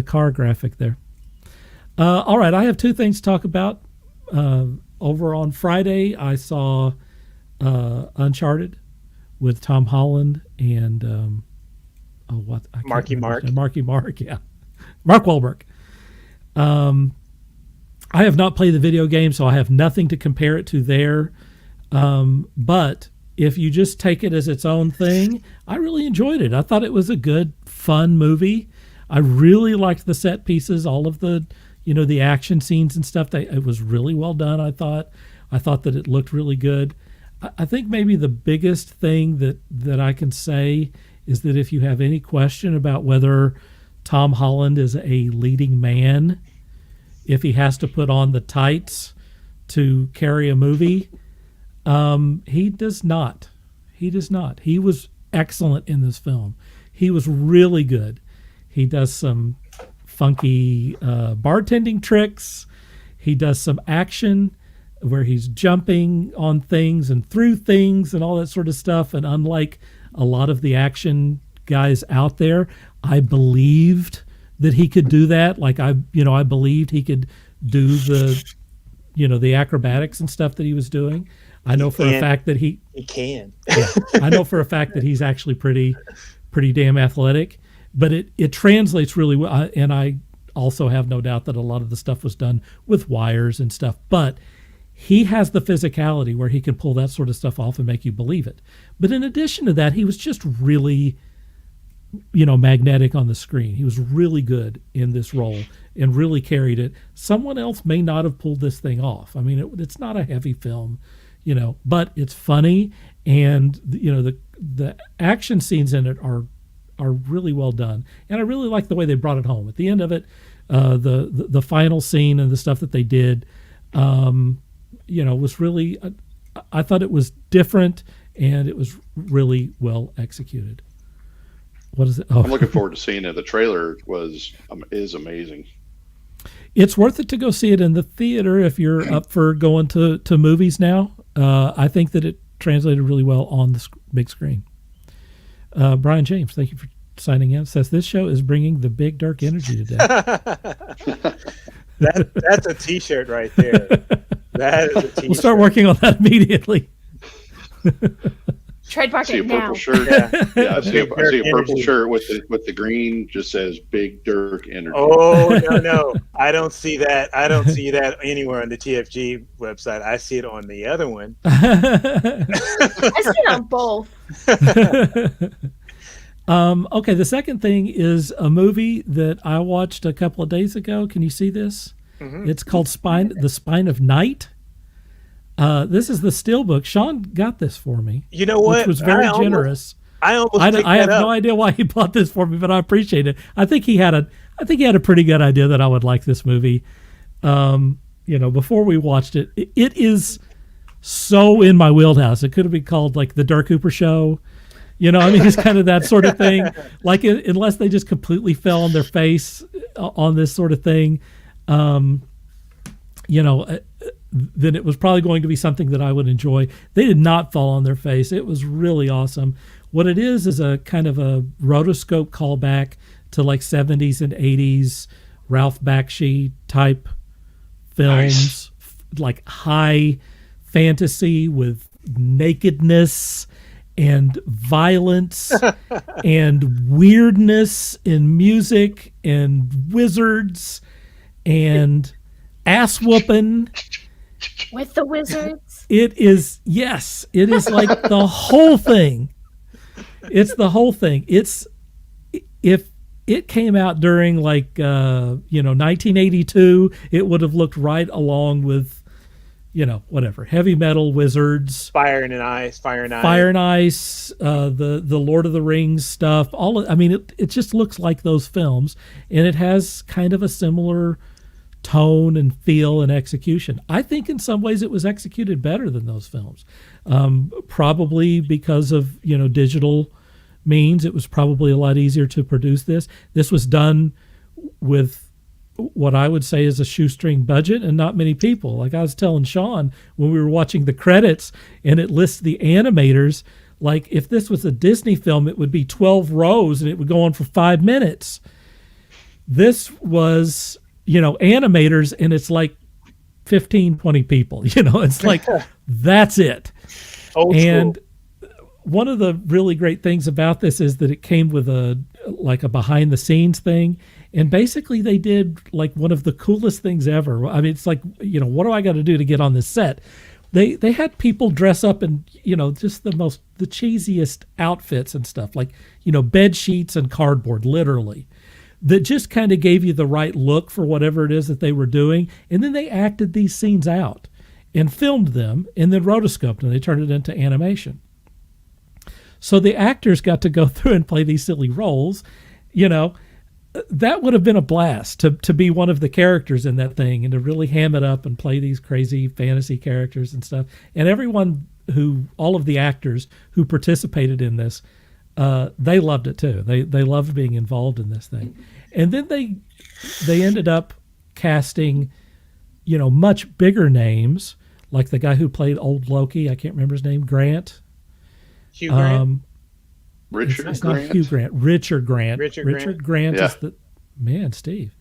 car graphic there. All right, I have two things to talk about. Over on Friday, I saw Uncharted, with Tom Holland and Marky Mark. Marky Mark, yeah, Mark Wahlberg. I have not played the video game, so I have nothing to compare it to there. But if you just take it as its own thing, I really enjoyed it. I thought it was a good, fun movie. I really liked the set pieces, all of the, the action scenes and stuff. It was really well done. I thought that it looked really good. I think maybe the biggest thing that I can say is that if you have any question about whether Tom Holland is a leading man, if he has to put on the tights to carry a movie, he does not. He does not. He was excellent in this film. He was really good. He does some funky bartending tricks. He does some action where he's jumping on things and through things and all that sort of stuff. And unlike a lot of the action guys out there, I believed that he could do that. Like I believed he could do the acrobatics and stuff that he was doing. I know for a fact that he can. Yeah, I know for a fact that he's actually pretty damn athletic, but it translates really well. And I also have no doubt that a lot of the stuff was done with wires and stuff, but he has the physicality where he can pull that sort of stuff off and make you believe it. But in addition to that, he was just really, magnetic on the screen. He was really good in this role and really carried it. Someone else may not have pulled this thing off. I mean, it's not a heavy film, but it's funny, and the action scenes in it are really well done. And I really like the way they brought it home. At the end of it, the final scene and the stuff that they did, was really, I thought it was different, and it was really well executed. What is it? Oh. I'm looking forward to seeing it. The trailer is amazing. It's worth it to go see it in the theater if you're up for going to movies now. I think that it translated really well on the big screen. Brian James, thank you for signing in. Says this show is bringing the big Dirk energy today. That's a T-shirt right there. That is a T-shirt. We'll start working on that immediately. Trademark See a it purple now. shirt. Yeah. I see a purple shirt with the green, just says Big Dirk Energy. Oh no, I don't see that. I don't see that anywhere on the TFG website. I see it on the other one. I see it on both. Okay, the second thing is a movie that I watched a couple of days ago. Can you see this? Mm-hmm. It's called The Spine of Night. This is the Steelbook. Sean got this for me. You know what? Which was very generous. I have no idea why he bought this for me, but I appreciate it. I think he had a pretty good idea that I would like this movie. Before we watched it, it is so in my wheelhouse. It could have been called like the Dirk Hooper Show. It's kind of that sort of thing. Like unless they just completely fell on their face on this sort of thing, then it was probably going to be something that I would enjoy. They did not fall on their face. It was really awesome. What it is a kind of a rotoscope callback to like 70s and 80s Ralph Bakshi type films, like high fantasy with nakedness and violence and weirdness in music and wizards and ass whooping. With the wizards? It is like the whole thing. It's the whole thing. It's, if it came out during like 1982, it would have looked right along with whatever, heavy metal, wizards, Fire and Ice, the Lord of the Rings stuff. It just looks like those films, and it has kind of a similar tone and feel and execution. I think in some ways it was executed better than those films, probably because of digital means. It was probably a lot easier to produce this. This was done with what I would say is a shoestring budget and not many people. Like I was telling Sean when we were watching the credits and it lists the animators, like if this was a Disney film, it would be 12 rows and it would go on for 5 minutes. This was, animators, and it's like 15, 20 people, it's like, that's it. Old and school. one of the really great things about this is that it came with a behind the scenes thing. And basically they did like one of the coolest things ever. I mean, it's like, what do I got to do to get on this set? They had people dress up in, just the cheesiest outfits and stuff, like, bed sheets and cardboard, literally, that just kind of gave you the right look for whatever it is that they were doing. And then they acted these scenes out and filmed them and then rotoscoped and they turned it into animation. So the actors got to go through and play these silly roles. That would have been a blast to be one of the characters in that thing and to really ham it up and play these crazy fantasy characters and stuff. And all of the actors who participated in this, they loved it too. They loved being involved in this thing. And then they ended up casting, much bigger names, like the guy who played old Loki. I can't remember his name. Hugh Grant. Richard Grant. Not Hugh Grant. Richard Grant. Richard Grant Yeah. is the man. Steve,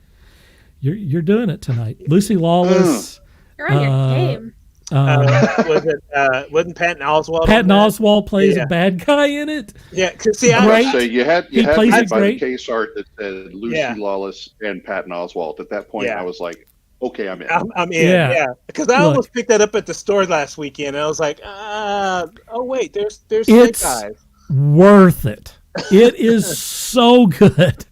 you're doing it tonight. Lucy Lawless. You're on your game. Wasn't Patton Oswalt? Patton Oswalt plays Yeah. a bad guy in it. Yeah, because see, Great. So you had He me plays it by great. the case art that said Lucy Yeah. Lawless and Patton Oswalt. At that point, Yeah. I was like, okay, I'm in. I'm in. Yeah. Yeah, because I Look. almost picked that up at the store last weekend, and I was like, oh wait, there's It's- Snake Eyes. Worth it. It is so good.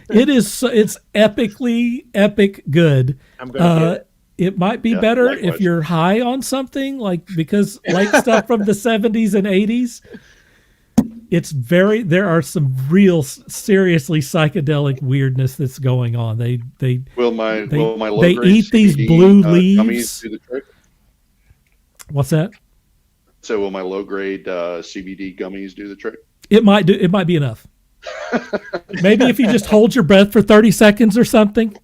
It's epically epic good. I'm gonna get it. It might be Yeah, better likewise. if you're high on something, because stuff from the 70s and 80s. There are some real seriously psychedelic weirdness that's going on. They Will my low they grade eat these CBD, blue gummies leaves. do the trick? What's that? So will my low grade CBD gummies do the trick? It might be enough. Maybe if you just hold your breath for 30 seconds or something.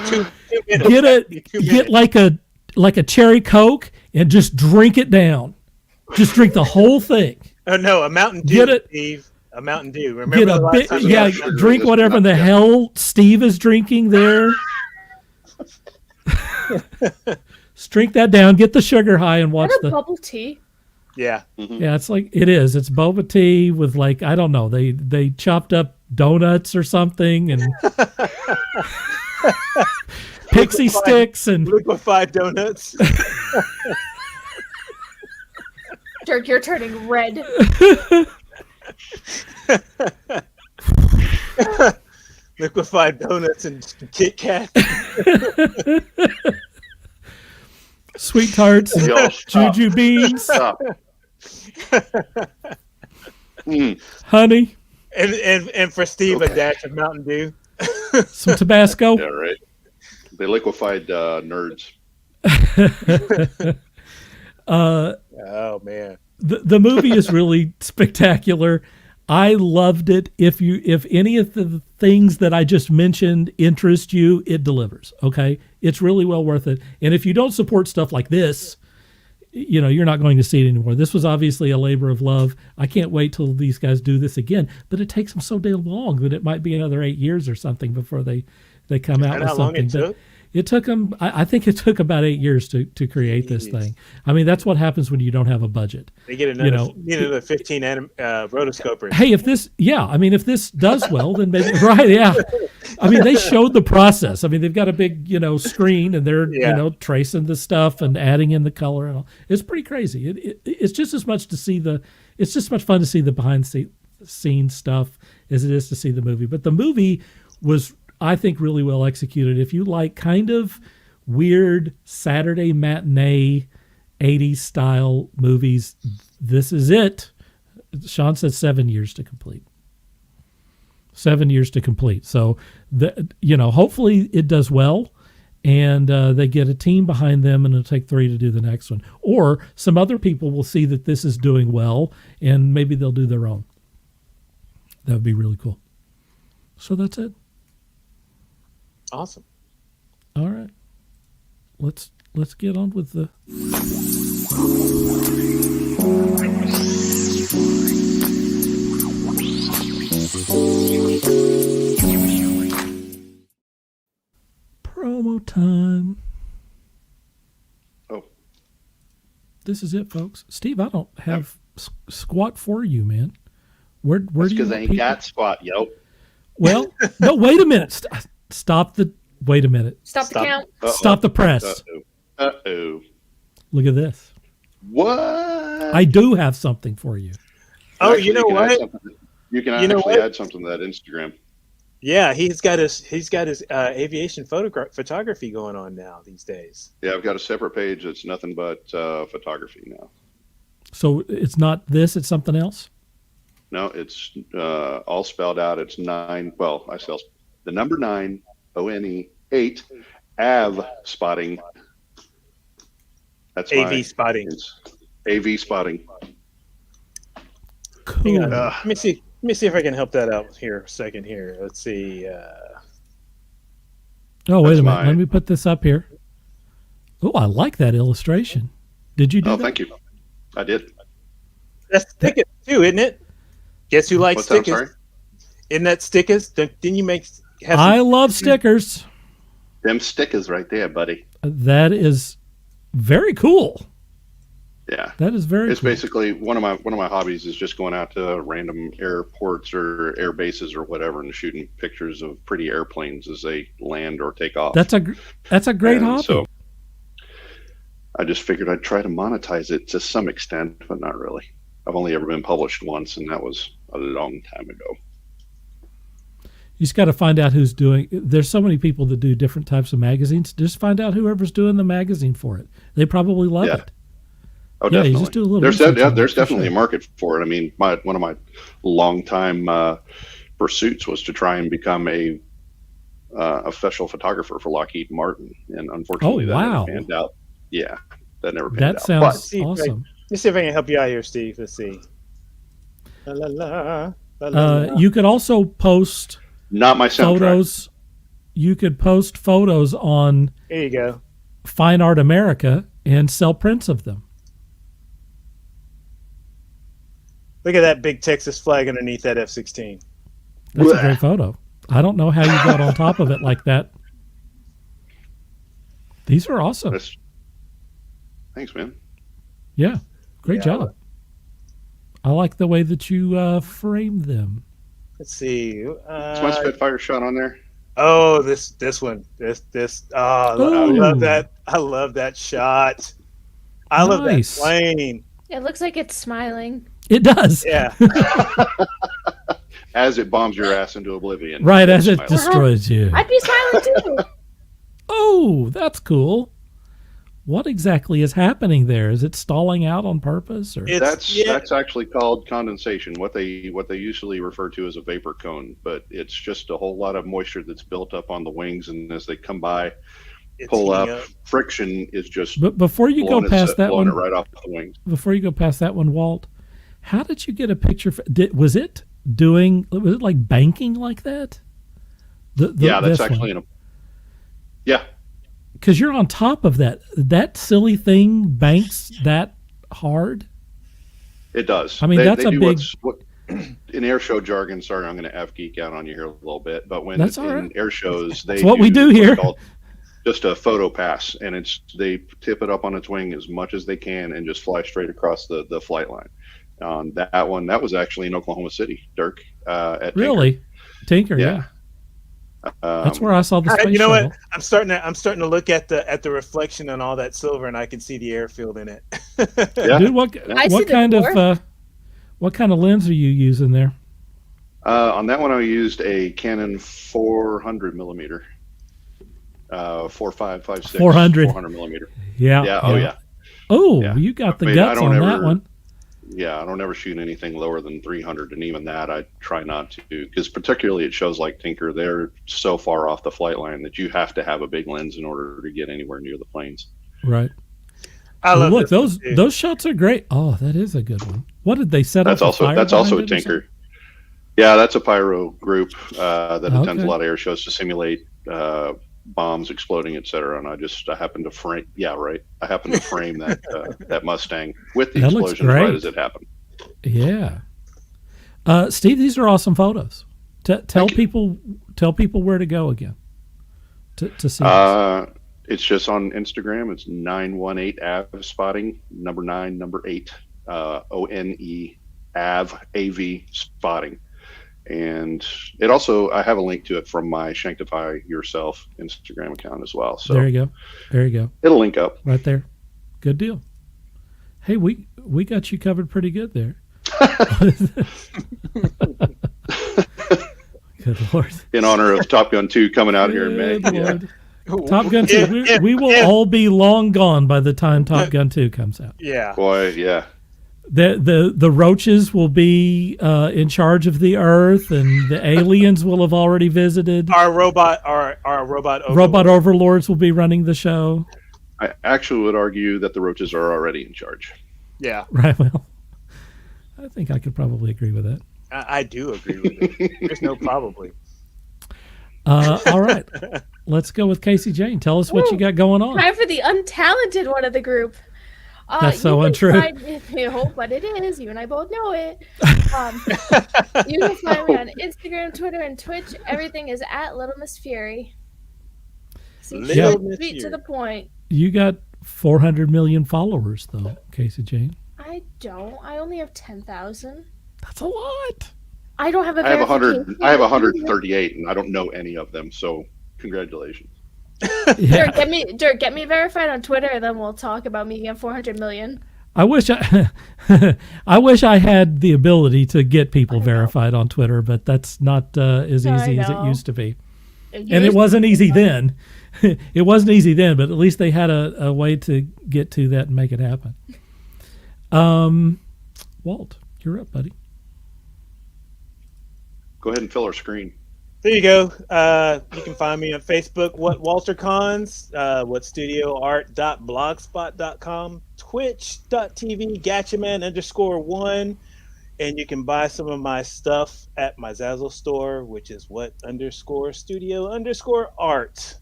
2 minutes. Get like a cherry Coke and just drink it down. Just drink the whole thing. Oh no, a Mountain Dew, Get it- Steve. A Mountain Dew. Remember Get the a last bit, time yeah. sugar in Drink this whatever the nut, yeah. hell Steve is drinking there. Drink that down. Get the sugar high and watch What a the. bubble tea. Yeah. Yeah, it's like it is. It's boba tea with I don't know. They chopped up donuts or something and pixie sticks and Liquefied donuts. Dirk, you're turning red. Liquefied donuts and Kit Kat. sweet tarts, and Y'all stop. juju beans, Stop. honey, and for Steve a dash of Mountain Dew. some Tabasco. Yeah, right. They liquefied nerds. Oh man. The movie is really spectacular. I loved it. If any of the things that I just mentioned interest you, it delivers. Okay, it's really well worth it. And if you don't support stuff like this, you're not going to see it anymore. This was obviously a labor of love. I can't wait till these guys do this again. But it takes them so damn long that it might be another 8 years or something before they come out Is that with how long something. it took? It took them. I think it took about 8 years to create this Jeez. thing. I mean, that's what happens when you don't have a budget. They get another 15 rotoscopers. Hey, if this does well, then maybe right, yeah. I mean, they showed the process. I mean, they've got a big, screen and they're, tracing the stuff and adding in the color and all. It's pretty crazy. It's just as much it's just as much fun to see the behind the scenes stuff as it is to see the movie. But the movie was, I think, really well executed. If you like kind of weird Saturday matinee 80s style movies, this is it. Sean said 7 years to complete. 7 years to complete. So, hopefully it does well and they get a team behind them and it'll take 3 to do the next one. Or some other people will see that this is doing well and maybe they'll do their own. That would be really cool. So that's it. Awesome. All right. Let's get on with the promo time. Oh, This is it, folks. Steve, I don't have squat for you, man. Where do you? Because I ain't got squat, yo. Well, no. Wait a minute. Stop the. Wait a minute. Stop the count. Stop the press. Uh-oh. Look at this. What? I do have something for you. Oh, Actually, you know what? You can You know actually what? add something to that Instagram. Yeah, he's got his aviation photography going on now these days. Yeah, I've got a separate page that's nothing but photography now. So it's not this; it's something else. No, it's all spelled out. It's 9. Well, I spell the number 9, ONE 8, AV spotting. That's AV spotting. It's AV spotting. Cool. Hang on. Let me see if I can help that out here a second here. Let's see. Oh, wait That's a minute. mine. Let me put this up here. Oh, I like that illustration. Did you do Oh, that? thank you. I did. That's stickers too, isn't it? Guess who likes What's that? I'm stickers? sorry? Isn't that stickers? Didn't you have I some- love stickers. Them stickers right there, buddy. That is very cool. Yeah. That is very It's cool. basically one of my hobbies is just going out to random airports or air bases or whatever and shooting pictures of pretty airplanes as they land or take off. That's a great And hobby. So I just figured I'd try to monetize it to some extent, but not really. I've only ever been published once, and that was a long time ago. You just got to find out who's doing. There's so many people that do different types of magazines. Just find out whoever's doing the magazine for it. They probably love Yeah. it. Oh, Yeah, you definitely. just do a little There's research on it, there's for definitely sure. a market for it. I mean, one of my longtime pursuits was to try and become a official photographer for Lockheed Martin, and unfortunately, that wow. never panned out. Yeah, that never panned That out. sounds see, awesome. Let's see if I can help you out here, Steve. Let's see. La, la, la, la, la, la. You could also post Not my soundtrack. photos. You could post photos on Here you go. Fine Art America and sell prints of them. Look at that big Texas flag underneath that F-16. That's a Blech. great photo. I don't know how you got on top of it like that. These are awesome. Thanks, man. Yeah, great Yeah. job. I like the way that you framed them. Let's see. Is my Spitfire shot on there? Oh, this one. This. Oh, I Ooh. love that. I love that shot. I love that Nice. plane. It looks like it's smiling. It does. Yeah. As it bombs your ass into oblivion. Right, as it Smiling. destroys you. I'd be smiling too. Oh, that's cool. What exactly is happening there? Is it stalling out on purpose, or That's actually called condensation. What they usually refer to as a vapor cone, but it's just a whole lot of moisture that's built up on the wings, and as they come by, It's pull heating up, friction is just But before you go blowing past that blowing one, it right off the wings. before you go past that one, Walt, how did you get a picture? Was it like banking like that? Yeah, that's actually yeah. Because you're on top of that. That silly thing banks that hard. It does. I mean, that's a do big- what in air show jargon. Sorry, I'm going to geek out on you here a little bit, but when That's in all right. air shows, they That's what we do what's here. called just a photo pass, and they tip it up on its wing as much as they can and just fly straight across the flight line. That one, that was actually in Oklahoma City, Dirk. At Tinker. Really, Tinker. Yeah, that's where I saw the space You know shuttle. what? I'm starting to look at the reflection on all that silver, and I can see the airfield in it. Yeah. Dude, what I see the what kind of lens are you using there? On that one, I used a Canon 400 millimeter, 4.556 400 millimeter. Yeah. Yeah. Oh yeah. Oh, Yeah. you got the I mean, guts I don't on that ever- one. Yeah, I don't ever shoot anything lower than 300, and even that I try not to, because particularly at shows like Tinker, they're so far off the flight line that you have to have a big lens in order to get anywhere near the planes. Right. I So love look, this one, too. those shots are great. Oh, that is a good one. What did they set That's up? also fire that's also a behind it or Tinker. Yeah, that's a pyro group that attends Okay. a lot of air shows to simulate bombs exploding, etc. And I happened to frame. Yeah, right. I happened to frame that that Mustang with the That looks explosions right great. as it happened. something? Yeah. Steve, these are awesome photos. Tell Thank you. people where to go again to see. Uh, It's just on Instagram. It's 918 Av Spotting, number 9, number 8, ONE Av AV Spotting. And it also, I have a link to it from my Shanktify Yourself Instagram account as well. So There you go. it'll link up. Right there. Good deal. Hey, we got you covered pretty good there. Good Lord. In honor of Top Gun 2 coming out here in May. Good Yeah. Lord. Top Gun 2. We will all be long gone by the time Top Gun 2 comes out. Yeah. Boy, yeah. The roaches will be in charge of the Earth, and the aliens will have already visited. Our robot Robot overlords will be running the show. I actually would argue that the roaches are already in charge. Yeah, Right. Well, I think I could probably agree with that. I do agree with it. There's no probably. All right. Let's go with CaseyJane. Tell us what you got going on. Time for the untalented one of the group. That's so you can untrue. But it is. You and I both know it. You can find me on Instagram, Twitter, and Twitch. Everything is at LittleMissFury. Little Miss Sweet to Fury. the point. You got 400 million followers, though, CaseyJane. I don't. I only have 10,000. That's a lot. I don't have a I have 100. verification. I have 138, and I don't know any of them. So congratulations. Yeah. Dirk, get me verified on Twitter, and then we'll talk about me getting 400 million. I wish I had the ability to get people verified on Twitter, but that's not as I easy as it know. used to be. And it wasn't easy then. It wasn't easy then, but at least they had a way to get to that and make it happen. Walt, you're up, buddy. Go ahead and fill our screen. There you go. You can find me on Facebook, What Walter Cons, whatstudioart.blogspot.com, twitch.tv, Gatchaman_1, and you can buy some of my stuff at my Zazzle store, which is what_studio_art,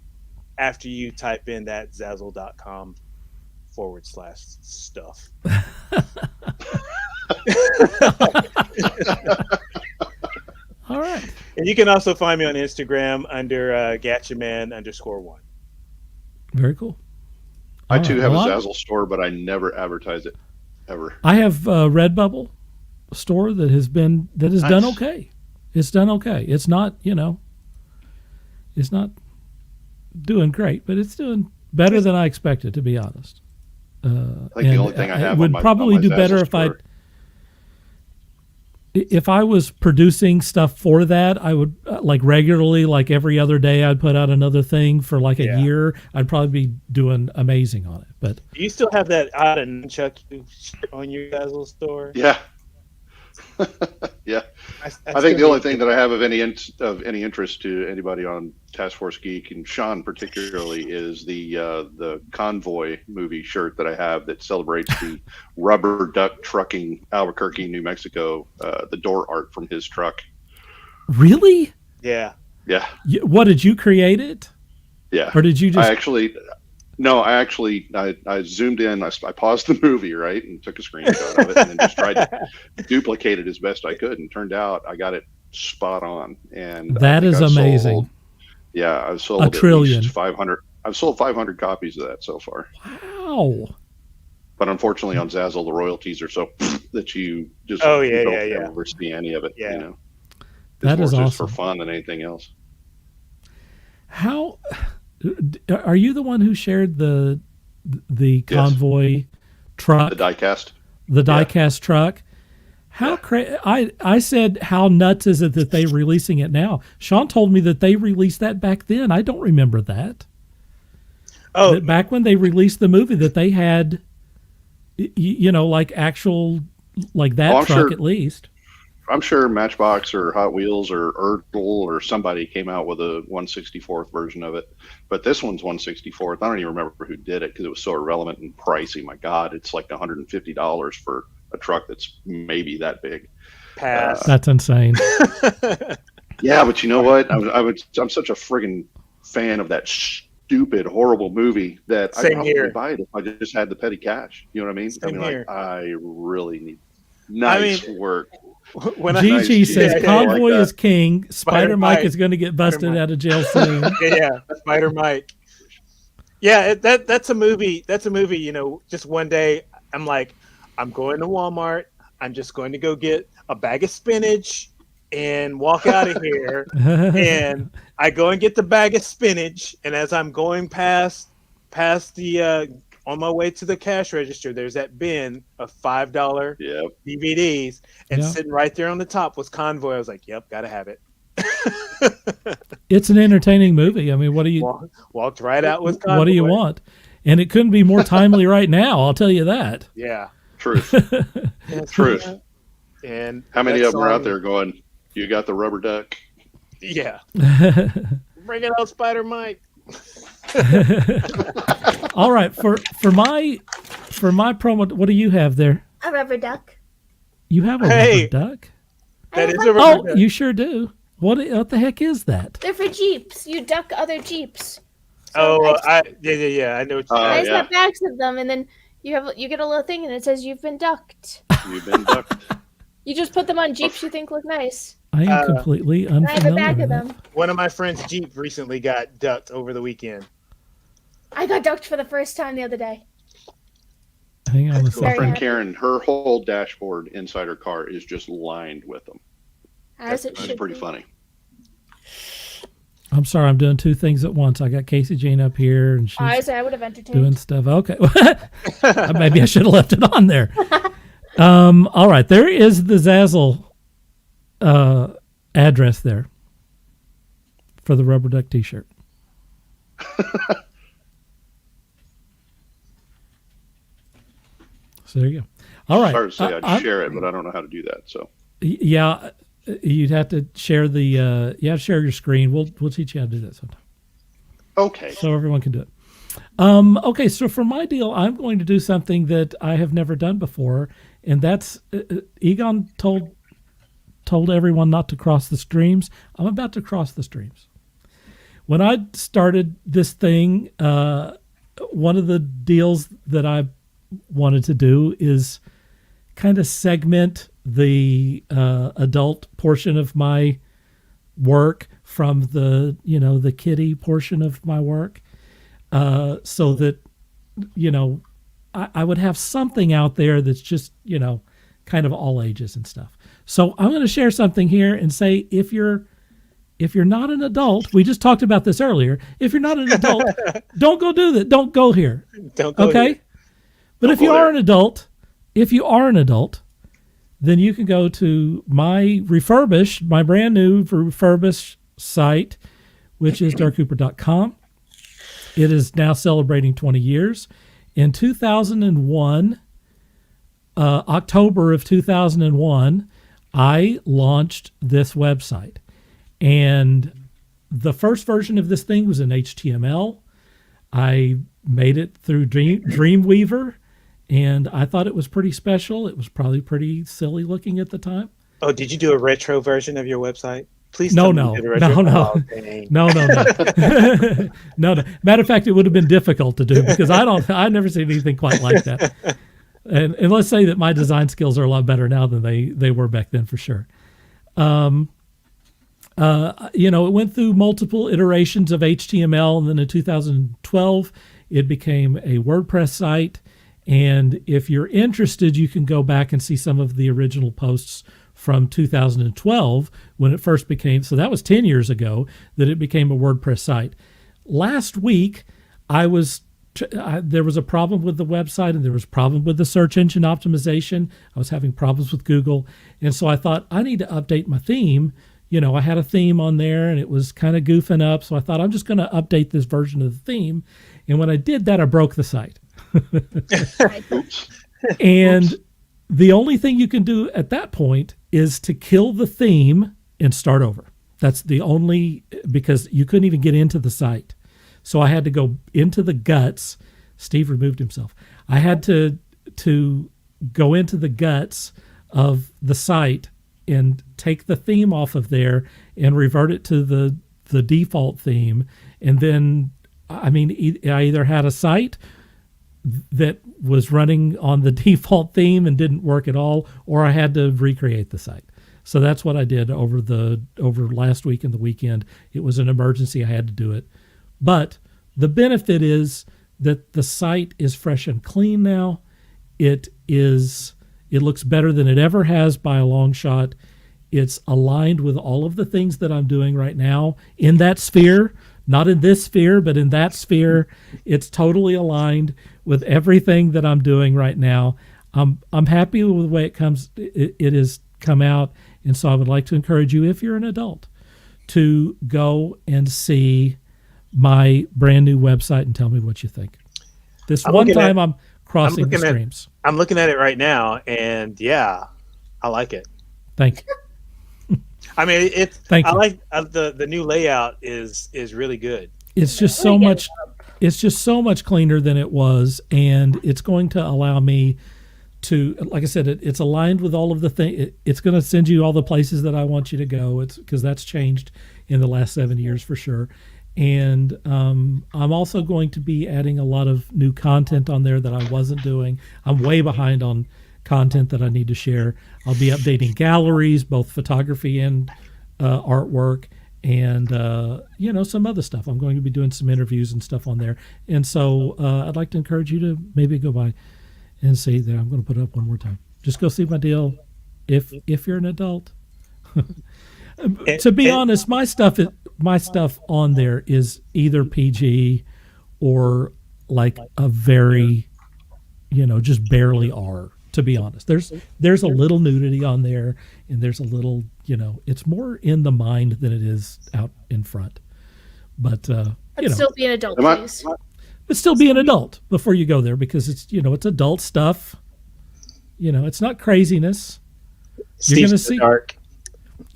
after you type in that zazzle.com/stuff. All right. And you can also find me on Instagram under Gatchaman_1. Very cool. I All too right. have Well, a Zazzle store, but I never advertise it ever. I have a Redbubble store that has done Nice. okay. It's done okay. It's not, it's not doing great, but it's doing better than I expected, to be honest. I think the only thing I have would on my, probably on my do better Zazzle if I was producing stuff for that. I would like regularly, like every other day, I'd put out another thing for like a year. I'd probably be doing amazing on it. But Do you still have that odd and Chuck on your Zazzle store? Yeah. Yeah. I think the only thing that I have of any interest to anybody on Taskforce Geek, and Sean particularly, is the Convoy movie shirt that I have that celebrates the rubber duck trucking Albuquerque, New Mexico, the door art from his truck. really, Yeah. Yeah. what did you create it, Yeah. or did you just? I zoomed in, I paused the movie, right, and took a screenshot of it, and then just tried to duplicate it as best I could, and turned out I got it spot on. And That is amazing. I've sold A at trillion. least 500. I've sold 500 copies of that so far. Wow. But unfortunately, on Zazzle, the royalties are so that you just Oh, you yeah, don't yeah, yeah. ever see any of it. Yeah. You know, That it's is more just awesome. for fun than anything else. How are you the one who shared the Convoy truck, The diecast. the yeah. diecast truck? How I said, how nuts is it that they're releasing it now? Sean told me that they released that back then. I don't remember that. Oh, That back when they released the movie, that they had, like actual, like that Oh, I'm truck sure. at least. I'm sure Matchbox or Hot Wheels or Ertl or somebody came out with a 1/64th version of it, but this one's 1/64th. I don't even remember who did it because it was so irrelevant and pricey. My God, it's like $150 for a truck that's maybe that big. pass. That's insane. Yeah, but you know what? I'm such a friggin' fan of that stupid, horrible movie that I'd Same probably here. buy it if I just had the petty cash. You know what I mean? Same here. I really need nice work. When I, Gigi Nice. says Yeah, yeah, Convoy like that. is king. Spider Mike Mike. is going to get busted Mike. out of jail soon. yeah, Spider Mike. Yeah, that's a movie. That's a movie. You know, just one day I'm like, I'm going to Walmart. I'm just going to go get a bag of spinach and walk out of here. And I go and get the bag of spinach, and as I'm going past the on my way to the cash register, there's that bin of $5 Yep. DVDs, and Yeah. sitting right there on the top was Convoy. I was like, "Yep, gotta have it." It's an entertaining movie. I mean, what do you Walked right out with Convoy. what do you want? And it couldn't be more timely right now. I'll tell you that. Yeah, Truth. Yes, Truth. yeah. And How many that of them are out song- there going, you got the rubber duck? Yeah, bring it out, Spider Mike. All right, for my promo, what do you have there? A rubber duck. You have a Hey. rubber duck? That I is like a Oh, rubber duck. you sure do. What the heck is that? They're for Jeeps. You duck other Jeeps. Oh, yeah. I know what you Oh, I mean. just yeah. got bags of them, and then you get a little thing, and it says you've been ducked. You've been ducked. You just put them on Jeeps you think look nice. I am completely And I have a unfamiliar bag with of that. them. One of my friends' Jeep recently got ducked over the weekend. I got ducked for the first time the other day. Hang on a My Very second. friend happy. Karen, her whole dashboard inside her car is just lined with them. As it That's should pretty be. funny. I'm sorry, I'm doing two things at once. I got CaseyJane up here, and she's I would have entertained. doing stuff. Okay, maybe I should have left it on there. All right, there is the Zazzle address there for the rubber duck T-shirt. So there you go. All right. Hard to say I- I'd I'm- share it, but I don't know how to do that. So Yeah, you'd have to share the. You have to share your screen. We'll teach you how to do that sometime, okay. so everyone can do it. Okay, so for my deal, I'm going to do something that I have never done before, and that's Egon told everyone not to cross the streams. I'm about to cross the streams. When I started this thing, one of the deals that I wanted to do is kind of segment the adult portion of my work from the kiddie portion of my work, so that I would have something out there that's just kind of all ages and stuff. So I'm going to share something here and say if you're not an adult, we just talked about this earlier. If you're not an adult, don't go do that. Don't go here. Don't go Okay. here. But Don't if you go are there. an adult, then you can go to my brand new refurbished site, which is darkhooper.com. It is now celebrating 20 years. In 2001, October of 2001, I launched this website. And the first version of this thing was in HTML. I made it through Dreamweaver, and I thought it was pretty special. It was probably pretty silly looking at the time. Oh, did you do a retro version of your website? Please No, tell me no, you did a retro. no. Oh, dang. No. No. Matter of fact, it would have been difficult to do because I've never seen anything quite like that. And let's say that my design skills are a lot better now than they were back then for sure. It went through multiple iterations of HTML, and then in 2012, it became a WordPress site. And if you're interested, you can go back and see some of the original posts from 2012 when it first became, so that was 10 years ago that it became a WordPress site. Last week, there was a problem with the website, and there was a problem with the search engine optimization. I was having problems with Google. And so I thought, I need to update my theme. I had a theme on there and it was kind of goofing up. So I thought, I'm just going to update this version of the theme. And when I did that, I broke the site. Oops. And the only thing you can do at that point is to kill the theme and start over. That's the only, because you couldn't even get into the site. So I had to go into the guts. Steve removed himself. I had to go into the guts of the site and take the theme off of there and revert it to the default theme. And then, I either had a site that was running on the default theme and didn't work at all, or I had to recreate the site. So that's what I did over last week and the weekend. It was an emergency. I had to do it. But The benefit is that the site is fresh and clean now. It looks better than it ever has by a long shot. It's aligned with all of the things that I'm doing right now in that sphere, not in this sphere, but in that sphere. It's totally aligned with everything that I'm doing right now. I'm happy with the way it has come out. And so I would like to encourage you, if you're an adult, to go and see my brand new website and tell me what you think. This one time I'm crossing the streams. I'm looking at it right now, and yeah, I like it. Thank you. I mean, Thank you. I like the new layout is really good. It's just so much. It's just so much cleaner than it was, and it's going to allow me to, like I said, it's aligned with all of the things. It's going to send you all the places that I want you to go. It's because that's changed in the last 7 years for sure. And I'm also going to be adding a lot of new content on there that I wasn't doing. I'm way behind on content that I need to share. I'll be updating galleries, both photography and artwork, and some other stuff. I'm going to be doing some interviews and stuff on there. And so I'd like to encourage you to maybe go by and see there. I'm going to put it up one more time. Just go see my deal if you're an adult. To be honest, my stuff on there is either PG or like a very, just barely R. To be honest, there's a little nudity on there, and there's a little, it's more in the mind than it is out in front. But still be an adult, please. But still be an adult before you go there, because it's it's adult stuff. It's not craziness. You're going to see. Dark.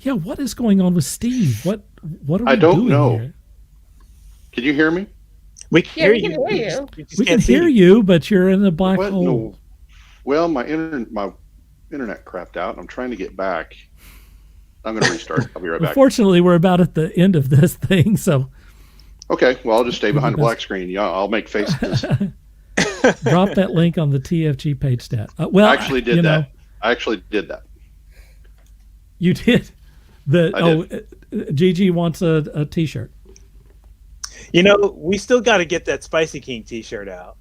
Yeah, what is going on with Steve? What are we I don't doing know. here? Can you hear me? We can hear we you. can hear you. We can hear you, but you're in a black What? hole. No. Well, my internet crapped out. I'm trying to get back. I'm going to restart. I'll be right back. Unfortunately, we're about at the end of this thing, so Okay, well, I'll just stay behind a black screen. Yeah, I'll make faces. drop that link on the TFG page stat. Well, I actually did that. I actually did that. You did. Gigi wants a T-shirt. We still got to get that Spicy King T-shirt out.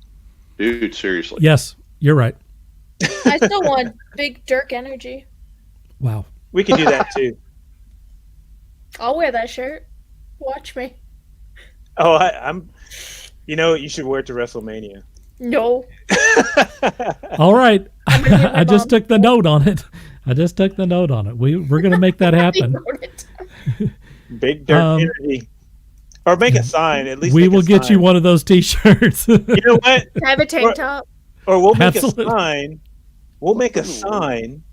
Dude, seriously. Yes, you're right. I still want Big Dirk energy. Wow. We can do that too. I'll wear that shirt. Watch me. Oh, I'm. You should wear it to WrestleMania. No. All right. I just mom. took the note on it. We're going to make that happen. Big Dirk energy. Or make a sign, at least. We will get you one of those T-shirts. You know what? Have a tank top. Or we'll make Absolutely. a sign. We'll make a sign.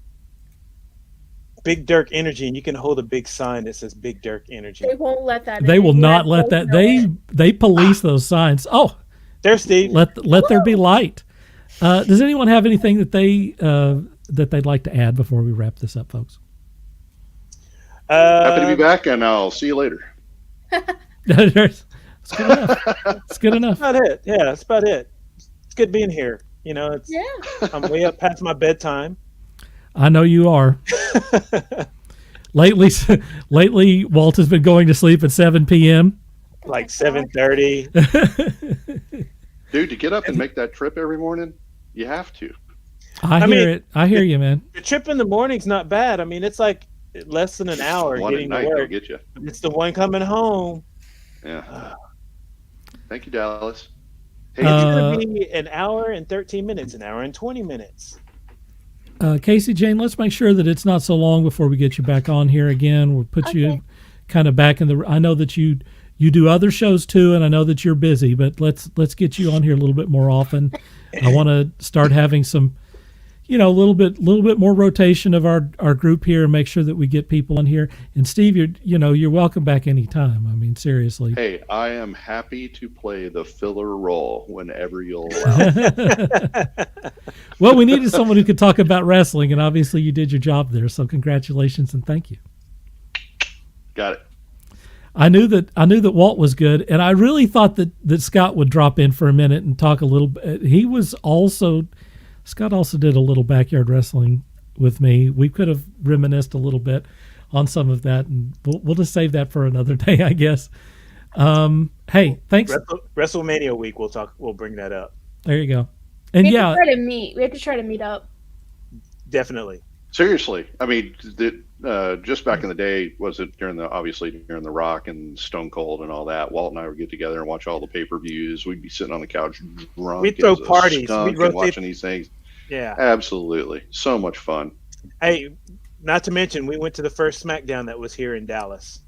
Big Dirk energy, and you can hold a big sign that says Big Dirk energy. They won't let that. They in. will You not have let to that. know They police those signs. Oh, There's Steve. let there be light. Does anyone have anything that they'd like to add before we wrap this up, folks? Happy to be back, and I'll see you later. It's good enough. It's good enough. That's about it. Yeah, that's about it. It's good being here. I'm way up past my bedtime. I know you are. Lately, Walt has been going to sleep at 7 p.m. Like 7:30. Dude, to get up and make that trip every morning, you have to. I hear it. I hear you, man. The trip in the morning's not bad. I mean, it's like less than an hour One at getting night to will work. get you. It's the one coming home. Yeah. Thank you, Dallas. It's going to be an hour and 13 minutes, an hour and 20 minutes. CaseyJane, let's make sure that it's not so long before we get you back on here again. We'll put you kind of back in the. I know that you do other shows too, and I know that you're busy, but let's get you on here a little bit more often. I want to start having some, a little bit more rotation of our group here, and make sure that we get people on here. And Steve, you're welcome back anytime. I mean, seriously. Hey, I am happy to play the filler role whenever you'll allow. Well, we needed someone who could talk about wrestling, and obviously you did your job there. So congratulations and thank you. Got it. I knew that Walt was good, and I really thought that Scott would drop in for a minute and talk a little bit. Scott also did a little backyard wrestling with me. We could have reminisced a little bit on some of that, and we'll just save that for another day, I guess. Hey, thanks. WrestleMania week, we'll bring that up. There you go. And We yeah, have to try to meet. We have to try to meet up. Definitely. Seriously, I mean, just back in the day, was it during the Rock and Stone Cold and all that? Walt and I would get together and watch all the pay-per-views. We'd be sitting on the couch drunk. We'd throw as a parties. skunk We'd and rotate. watching these things. Yeah. Absolutely, so much fun. Hey, not to mention, we went to the first SmackDown that was here in Dallas.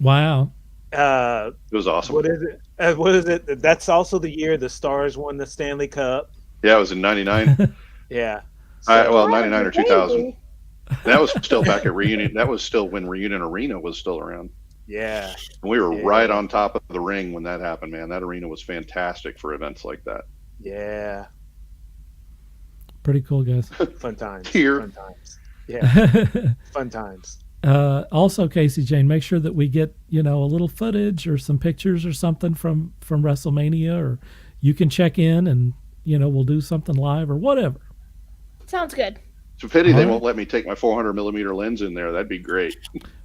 wow. It was awesome. What is it? What is it? That's also the year the Stars won the Stanley Cup. Yeah, it was in '99. Yeah. Well, '99 or 2000. That was still back at Reunion. That was still when Reunion Arena was still around. Yeah. And we were right on top of the ring when that happened, man. That arena was fantastic for events like that. Yeah. Pretty cool, guys. Fun times. Here. Fun times. Yeah. Fun times. Also, CaseyJane, make sure that we get, a little footage or some pictures or something from WrestleMania, or you can check in and, we'll do something live or whatever. Sounds good. It's a pity they All won't let me take my 400 millimeter lens in there. That'd be great.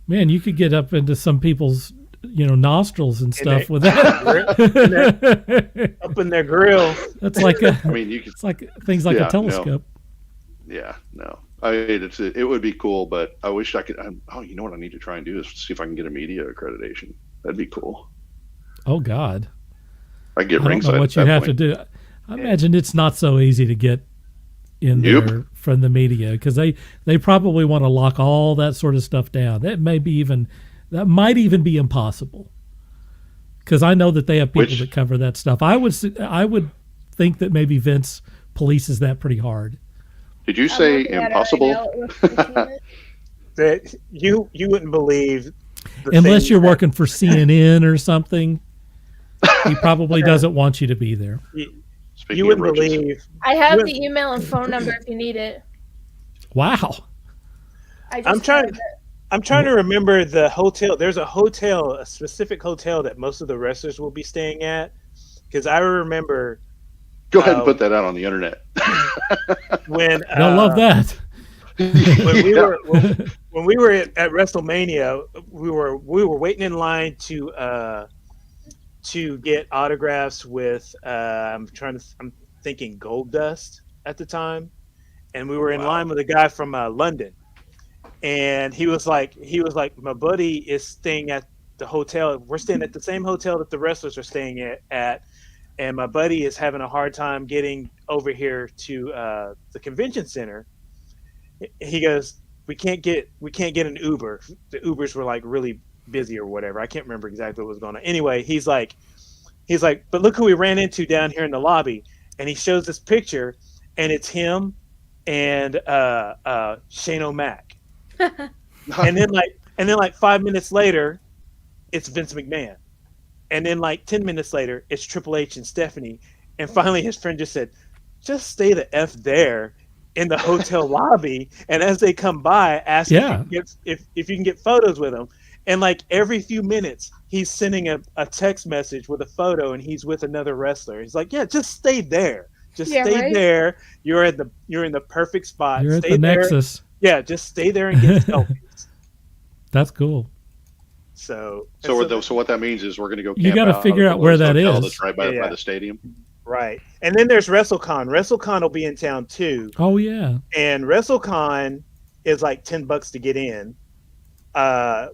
Man, you could get up into some people's, nostrils and stuff with that. Up in their grill. That's like I mean, you could. it's like things like Yeah, a telescope. No. I mean, it would be cool, but I wish I could. You know what I need to try and do is see if I can get a media accreditation. That'd be cool. Oh God, I get I don't ringside. know what at you that have to point. do. I imagine it's not so easy to get in Nope. there from the media, because they probably want to lock all that sort of stuff down. That might even be impossible, because I know that they have people that cover that stuff. I would think that maybe Vince polices that pretty hard. Did you say impossible? That you wouldn't believe. Unless you're working for CNN or something, he probably doesn't want you to be there. Speaking You of wouldn't roaches. believe. I have the email and phone number if you need it. Wow. I'm trying to remember the hotel. There's a specific hotel that most of the wrestlers will be staying at, because I remember. Go ahead and put that out on the internet. When I love that. when we were at WrestleMania, we were waiting in line to get autographs with I'm thinking Gold Dust at the time, and we were in line with a guy from London, and he was like, my buddy is staying at the hotel. We're staying at the same hotel that the wrestlers are staying at. And my buddy is having a hard time getting over here to the convention center. He goes, we can't get an Uber. The Ubers were like really busy or whatever. I can't remember exactly what was going on. Anyway, he's like, but look who we ran into down here in the lobby. And he shows this picture, and it's him and Shane O'Mac. and then like 5 minutes later, it's Vince McMahon. And then like 10 minutes later, it's Triple H and Stephanie. And finally his friend just said, just stay the F there in the hotel lobby. And as they come by, ask if you can get photos with them. And like every few minutes, he's sending a text message with a photo, and he's with another wrestler. He's like, yeah, just stay there. Just stay there. You're in the perfect spot. You're stay at the there. Nexus. Yeah, just stay there and get selfies. That's cool. So what that means is we're going to go. You got to figure out where that is. That's right by the stadium. Right, and then there's WrestleCon. WrestleCon will be in town too. Oh yeah. And WrestleCon is like $10 to get in.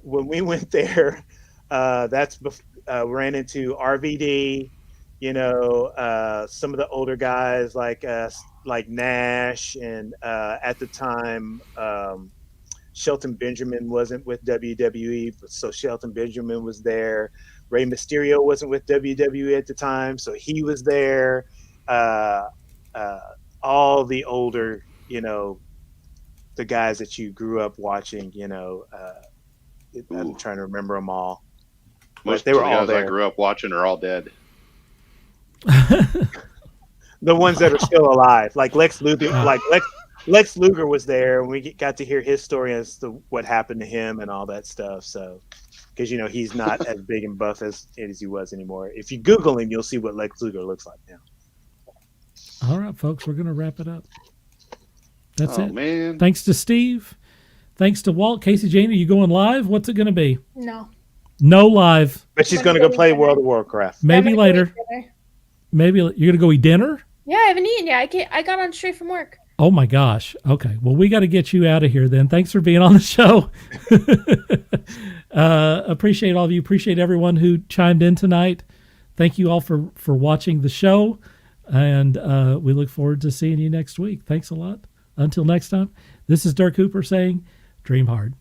When we went there, ran into RVD. Some of the older guys like Nash, and at the time. Shelton Benjamin wasn't with WWE, so Shelton Benjamin was there. Rey Mysterio wasn't with WWE at the time, so he was there. All the older, the guys that you grew up watching, I'm trying to remember them all. Most they were of the all guys there. I grew up watching are all dead. The ones that are still alive, like Lex Luthor, Lex Luger was there, and we got to hear his story as to what happened to him and all that stuff. So, because he's not as big and buff as he was anymore. If you Google him, you'll see what Lex Luger looks like now. All right, folks, we're gonna wrap it up. That's it. Man. Thanks to Steve. Thanks to Walt. CaseyJane, are you going live? What's it gonna be? No. No live. But she's going to go play World of Warcraft. Maybe I'm gonna go later. eat dinner. Maybe you're going to go eat dinner? Yeah, I haven't eaten yet. I got on straight from work. Oh my gosh. Okay. Well, we got to get you out of here then. Thanks for being on the show. Appreciate all of you. Appreciate everyone who chimed in tonight. Thank you all for watching the show. And we look forward to seeing you next week. Thanks a lot. Until next time, this is Dirk Hooper saying, dream hard.